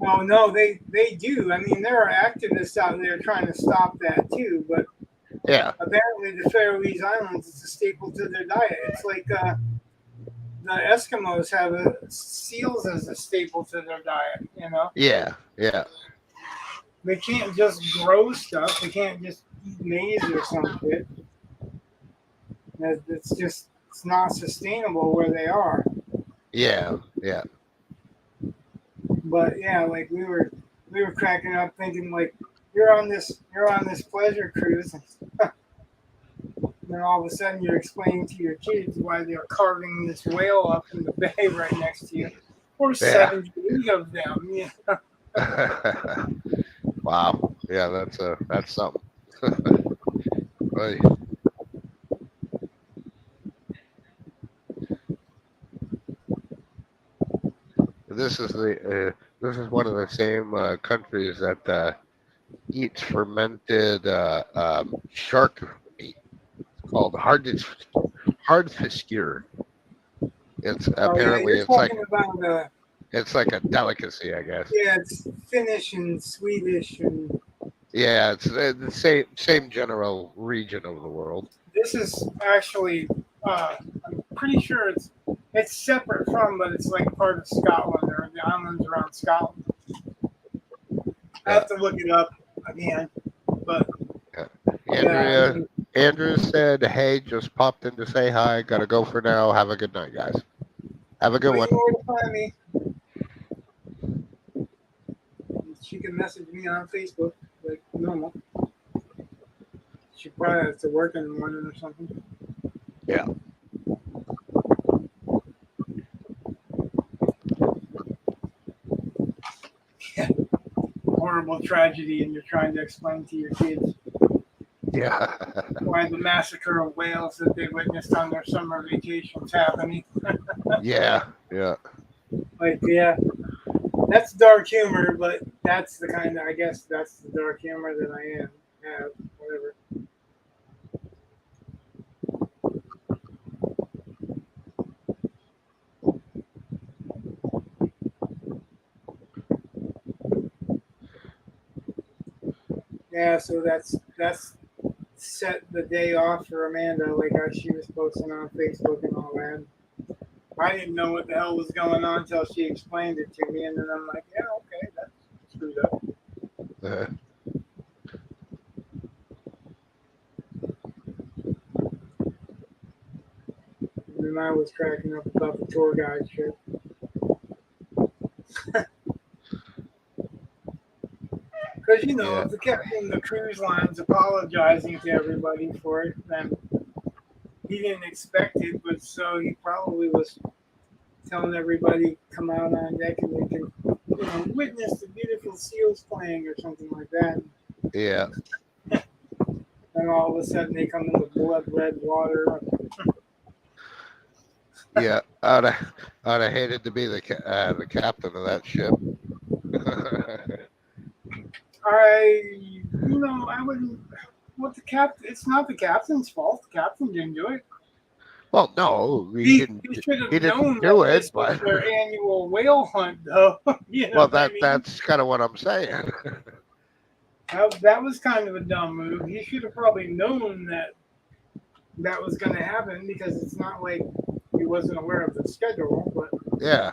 Oh no, they do. I mean, there are activists out there trying to stop that too, but Yeah, apparently the Faroese Islands is a staple to their diet. It's like the Eskimos have seals as a staple to their diet. yeah. They can't just grow stuff. They can't just eat maize or something. It's not sustainable where they are. Yeah. But yeah, like we were cracking up thinking like you're on this pleasure cruise, and then all of a sudden you're explaining to your kids why they're carving this whale up in the bay right next to you, or 78 of them. Yeah. Wow. Yeah, that's something. Right. This is one of the same countries that eats fermented shark meat. It's called hardfiskir. It's Oh yeah, apparently you're talking about it's like a delicacy, I guess. yeah, it's Finnish and Swedish, and Yeah, it's the same general region of the world. this is actually I'm pretty sure it's separate from, but it's like part of Scotland or the islands around Scotland. I Yeah, have to look it up again, but yeah. yeah, I Andrea mean, Andrew said, "Hey, just popped in to say hi. Got to go for now. Have a good night, guys. Have a good well, one." you know where to find me. She can message me on Facebook like normal. She probably has to work in the morning or something. Yeah. Horrible tragedy, and you're trying to explain to your kids Yeah. why the massacre of whales that they witnessed on their summer vacations happening. Yeah. Yeah. Like, yeah, that's dark humor, but that's the kind of, I guess that's the dark humor that I have, whatever. Yeah, so that's set the day off for Amanda, like she was posting on Facebook and all that. I didn't know what the hell was going on until she explained it to me, and then I'm like, yeah, okay, that's screwed up. Uh, And then I was cracking up about the tour guide shit. Because, you know, yeah. if the captain of the cruise line's apologizing to everybody for it, then he didn't expect it, but so he probably was telling everybody come out on deck and they can, you know, witness the beautiful seals playing or something like that. Yeah. And all of a sudden they come in the blood red water. Yeah. I'd have hated to be the captain of that ship. I wouldn't. What the captain? It's not the captain's fault. The captain didn't do it. Well, no, He should he have didn't known do that it, this was but their annual whale hunt, though. You know well, what I mean? that's kind of what I'm saying. That was kind of a dumb move. He should have probably known that that was going to happen because it's not like he wasn't aware of the schedule, but Yeah.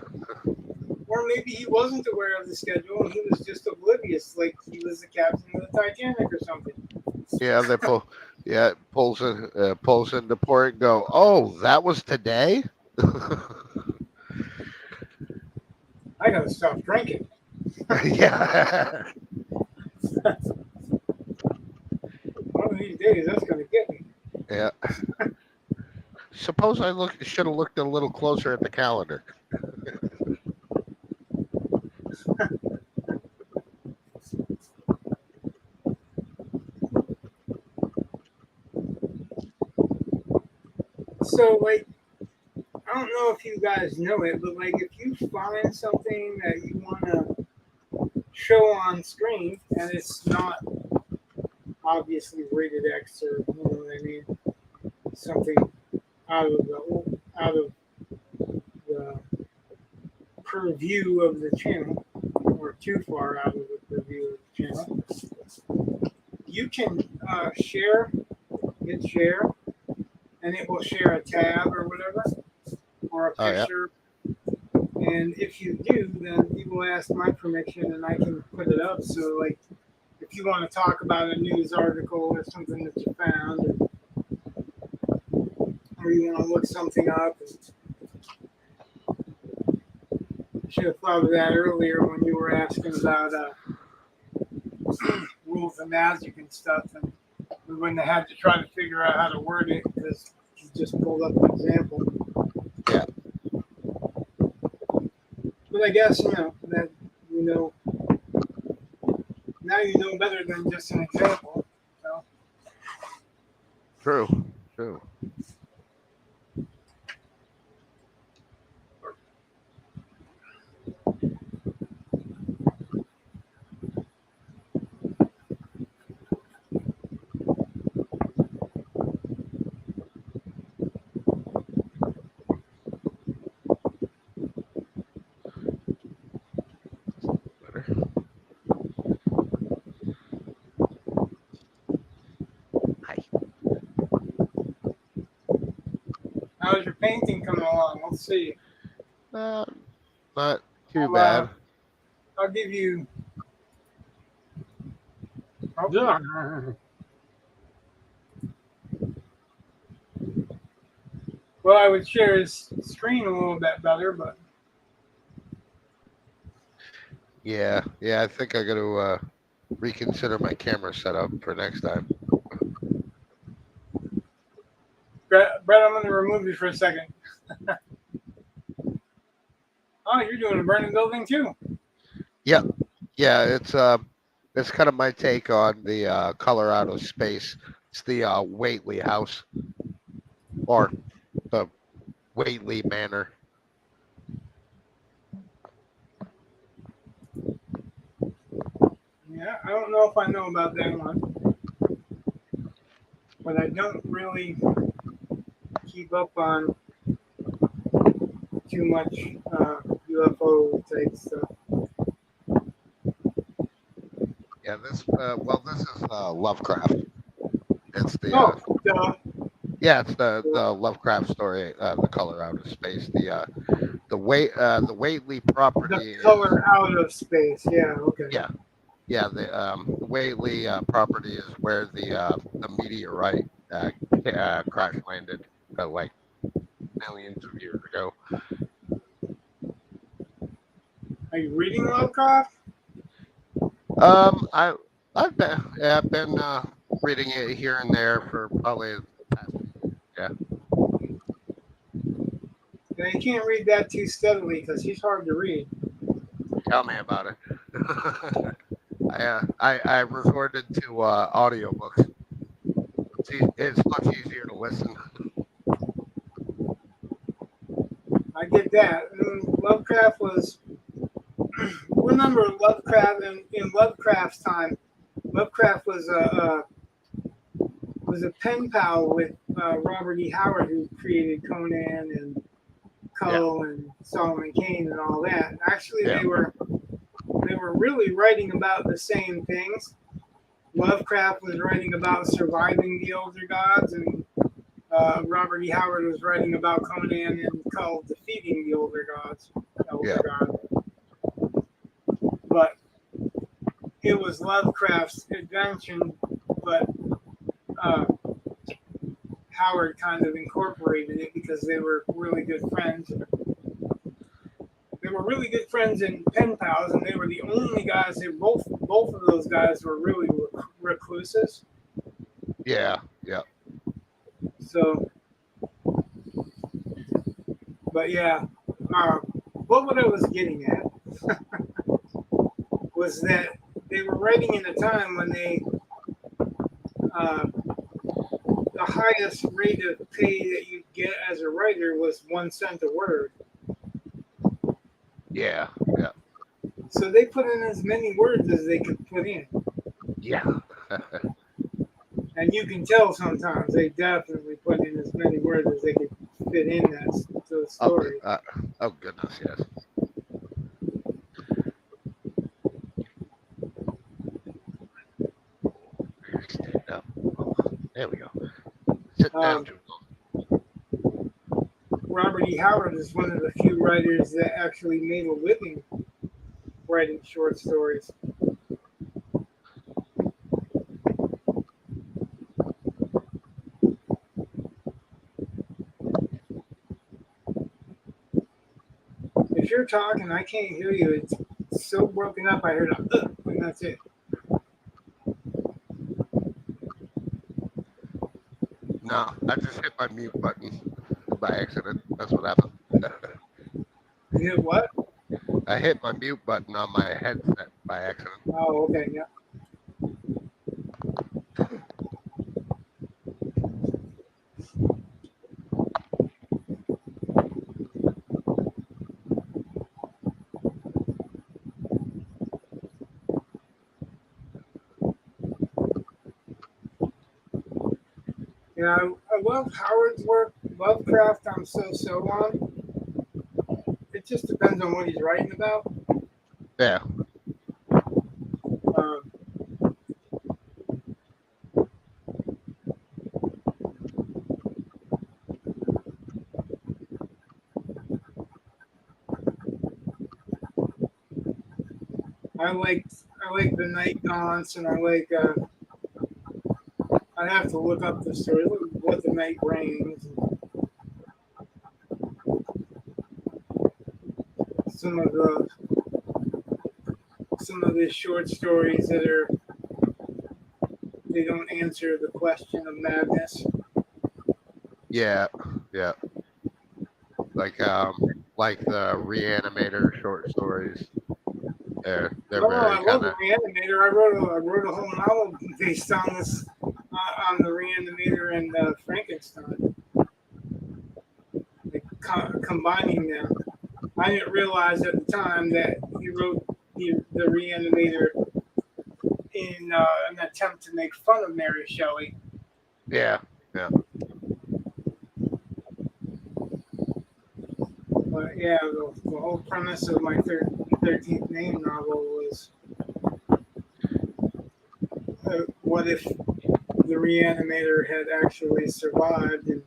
or maybe he wasn't aware of the schedule and he was just oblivious, like he was the captain of the Titanic or something. Yeah, they pull. Yeah, pulls into port. And go. Oh, that was today. I gotta stop drinking. Yeah. One of these days, that's gonna get me. Yeah. Suppose I should have looked a little closer at the calendar. So, like, I don't know if you guys know it, but like, if you find something that you want to show on screen and it's not obviously rated X or you know what I mean, something out of the purview of the channel or too far out of the purview of the channel, you can hit share, and it will share a tab or whatever, or a Oh yeah. picture. And if you do, then you will ask my permission and I can put it up. So, like, if you want to talk about a news article or something that you found, or you want to look something up, I should have thought of that earlier when you were asking about rules of magic and stuff. And we wouldn't have had to try to figure out how to word it because you just pulled up an example. Yeah. But I guess, that, now you know better than just an example. So, True. True. how's your painting coming along? Let's see. Uh, not too I'll, bad. I'll give you. Oh, Yeah. well, I would share his screen a little bit better, but Yeah, I think I got to reconsider my camera setup for next time. Brett, I'm going to remove you for a second. Oh, you're doing a burning building too. Yeah, it's kind of my take on the Colorado space. It's the Whately house or the Whately Manor. Yeah, I don't know if I know about that one, but I don't really keep up on too much UFO type stuff. Yeah, this is Lovecraft. It's the Oh, duh. it's the Lovecraft story, the color out of space. The Whately The property is color out of space. Yeah, okay. the Whately property is where the meteorite crash landed like millions of years ago. Are you reading Lovecraft? I I've been reading it here and there for probably the past few years. Yeah. Yeah, you can't read that too steadily because he's hard to read. Tell me about it. I resorted to audiobooks. It's much easier to listen. I get that. Lovecraft was. Remember Lovecraft in Lovecraft's time. Lovecraft was a pen pal with Robert E. Howard, who created Conan and Cull and Solomon Kane and all that. Actually, Yeah. they were really writing about the same things. Lovecraft was writing about surviving the elder gods, and Robert E. Howard was writing about Conan and Cull defeating the elder gods. But it was Lovecraft's invention, but Howard kind of incorporated it because they were really good friends. They were really good friends and pen pals, and they were the only guys. Both of those guys were really recluses. Yeah. So, but yeah, what I was getting at was that they were writing in a time when the highest rate of pay that you get as a writer was 1 cent a word. Yeah. So they put in as many words as they could put in. Yeah. And you can tell sometimes they definitely put in as many words as they could fit in those stories. Oh goodness, yes. Stand up. Oh, there we go. Sit down, Jules. Robert E. Howard is one of the few writers that actually made a living writing short stories. If you're talking, I can't hear you. It's so broken up. I heard a and that's it. No, I just hit my mute button by accident. That's what happened. You hit what? I hit my mute button on my headset by accident. Oh, okay, yeah. Yeah, I love Howard's work. Lovecraft, I'm so on. It just depends on what he's writing about. Yeah. Um, I like the night gaunts, and I have to look up the story. What the night brings. Some of the some of the short stories that are they don't answer the question of madness. Yeah, yeah. Like the Reanimator short stories. They're Oh, I very love kind the of Reanimator. I wrote a whole novel based on this on the Reanimator and Frankenstein, like combining them. I didn't realize at the time that he wrote the Reanimator in an attempt to make fun of Mary Shelley. yeah, yeah. But yeah, the whole premise of my 13th Name novel was what if the Reanimator had actually survived and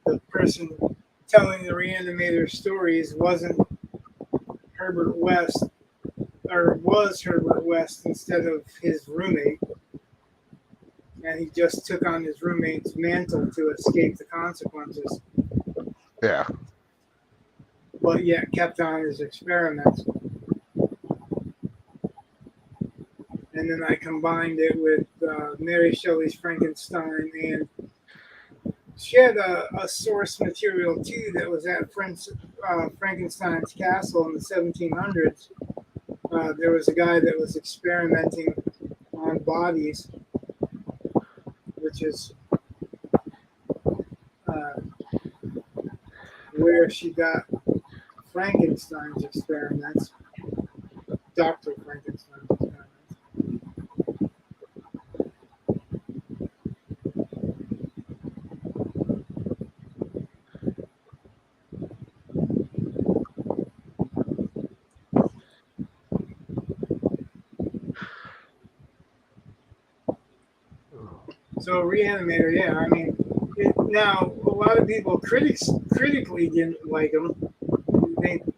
the person telling the Reanimator stories wasn't Herbert West, or was Herbert West instead of his roommate, and he just took on his roommate's mantle to escape the consequences, Yeah. but yet kept on his experiments. And then I combined it with Mary Shelley's Frankenstein, and she had a source material too that was at Frankenstein's castle in the 1700s. There was a guy that was experimenting on bodies, which is uh, where she got Frankenstein's experiments, Dr. Frankenstein's experiments. So Reanimator, yeah, I mean, now a lot of people critically didn't like him.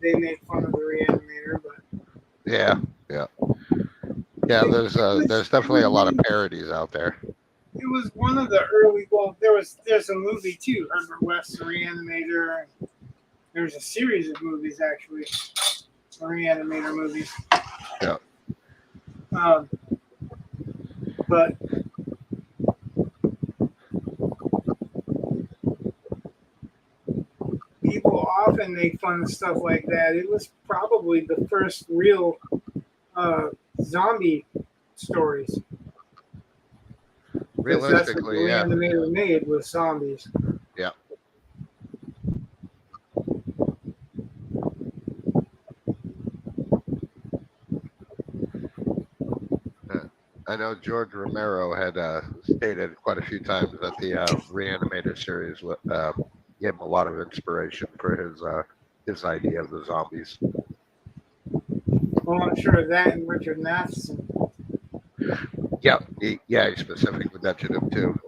They made fun of the Reanimator, but Yeah, yeah, yeah. There's it definitely was a lot of one parodies out there. it was one of the early. Well, there's a movie too, Herbert West's Reanimator. And there's a series of movies actually, Reanimator movies. Yeah, Um, but people often make fun of stuff like that. It was probably the first real uh, zombie stories because that's what the realistically, yeah, Reanimator made was zombies. yeah. Uh, I know George Romero had stated quite a few times that the Reanimator series gave him a lot of inspiration for his idea of the zombies. Well, I'm sure of that and Richard Matheson. Yeah, he specifically mentioned him too.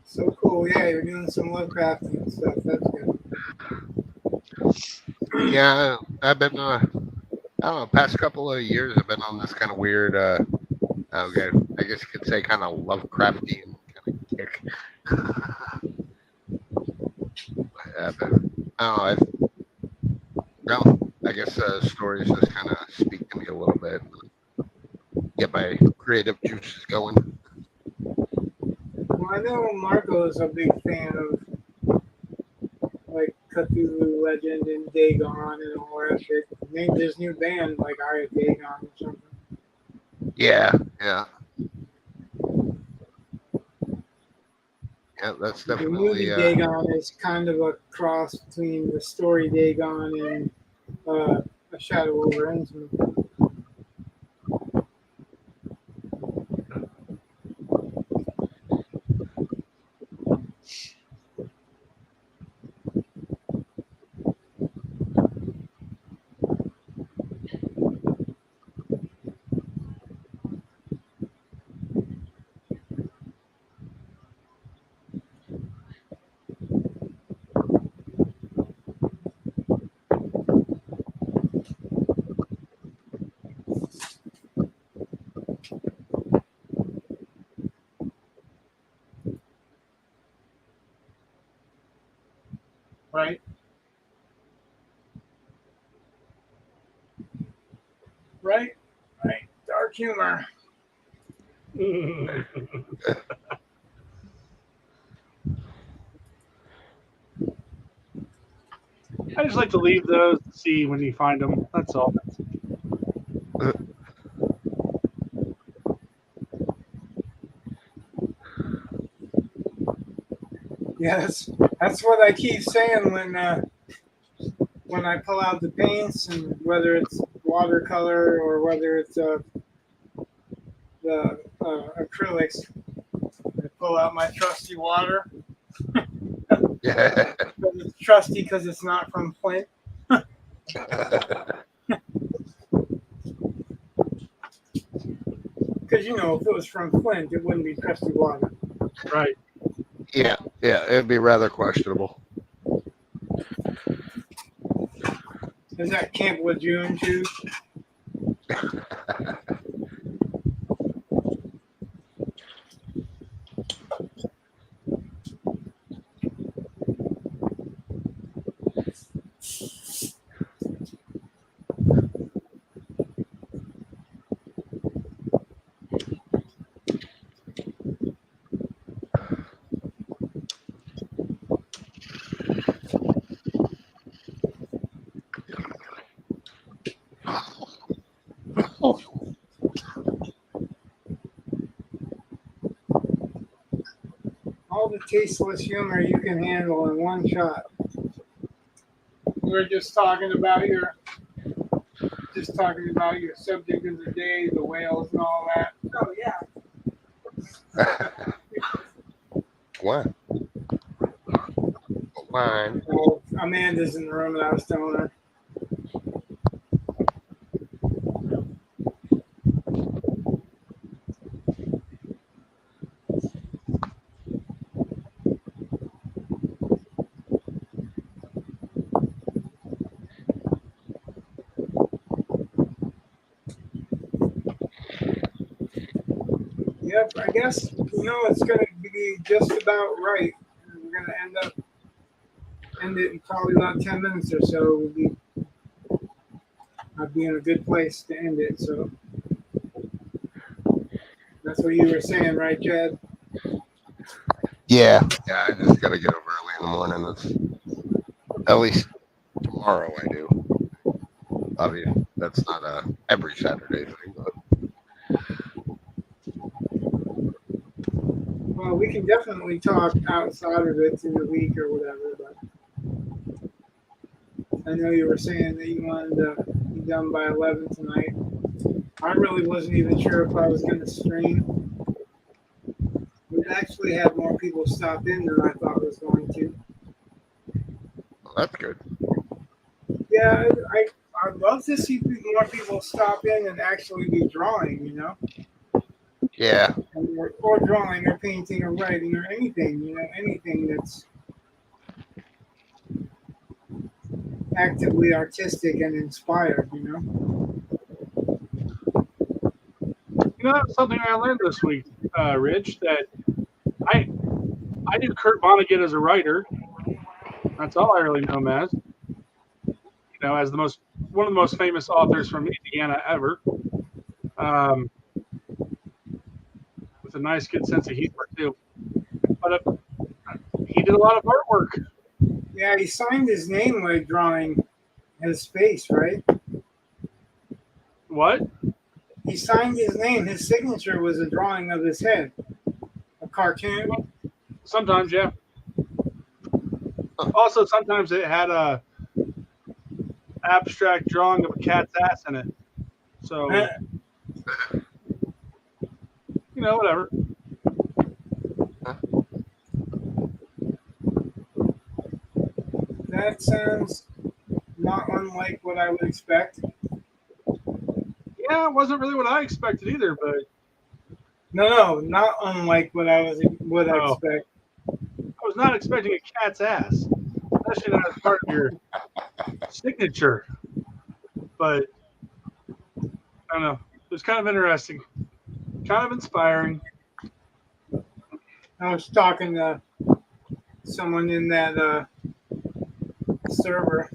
So cool. Yeah, you're doing some Lovecraftian stuff. That's good. Yeah, I've been I don't know, past couple of years I've been on this kind of weird okay, I guess you could say kind of Lovecraftian kind of kick. But, I don't know, I guess stories just kind of speak to me a little bit, get my creative juices going. Well, I know Marco is a big fan of like Cthulhu Legend and Dagon and all that shit. Named this new band like I had Dagon or something. Yeah, yeah. Yeah, that's The definitely movie Dagon is kind of a cross between the story Dagon and A Shadow over Innsmouth. Right? Right? Right. Dark humor. I just like to leave those to see when you find them. That's all. Yes, that's what I keep saying when I pull out the paints, and whether it's watercolor or whether it's the acrylics. I pull out my trusty water. yeah. It's trusty because it's not from Flint. Because you know, if it was from Flint, it wouldn't be trusty water. Right. Yeah, yeah, it'd be rather questionable. Is that Camp Lejeune too? All the tasteless humor you can handle in one shot. We were just talking about your subject of the day, the whales and all that. Oh yeah. What? Wine. Well, Amanda's in the room that I was telling her. Yep, I guess it's going to be just about right. We're going to end it in probably about 10 minutes or so. I'd be in a good place to end it. So that's what you were saying, right, Chad? Yeah, yeah. I just gotta get up early in the morning. At least tomorrow I do. Obviously, that's not a every Saturday thing, but Well, we can definitely talk outside of it in the week or whatever. But I know you were saying that you wanted to be done by 11 tonight. I really wasn't even sure if I was going to stream. We've actually had more people stop in than I thought was going to. well, that's good. Yeah, I'd love to see more people stop in and actually be drawing, Yeah, or drawing or painting or writing or anything, anything that's actively artistic and inspired, That's something I learned this week, Rich, that I knew Kurt Vonnegut as a writer. That's all I really know him as. As one of the most famous authors from Indiana ever. With a nice, good sense of humor too. But he did a lot of artwork. Yeah, he signed his name by drawing his face, right? What? He signed his name. His signature was a drawing of his head, a cartoon. Sometimes, yeah. Also, sometimes it had a abstract drawing of a cat's ass in it. So, whatever. That sounds not unlike what I would expect. Yeah, it wasn't really what I expected either, but No, not unlike what I Oh. expect. I was not expecting a cat's ass, especially not as part of your signature. But I don't know. It was kind of interesting, kind of inspiring. I was talking to someone in that server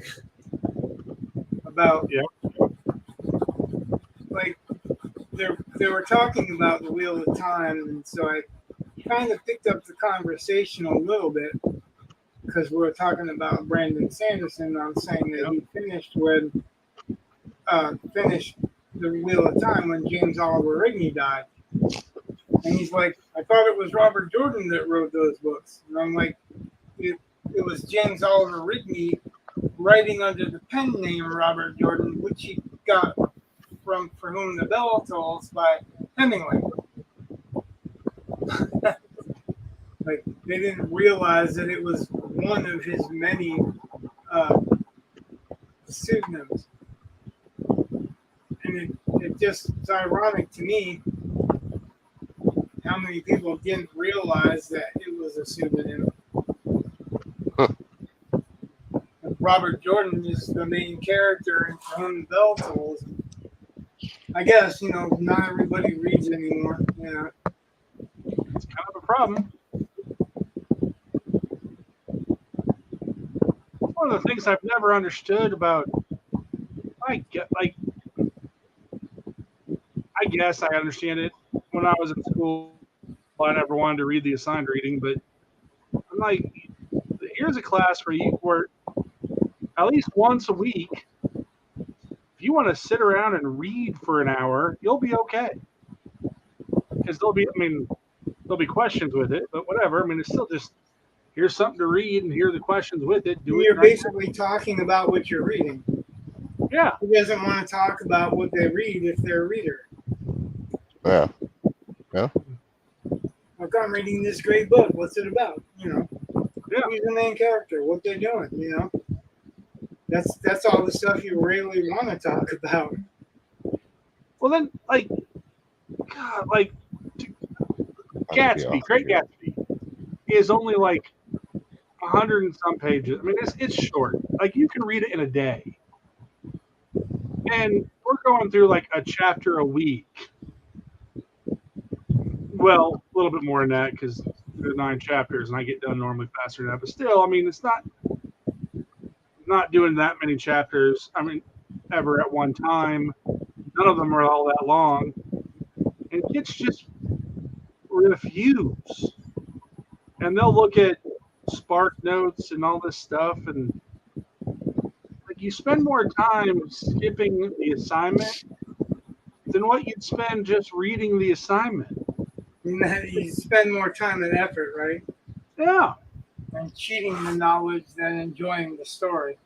about like they were talking about the Wheel of Time, and so I kind of picked up the conversation a little bit because we were talking about Brandon Sanderson. I was saying that he finished finished the Wheel of Time when James Oliver Rigney died, and he's like, I thought it was Robert Jordan that wrote those books, and I'm like, it was James Oliver Rigney writing under the pen name Robert Jordan, which he got from For Whom the Bell Tolls by Hemingway. Like, they didn't realize that it was one of his many pseudonyms. And it's ironic to me how many people didn't realize that it was a pseudonym. Robert Jordan is the main character in For Whom the Bell Tolls. I guess, not everybody reads anymore. Yeah. It's kind of a problem. One of the things I've never understood about, I guess I understand it. When I was in school, I never wanted to read the assigned reading, but I'm like, here's a class where at least once a week, if you want to sit around and read for an hour, you'll be okay. Because there'll be questions with it, but whatever. I mean, it's still just, here's something to read and here are the questions with it. You're basically talking about what you're reading. Yeah. Who doesn't want to talk about what they read if they're a reader? Yeah. Yeah. Like, I'm reading this great book. What's it about? Yeah. Who's the main character? What they're doing? That's all the stuff you really want to talk about. Well, then, Gatsby, Great Gatsby, is only like 100 and some pages. I mean, it's short. Like, you can read it in a day. And we're going through like a chapter a week. Well, a little bit more than that because there's 9 chapters and I get done normally faster than that. But still, I mean, it's not doing that many chapters. I mean, ever at one time. None of them are all that long. And kids just refuse. And they'll look at Spark Notes and all this stuff, and like, you spend more time skipping the assignment than what you'd spend just reading the assignment. You spend more time and effort, right? Yeah. And cheating the knowledge than enjoying the story.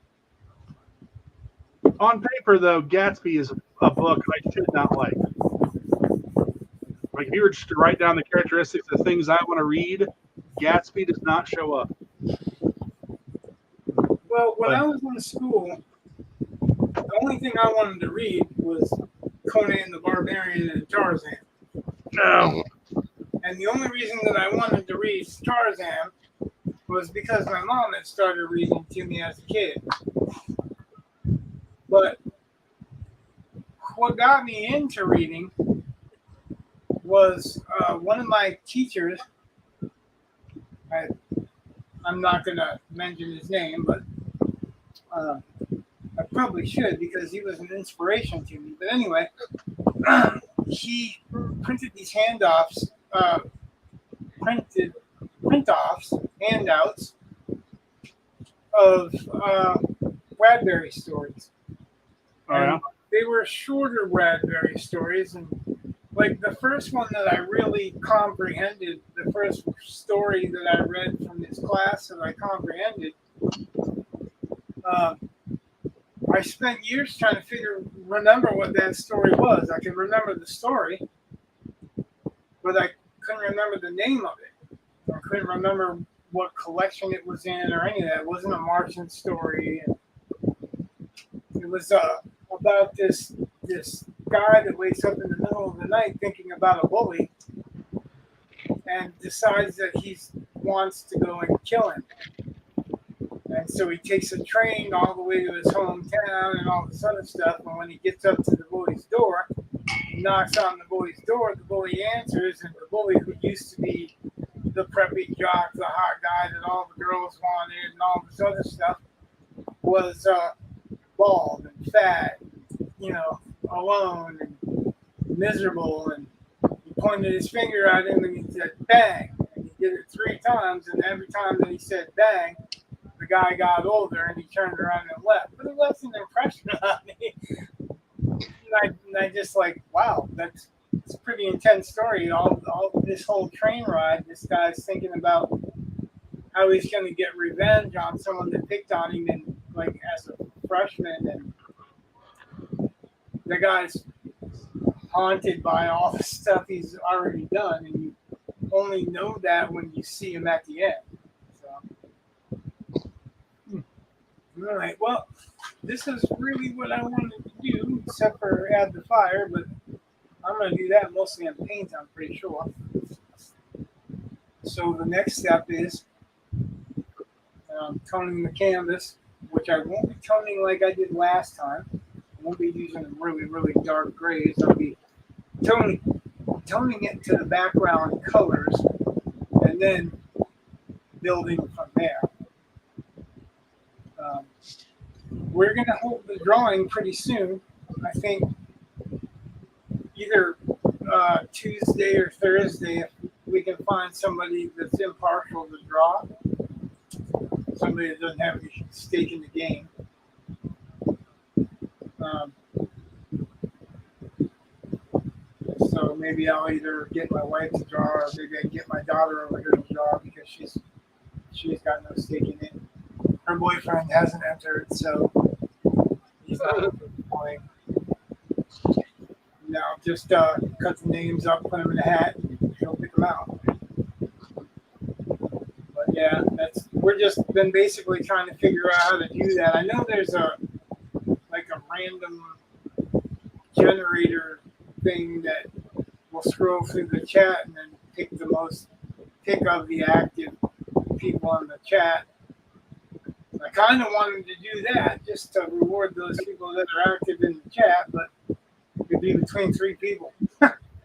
On paper, though, Gatsby is a book I should not like. Like, if you were just to write down the characteristics of things I want to read, Gatsby does not show up. Well, when I was in school, the only thing I wanted to read was Conan the Barbarian and Tarzan. No. And the only reason that I wanted to read Tarzan was because my mom had started reading to me as a kid. But what got me into reading was one of my teachers. I'm not going to mention his name, but I probably should because he was an inspiration to me. But anyway, he printed these handouts of Bradbury stories. Oh, yeah? And they were shorter Bradbury stories, and like the first one that I really comprehended, the first story that I read from this class that I comprehended, um, I spent years trying to remember what that story was. I could remember the story, but I couldn't remember the name of it. I couldn't remember what collection it was in or any of that. It wasn't a Martian story. It was about this guy that wakes up in the middle of the night thinking about a bully and decides that he wants to go and kill him. And so he takes a train all the way to his hometown and all this other stuff. And when he gets up to the bully's door, he knocks on the bully's door. The bully answers, and the bully, who used to be the preppy jock, the hot guy that all the girls wanted, and all this other stuff, was bald and fat, alone and miserable. And he pointed his finger at him and he said, "Bang!" And he did it 3 times. And every time that he said "bang," the guy got older and he turned around and left. But it left an impression on me. And I just like, wow, it's a pretty intense story. All this whole train ride, this guy's thinking about how he's going to get revenge on someone that picked on him, and like as a freshman, and the guy's haunted by all the stuff he's already done, and you only know that when you see him at the end. So, all right, well, this is really what I wanted to do, except for add the fire, but I'm going to do that mostly on paint, I'm pretty sure. So the next step is toning the canvas, which I won't be toning like I did last time. I won't be using really, really dark grays. I'll be toning it to the background colors and then building from there. We're going to hold the drawing pretty soon. I think either Tuesday or Thursday, if we can find somebody that's impartial to draw. Somebody that doesn't have any stake in the game. So maybe I'll either get my wife to draw, or maybe I can get my daughter over here to draw, because she's got no stake in it. Her boyfriend hasn't entered, so he's not playing. Now just cut the names up, put them in a hat, and she'll pick them out. But yeah, we're just been basically trying to figure out how to do that. I know there's a random generator thing that will scroll through the chat and then pick of the active people in the chat. I kind of wanted to do that just to reward those people that are active in the chat, but it could be between 3 people.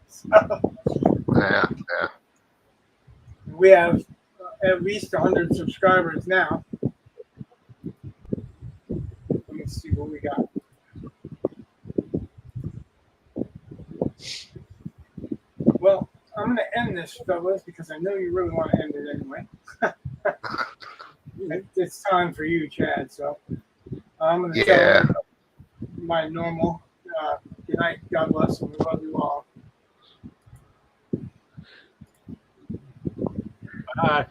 So, Yeah. we have at least 100 subscribers now. Let me see what we got. Well, I'm going to end this, fellas, because I know you really want to end it anyway. It's time for you, Chad. So I'm going to tell my normal good night, God bless, and we love you all. Bye.